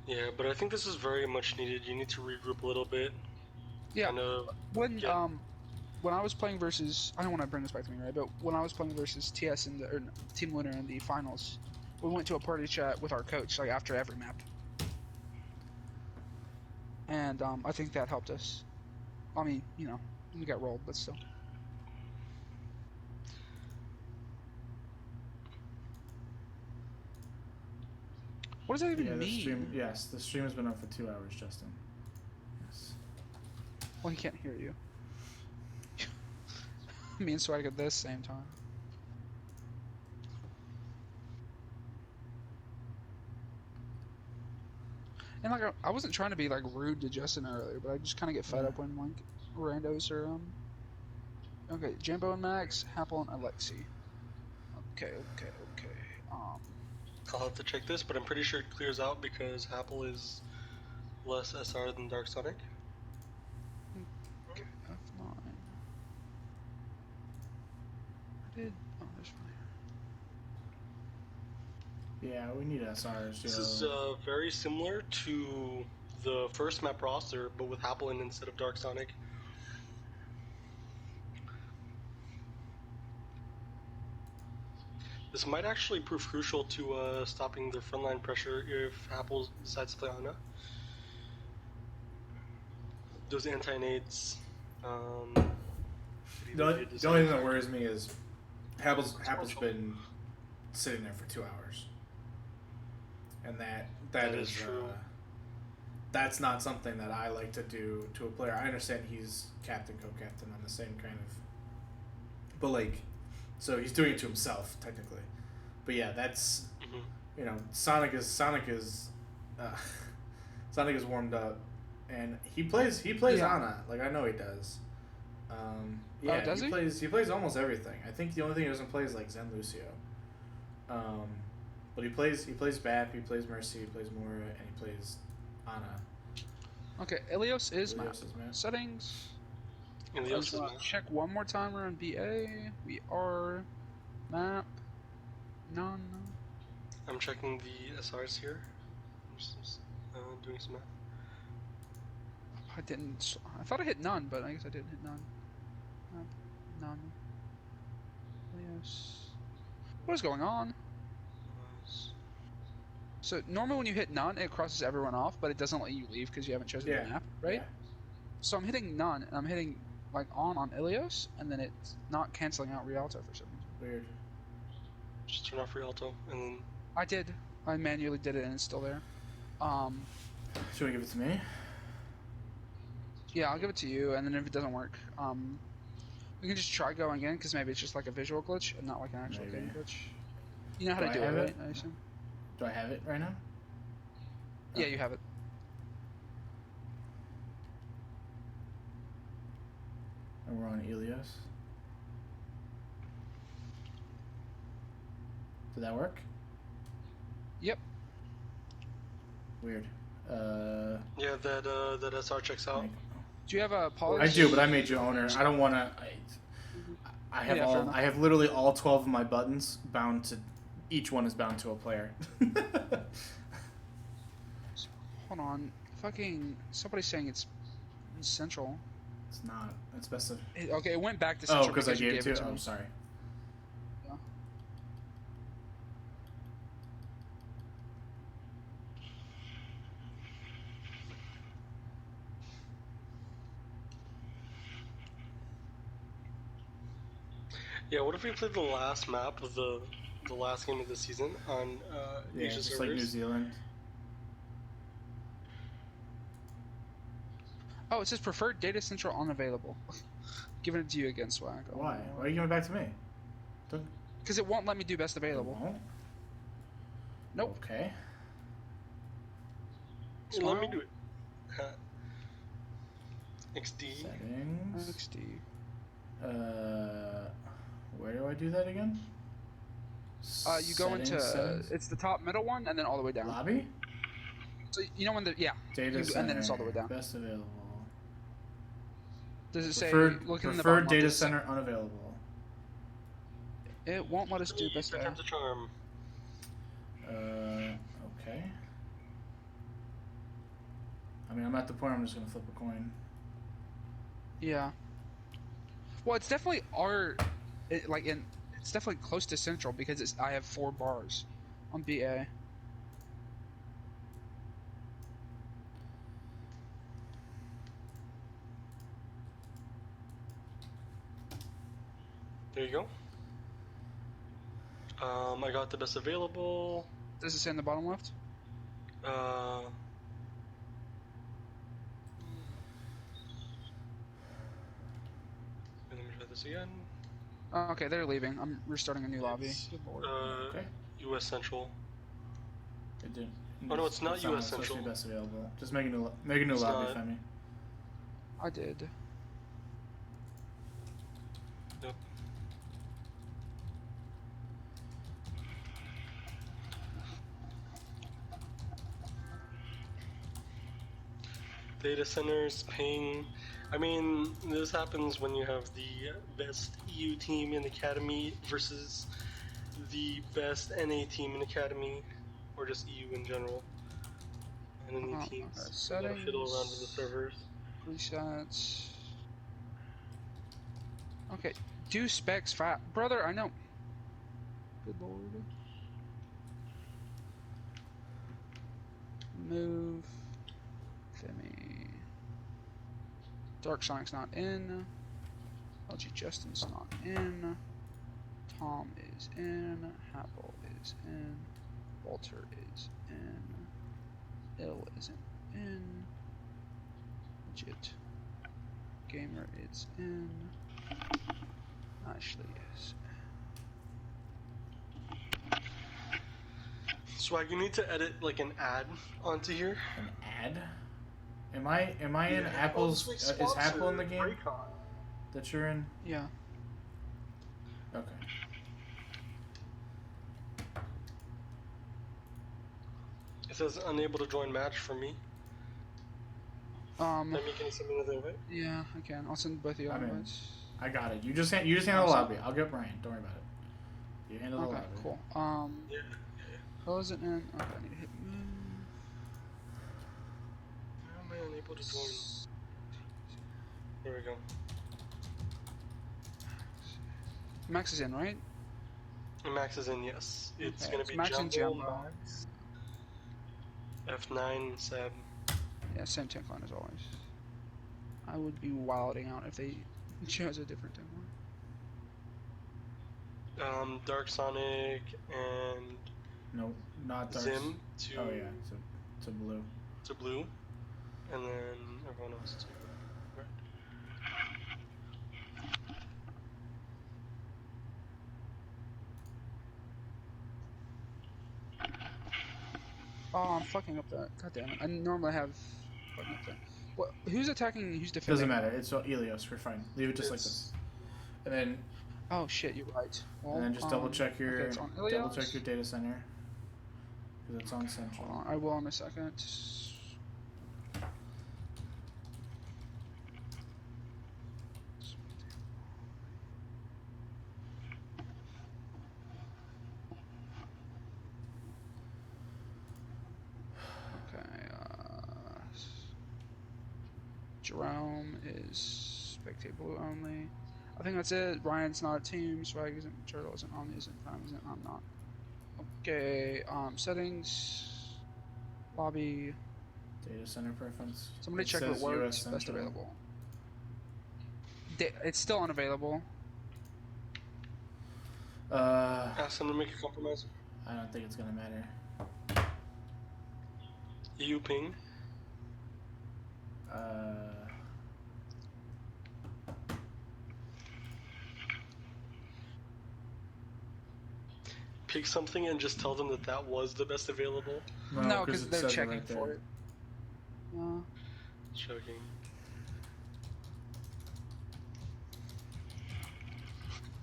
Yeah, but I think this is very much needed. You need to regroup a little bit. Yeah. Kind of, When I was playing versus, I don't want to bring this back to me, right? But when I was playing versus TS in Team Winner in the finals, we went to a party chat with our coach like after every map, and I think that helped us. I mean, we got rolled, but still. What does that even Yeah, the mean? stream. Yes, the stream has been up for 2 hours, Justin. Yes. Well, he can't hear you. Me and Swag at the same time. And like I wasn't trying to be like rude to Justin earlier, but I just kind of get fed up when like randos are Okay, Jambo and Max, Happle and Alexi. Okay. I'll have to check this, but I'm pretty sure it clears out because Apple is less SR than Dark Sonic. Okay, F9. Where did? Oh, there's one here. Yeah, we need SRs. This is very similar to the first map roster, but with Apple in instead of Dark Sonic. This might actually prove crucial to stopping their frontline pressure if Apple decides to play Ana. Those anti-nades. The only thing that worries me is Happel's been sitting there for 2 hours, and that is true. That's not something that I like to do to a player. I understand he's captain, co-captain on the same kind of, but like, so he's doing it to himself technically. But yeah, that's Sonic is Sonic is warmed up, and he plays Ana. Like, I know he does. Yeah, does he? He plays almost everything. I think the only thing he doesn't play is like Zen Lucio. But he plays BAP, he plays Mercy, he plays Mora, and he plays Ana. Okay, Ilios is map. Ilios is map. Settings. Ilios is map. Check one more time. We're on BA. We are map. None. I'm checking the SRs here. I'm just doing some math. I didn't. I thought I hit none, but I guess I didn't hit none. Map. None. Ilios. What is going on? So normally when you hit none, it crosses everyone off, but it doesn't let you leave because you haven't chosen the map, right? Yeah. So I'm hitting none, and I'm hitting like on Ilios, and then it's not canceling out Rialto for some reason. Weird. Just turn off Rialto, and then... I did. I manually did it, and it's still there. Should we give it to me? Yeah, I'll give it to you, and then if it doesn't work, we can just try going again, because maybe it's just like a visual glitch, and not like an actual game glitch. You know how to do it, right? I assume. Do I have it right now? Yeah, you have it. And we're on Ilios. Did that work? Yep. Weird. Yeah, that SR checks out. Do you have a I polish? do, but I made you owner. I don't want to. I have Yeah, fair all. enough. I have literally all 12 of my buttons bound to. Each one is bound to a player. Hold on. Fucking somebody's saying it's central. It's not. It's best of. Okay, it went back to Oh, central because I you gave it to. me. Oh, sorry. Yeah. Yeah, what if we played the last map of the last game of the season on Yeah, Asia just servers? like New Zealand. Oh, it says preferred data central unavailable. Giving it to you again, Swag. Why? Why are you giving it back to me? Because it won't let me do best It available. won't? Nope. Okay. Let me do it. XD. Settings. XD. Where do I do that again? You go into Settings? it's the top middle one and then all the way down. Lobby? So you know when the Data center. and then it's all the way down. Best available. Does it say looking in the preferred bottom data left, center unavailable? It won't let us do best Return available. to charm. Okay. I mean, I'm at the point I'm just gonna flip a coin. Yeah. Well, it's definitely it's definitely close to central because I have 4 bars on BA. There you go. I got the best available. Does it say in the bottom left? Let me try this again. Oh, okay, they're leaving. I'm restarting a new lobby. Good lord. Okay. U.S. Central. It didn't. Oh no, it's not U.S. supposed to Central. be best available. Just make a new It's lobby, not. Femi. I did. Yep. Data centers, ping. I mean, this happens when you have the best EU team in Academy versus the best NA team in Academy, or just EU in general. And then the teams you gotta fiddle around with the servers. Presets. Okay, do specs fat, brother. I know. Good lord. Move. Femi. Dark Sonic's not in. LG Justin's not in. Tom is in. Happel is in. Walter is in. Ill isn't in. Legit. Gamer is in. Ashley is in. Swag, you need to edit like an ad onto here. An ad? Am I in Apple's? Is Apple in the game that you're in? Yeah. Okay. It says unable to join match for me. Let me can you send me another invite? Yeah, I can. I'll send both of you I'm in. invites. I got it. You just handle the lobby. I'll get Brian. Don't worry about it. You handle the Okay, lobby. cool. Yeah. Close it in. Okay, I need to hit move. How am I unable to join? There we go. Max is in, right? Max is in, yes. It's Okay, gonna it's be Max and Jumbo, Jumbo. Max, F9, Seb. Yeah, same tank line as always. I would be wilding out if they chose a different tank line. Dark Sonic and No, not Dark. Zim to Oh yeah, to blue. to blue, and then everyone else to red. Oh, I'm fucking up that. God damn it. I normally have fucking up that. What? Who's attacking? Who's defending? Doesn't matter. It's Elios. We're fine. Leave it just like this. And then Oh shit, you're right. Well, just double check your okay, it's on double check Ilios. your data center. because it's on Central. Hold on, I will in a second. Okay. Jerome is spectate blue only. I think that's it. Ryan's not a team. Swag isn't. Turtle isn't. Omni isn't. Prime isn't. I'm not. Okay. Settings. Lobby. Data center preference. Somebody It check if says it works. US Best Central. available. It's still unavailable. Ask them to make a compromise. I don't think it's gonna matter. EU ping. Pick something and just tell them that that was the best available. No, because it they're says it checking right for there. it. Joking.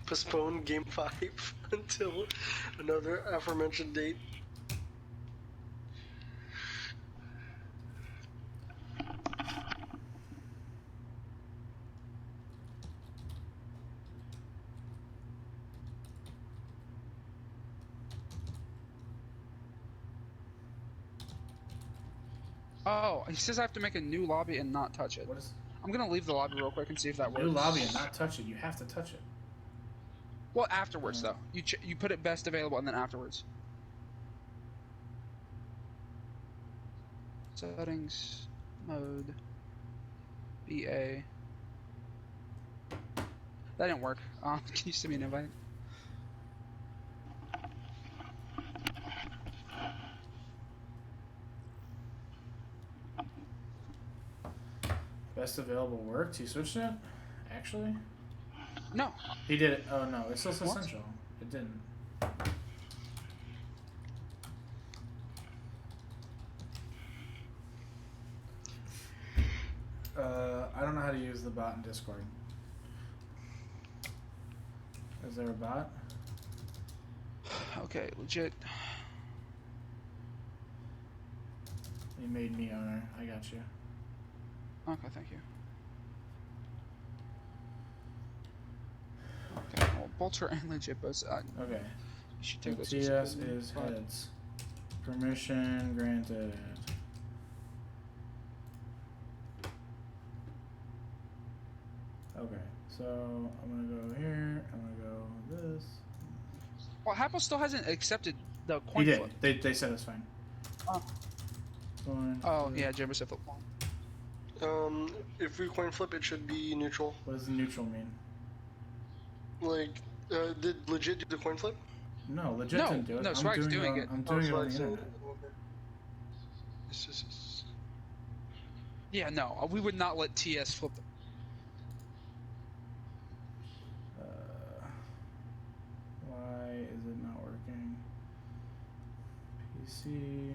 Postpone Game 5 until another aforementioned date. Oh, he says I have to make a new lobby and not touch it. What is I'm gonna leave the lobby real quick and see if that works. new lobby and not touch it? You have to touch it. Well, afterwards though, you put it best available and then afterwards. Settings, mode, BA. That didn't work. Can you send me an invite? Best available worked. He switched it. Actually, No. he did it. Oh no, it still says What? Central. It didn't. I don't know how to use the bot in Discord. Is there a bot? Okay, legit. You made me owner. I got you. Okay, thank you. Okay, well, Bolter and legit both. Okay. You should take those. TS is heads. Permission granted. Okay, so I'm gonna go here. I'm gonna go this. Well, Apple still hasn't accepted the He coin did. flip. They said it's fine. Oh. Coin Oh flip. yeah, Jimbo said flip. If we coin flip, it should be neutral. What does neutral mean? Like, did legit do the coin flip? No, legit No, didn't do it. no, I'm Swag's doing it. I'm doing it on the Swag's internet. It's just, Yeah, no, we would not let TS flip. Why is it not working? PC.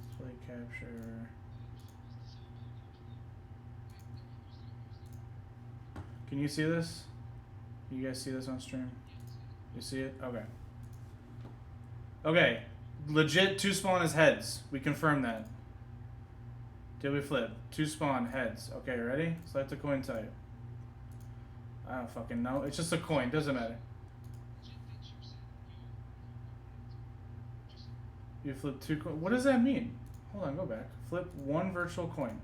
Display capture. Can you see this? You guys see this on stream? You see it? Okay. Okay. Legit, 2 spawn is heads. We confirm that. Did we flip? 2 spawn, heads. Okay, ready? Select the coin type. I don't fucking know. It's just a coin. Doesn't matter. You flip 2 coin. What does that mean? Hold on, go back. Flip 1 virtual coin.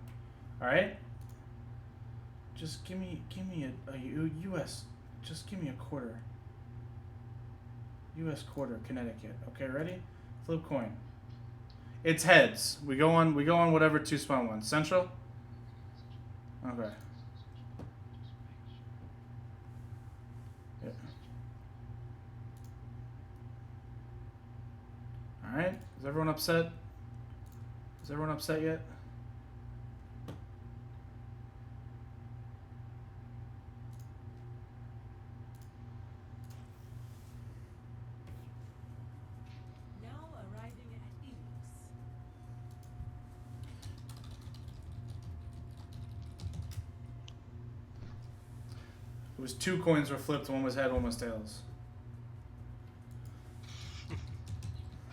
Alright? Just give me a US. Just give me a quarter. US quarter, Connecticut. Okay, ready? Flip coin. It's heads. We go on whatever 2 spawn one. Central? Okay. Yeah. Alright. Is everyone upset? Is everyone upset yet? It was 2 coins were flipped, one was head, one was tails.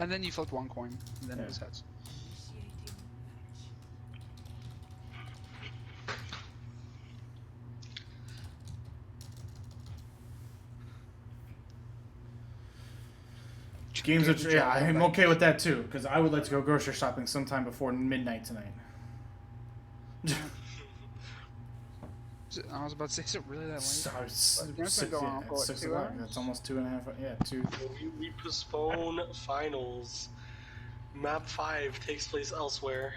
And then you flipped one coin, and then Yeah. it was heads. Games Game of of yeah, Dragon I'm Ball. okay with that too, because I would like to go grocery shopping sometime before midnight tonight. I was about to say, is it really that late? So, But game's been six, going yeah, on for it's like 6 2 o'clock. hours? That's almost 2.5. Yeah, 2. We postpone finals. Map 5 takes place elsewhere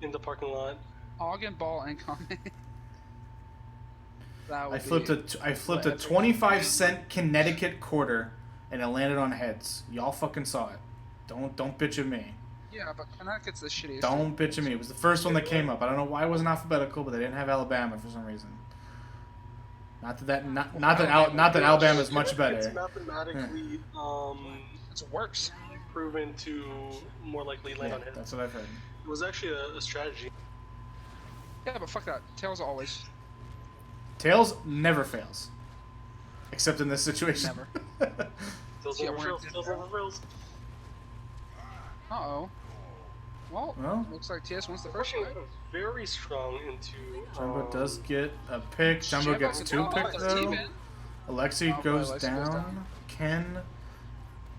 in the parking lot. Hog and ball incoming. That would I flipped a 25-cent Connecticut quarter, and it landed on heads. Y'all fucking saw it. Don't bitch at me. Yeah, but Connecticut's the shittiest. Don't bitch at me. It was the first one that came up. I don't know why it wasn't alphabetical, but they didn't have Alabama for some reason. Not that Alabama's much It's better. mathematically It's worse. proven to more likely land Yeah, on heads. that's what I've heard. It was actually a strategy. Yeah, but fuck that. Tails always. Tails never fails, except in this situation. Never. Tails Yeah, never we're- fails. Tails never fails. Uh-oh. Well, looks like TS wins the first Pushing fight. very strong into. Jumbo does get a pick. Jumbo gets 2 picks though. Alexi goes Alexi down. goes down.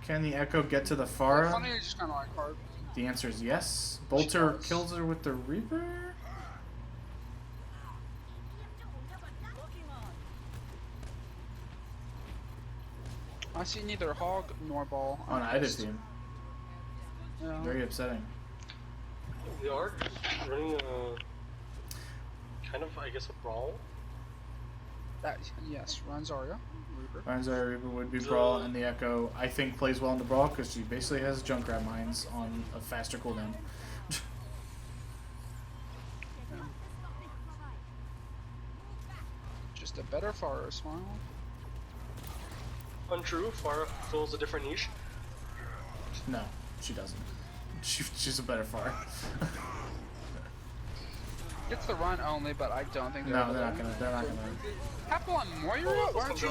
Can the Echo get to the Pharah? Funny, it's just kind of like hard. The answer is yes. Bolter does. kills her with the Reaper. I see neither hog nor ball. On either team. Yeah. Very upsetting. They are running a kind of, I guess, a brawl. Yes, run Zarya. Reaper. Ryan's Reaper would be Brawl, and the Echo, I think, plays well in the Brawl because she basically has Junkrat mines on a faster cooldown. Just a better Pharah smile. Untrue, Pharah fills a different niche. No, she doesn't. She's a better Pharah. It's the run only, but I don't think No, they're not gonna. Apple on Moira? Why aren't you?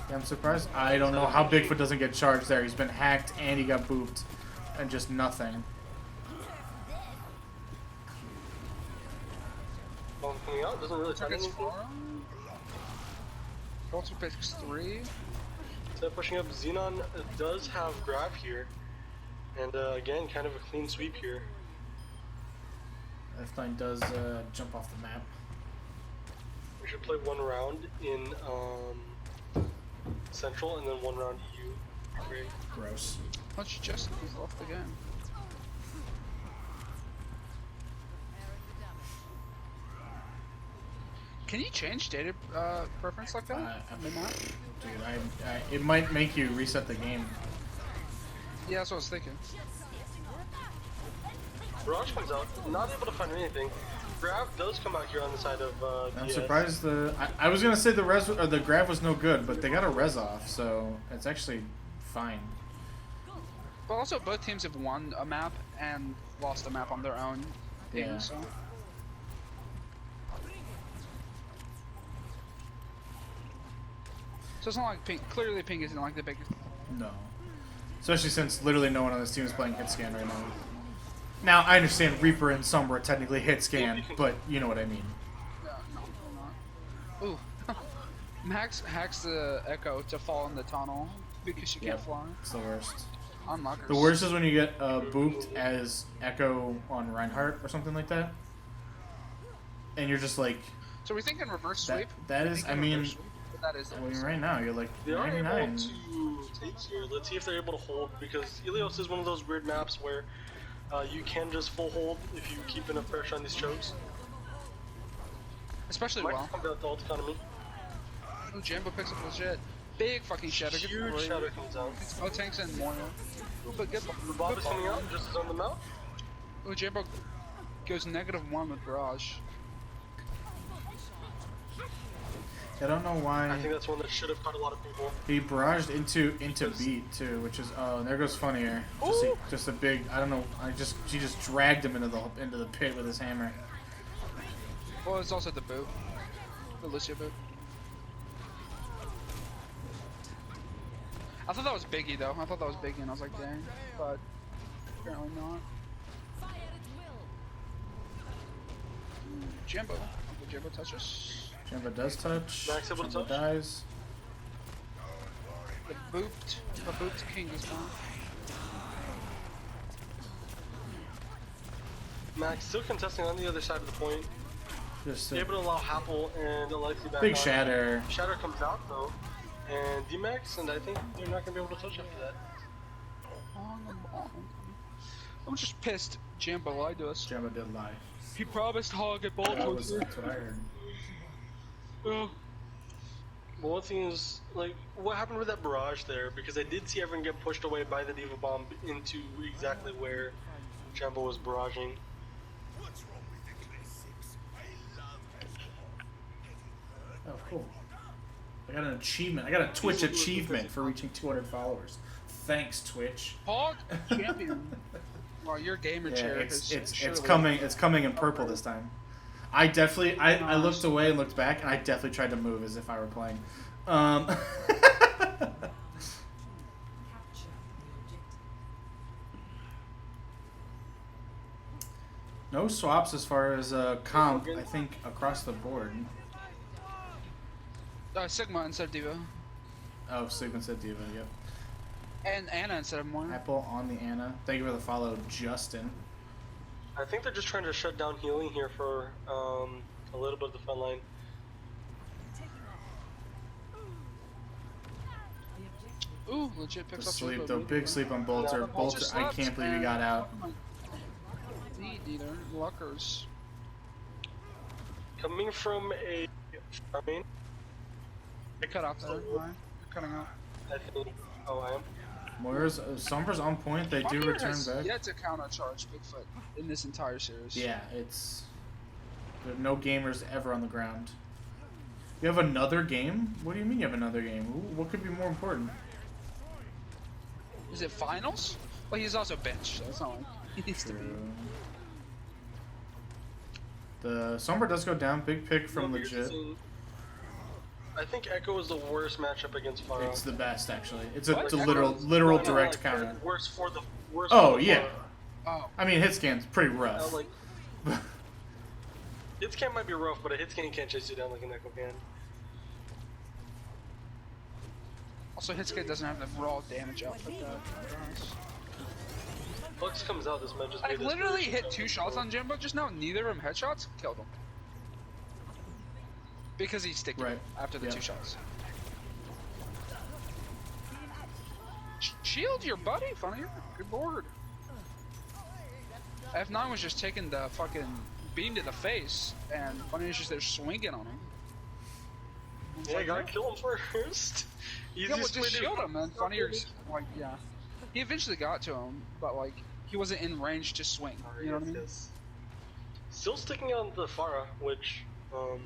Yeah, I'm surprised. I don't know how Bigfoot doesn't get charged there. He's been hacked and he got booped, and just nothing. Bomb coming out, doesn't really tell It's anything. Pharah. Bolter picks 3. So pushing up, Xenon does have grab here. And again, kind of a clean sweep here. F9 does jump off the map. We should play one round in Central and then one round EU. Great. Gross. Punch just is left again. Can you change data preference like that? Midnight? Dude, it might make you reset the game. Yeah, that's what I was thinking. Barrage comes out, not able to find anything. Grab does come out here on the side of I'm DS. surprised I was gonna say the grab was no good, but they got a res off, so it's actually fine. But also, both teams have won a map and lost a map on their own team, Yeah. so. So it's not like Pink. Clearly, Pink isn't like the biggest. No. Especially since literally no one on this team is playing hit scan right now. Now I understand Reaper and Sombra are technically hit scan, but you know what I mean. No, they're not. Ooh. Max hacks the Echo to fall in the tunnel because she can't Yep. fly. It's the worst. Unlockers. The worst is when you get booped as Echo on Reinhardt or something like that, and you're just like, So we think in reverse that. sweep. That is, I mean, That is. I mean, right now you're like They are able 99. to take here. Let's see if they're able to hold, because Ilios is one of those weird maps where you can just full hold if you keep enough pressure on these chokes. Especially Might well. come down to ult economy. Ooh, Jambo picks up legit. Big fucking shadow. Good Huge for shadow comes out. Oh, tanks and Moira. Ooh, but good. The Bob is coming out just as on the mount. Ooh, Jambo goes -1 with Barrage. I don't know I why think that's one that should have caught a lot of people. he barraged into beat too, which is and there goes Funnier. Just a big, I don't know. She just dragged him into the pit with his hammer. Well, it's also the boot. The Lucia boot. I thought that was Biggie though. I thought that was Biggie, and I was like, dang, but apparently not. Jimbo. Uncle Jimbo touches. Jimbo does touch. Max able to Jimbo touch? dies. The booped king is gone. Max still contesting on the other side of the point. Just Able to allow Happel and Alexi back big on. shatter. Shatter comes out though, and D-Max, and I think they're not gonna be able to touch after that. I'm just pissed. Jimbo lied to us. Jimbo did lie. He promised Hog at ball That's what I heard. Well, one thing is, like, what happened with that barrage there? Because I did see everyone get pushed away by the Diva Bomb into exactly where Jumbo was barraging. Oh, cool. I got an achievement. I got a Twitch achievement for reaching 200 followers. Thanks, Twitch. Hog champion. Well, your gamer Yeah, chair it's is surely... coming. It's coming in purple this time. I definitely. I looked away and looked back, and I definitely tried to move as if I were playing. No swaps as far as comp. I think across the board. Sigma instead of Diva. Oh, Sigma said Diva. Yep. And Anna instead of Moira. Apple on the Anna. Thank you for the follow, Justin. I think they're just trying to shut down healing here for a little bit of the front line. Ooh, legit picks The up sleep, Jimbo though. Big sleep on Bolter. Bolter, I can't believe he got out. Indeed, either. Luckers. Coming from a farming, They cut out there. Why? They're cutting out. I think. Oh, I am. Moira's Sombra's on point. They do Moira return has back. yet to countercharge Bigfoot in this entire series. Yeah, it's there are no gamers ever on the ground. You have another game? What do you mean you have another game? What could be more important? Is it finals? Well, he's also bench, so it's not like he needs to be. The Sombra does go down. Big pick from Legit. I think Echo is the worst matchup against Pharah. It's the best, actually. It's a What? literal No, direct like, counter. Worst for the worst. Oh, for the yeah. Pharah. Oh, I mean, hit scan's pretty rough. Like, hit scan might be rough, but a hit scan can't chase you down like an Echo can. also Hitsuke doesn't have the raw damage output that. Lux comes out, this might just I be this literally position. hit 2 shots on Jimbo just now, neither of them headshots, killed him. Because he's sticky Right. after the Yeah. 2 shots. Shield your buddy, funny. Good lord. F9 was just taking the fucking beam to the face, and funny is just they're swinging on him. Yeah, I gotta kill him first. Yeah, well, Easiest way just to- shield him, man. Funny, like, yeah. He eventually got to him, but like, he wasn't in range to swing. You know what I mean? Yes. Still sticking on the Pharah, which I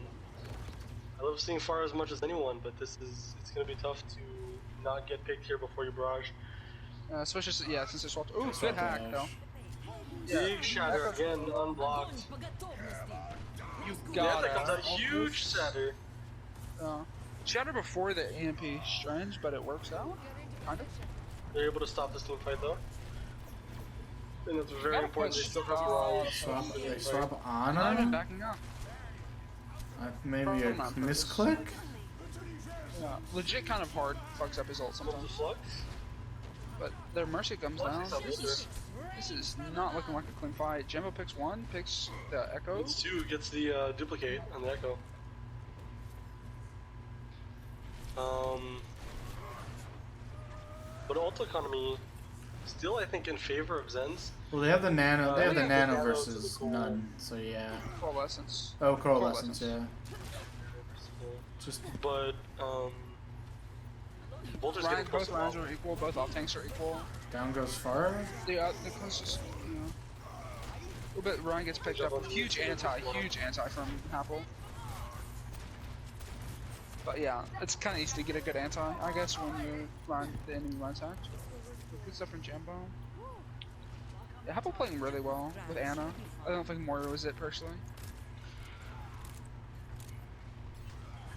love seeing Pharah as much as anyone, but it's gonna be tough to not get picked here before you barrage. Especially, yeah, since they swapped. Ooh, good Swapped hack, Ash. though. Big shatter again, unblocked. You Yeah, got that comes out it. huge shatter. Shatter before the EMP, strange, but it works out. Kind of. They're able to stop this team fight though. And it's very Gotta important. They push. still have barrage. They swap on Not even him? backing up. Maybe Probably a not purpose. misclick? Yeah, legit kind of hard fucks up his ult What's the sometimes. flux? But their mercy comes Flux down. is This is not looking like a clean fight. Jimbo picks 1, picks the Echo. It's 2, gets the duplicate on the Echo. But ult economy still, I think, in favor of Zen's. Well, they have the nano. They have the yeah, nano the nano to versus the core. none. So yeah. Coalescence. Oh, coalescence. Yeah. Just Just Bolter's Ryan, getting close both rounds are equal, both off tanks are equal. down goes far. The closest, you know. A little bit, Ryan gets picked up with huge anti from Apple. But yeah, it's kind of easy to get a good anti, I guess, when you run the enemy runs attacked. Good stuff from Jimbo. Yeah, Apple playing really well with Anna. I don't think Moira was it personally.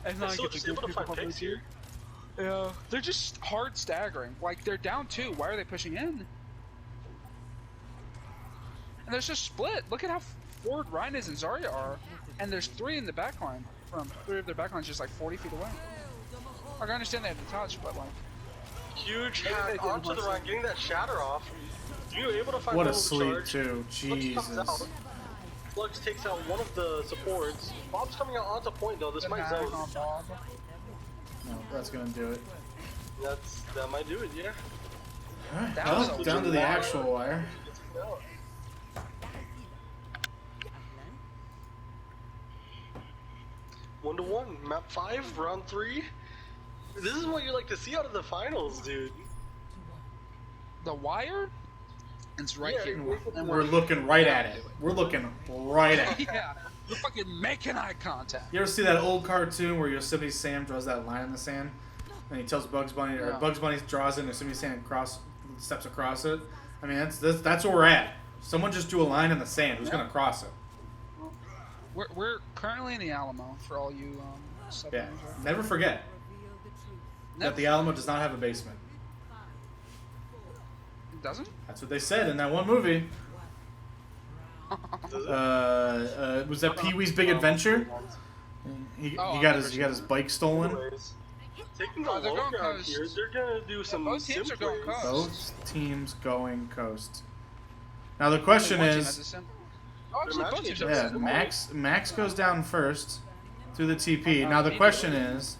And They're now still get just the able good to people find picks coverage here. Yeah, they're just hard staggering. Like, they're down 2. Why are they pushing in? And there's just split. Look at how forward Rhinus and Zarya are. And there's 3 in the backline. From 3 of their backlines just like 40 feet away. Like, I understand they have the touch, but like... Huge hack onto the Ryan, getting that shatter off. You able to find What a one with the sleep, charge. too. Jesus. Flux takes out one of the supports. Bob's coming out onto point though. This might zone. No, that's gonna do it. That might do it, yeah. Alright, That well, was a down to the wire. actual wire. 1-1, map 5, round 3. This is what you like to see out of the finals, dude. The wire? It's right Yeah, here. And We're looking right at it. We're looking right at it. Yeah, we're fucking making eye contact. You ever see that old cartoon where Yosemite Sam draws that line in the sand? And he tells Bugs Bunny, or Yeah. Bugs Bunny draws it and Yosemite Sam steps across it? I mean, that's where we're at. Someone just drew a line in the sand. Who's gonna cross it? We're currently in the Alamo for all you sub Yeah. players, right? Never forget that the Alamo does not have a basement. It doesn't? That's what they said in that one movie. Was that Pee Wee's Big Adventure? He got his bike stolen. Anyways, taking the Oh, they're low going ground coast. here, they're gonna do some both teams sim are going plays. coast. Both teams going coast. Now the question One team has is, a sim- Oh, actually, both teams have a yeah, sim. Max goes down first through the TP. Now the question is,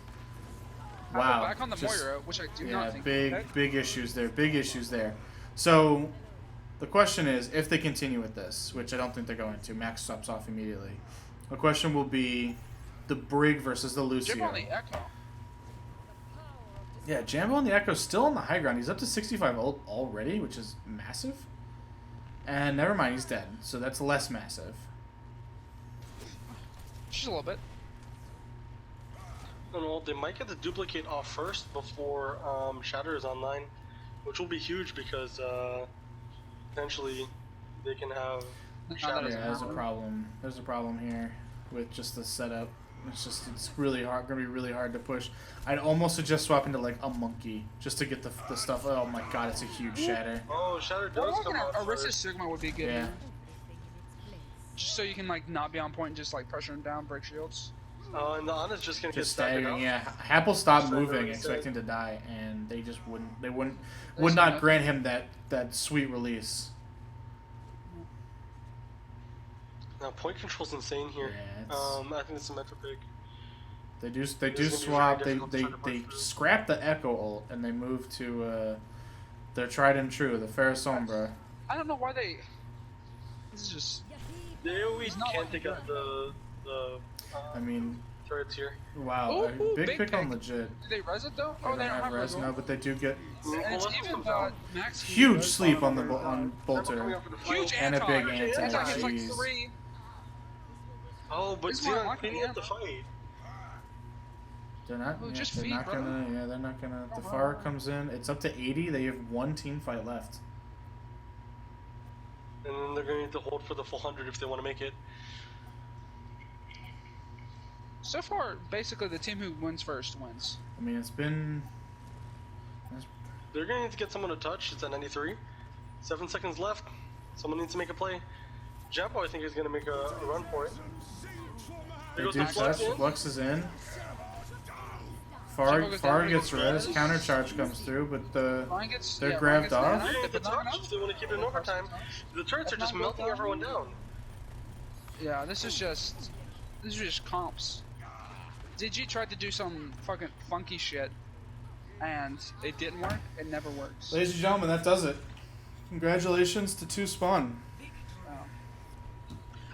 wow, Back on the just- Moira, which I do yeah, not think. Okay. big issues there. Big issues there. So the question is, if they continue with this, which I don't think they're going to, Max stops off immediately. The question will be the Brig versus the Lucio. Jim on the Echo. Yeah, Jambo on the Echo's still on the high ground. He's up to 65 already, which is massive. And never mind, he's dead. So that's less massive. Just a little bit. Well, they might get the duplicate off first before Shatter is online, which will be huge because potentially they can have Shatter. Yeah, there's a problem. There's a problem here with just the setup. It's really hard. Gonna be really hard to push. I'd almost suggest swapping to like a monkey just to get the stuff. Oh my god, it's a huge shatter. Oh, Shatter does come out Arista first. Sigma would be good. Yeah. Here. Just so you can like not be on point and just like pressure him down, break shields. And the Ana's just gonna Just get staggered staggering. out. Yeah, Happel stopped Just like moving, we said. expecting to die, and they just wouldn't. They wouldn't. They Would said not no. grant him that sweet release. Now point control's insane here. Yeah, it's- I think it's a Metro pick. They do This is gonna be swap. very They difficult they, to they push through. scrap the Echo ult and they move to their tried and true, the Fair Sombra. I don't know why they. This is just. They always He's not can't looking take out the I mean, turrets here. wow, Ooh, big big pick on pick. legit. Do they res it though? They Oh, they don't have res, res. no, but they do get And it's Well, even that's Max. huge res sleep on their- on Coming Bolter. up for the Huge fight. And a big anti. anti, Anti hits like jeez. 3. Oh, but This is why I Xenon like cleaning the up the fight. They're not. Oh, Yeah, just they're feed, not brother. gonna. Yeah, they're not gonna. The Oh, Far wow. comes in. It's up to 80. They have one team fight left. And then they're gonna need to hold for the full 100 if they want to make it. So far, basically the team who wins first wins. I mean, it's been. They're gonna need to get someone to touch. It's at 93. 7 seconds left. Someone needs to make a play. Jambo, I think, is gonna make a run for it. They There goes do the touch. Flux in. Flux is in. Jumbo Far goes Far down, gets goes res. res. Counter charge comes through, but the Ryan gets. They're yeah, grabbed Ryan off. gets They're the gonna get the but not touch enough. if they want to keep it in overtime. The turrets are If just not, go melting down. everyone down. Yeah, this is just comps. DG tried to do some fucking funky shit, and it didn't work. It never works. ladies and gentlemen, that does it. Congratulations to 2 Spawn.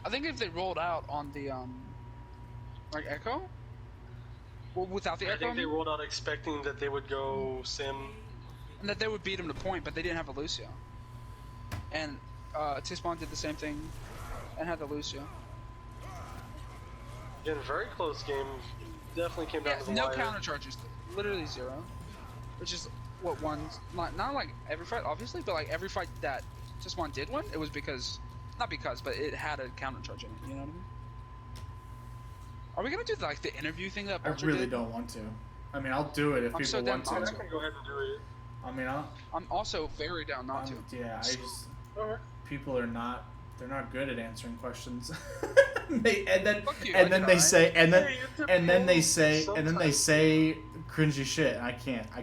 I think if they rolled out on the like Echo, well, without the I Echo, think they rolled out expecting that they would go sim. and that they would beat him to point, but they didn't have a Lucio. And T-Spawn did the same thing and had the Lucio. Again, very close game. Definitely came down Yeah, to the no wire. counter charges, literally 0, which is what won. Not like every fight, obviously, but like every fight that T-Spawn did win, it was because, not because, but it had a counter charge in it. You know what I mean? Are we gonna do like the interview thing that I Bolter really did? don't want to. I mean, I'll do it if I'm people so down want I not to. to. can go ahead and do it. I mean, I'm also very down not to. yeah, I just Alright. people are not. They're not good at answering questions. and then Fuck you, I did alright. say Hey, it and then they depends. say Sometimes. cringy shit. And I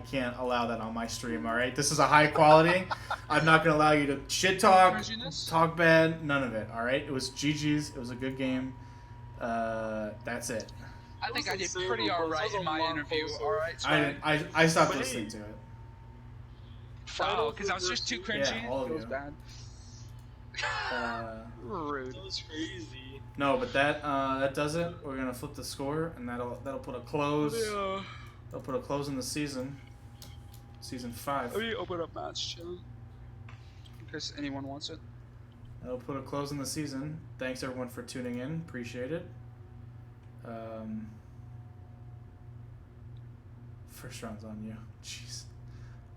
can't allow that on my stream. All right, this is a high quality. I'm not gonna allow you to shit talk, Cringiness? talk bad, none of it. All right, it was GG's. It was a good game. That's it. I think I did Insane, pretty bro. alright That was in a my long interview. post. Alright, Swag. I stopped But listening hey, to it. Oh, because I was just too cringy. Yeah, all of It was you. bad. Rude. That was crazy. No, but that does it. We're gonna flip the score, and that'll put a close. Yeah. That'll put a close in the season. Season 5. Let me open up match chat. In case anyone wants it. That'll put a close in the season. Thanks everyone for tuning in. Appreciate it. First round's on you. Jeez.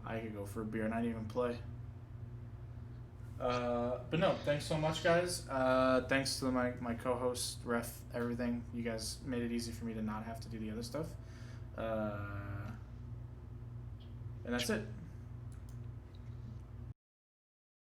I could go for a beer and I didn't even play. But no, thanks so much, guys. Thanks to my co-host, ref, everything. You guys made it easy for me to not have to do the other stuff. And that's it.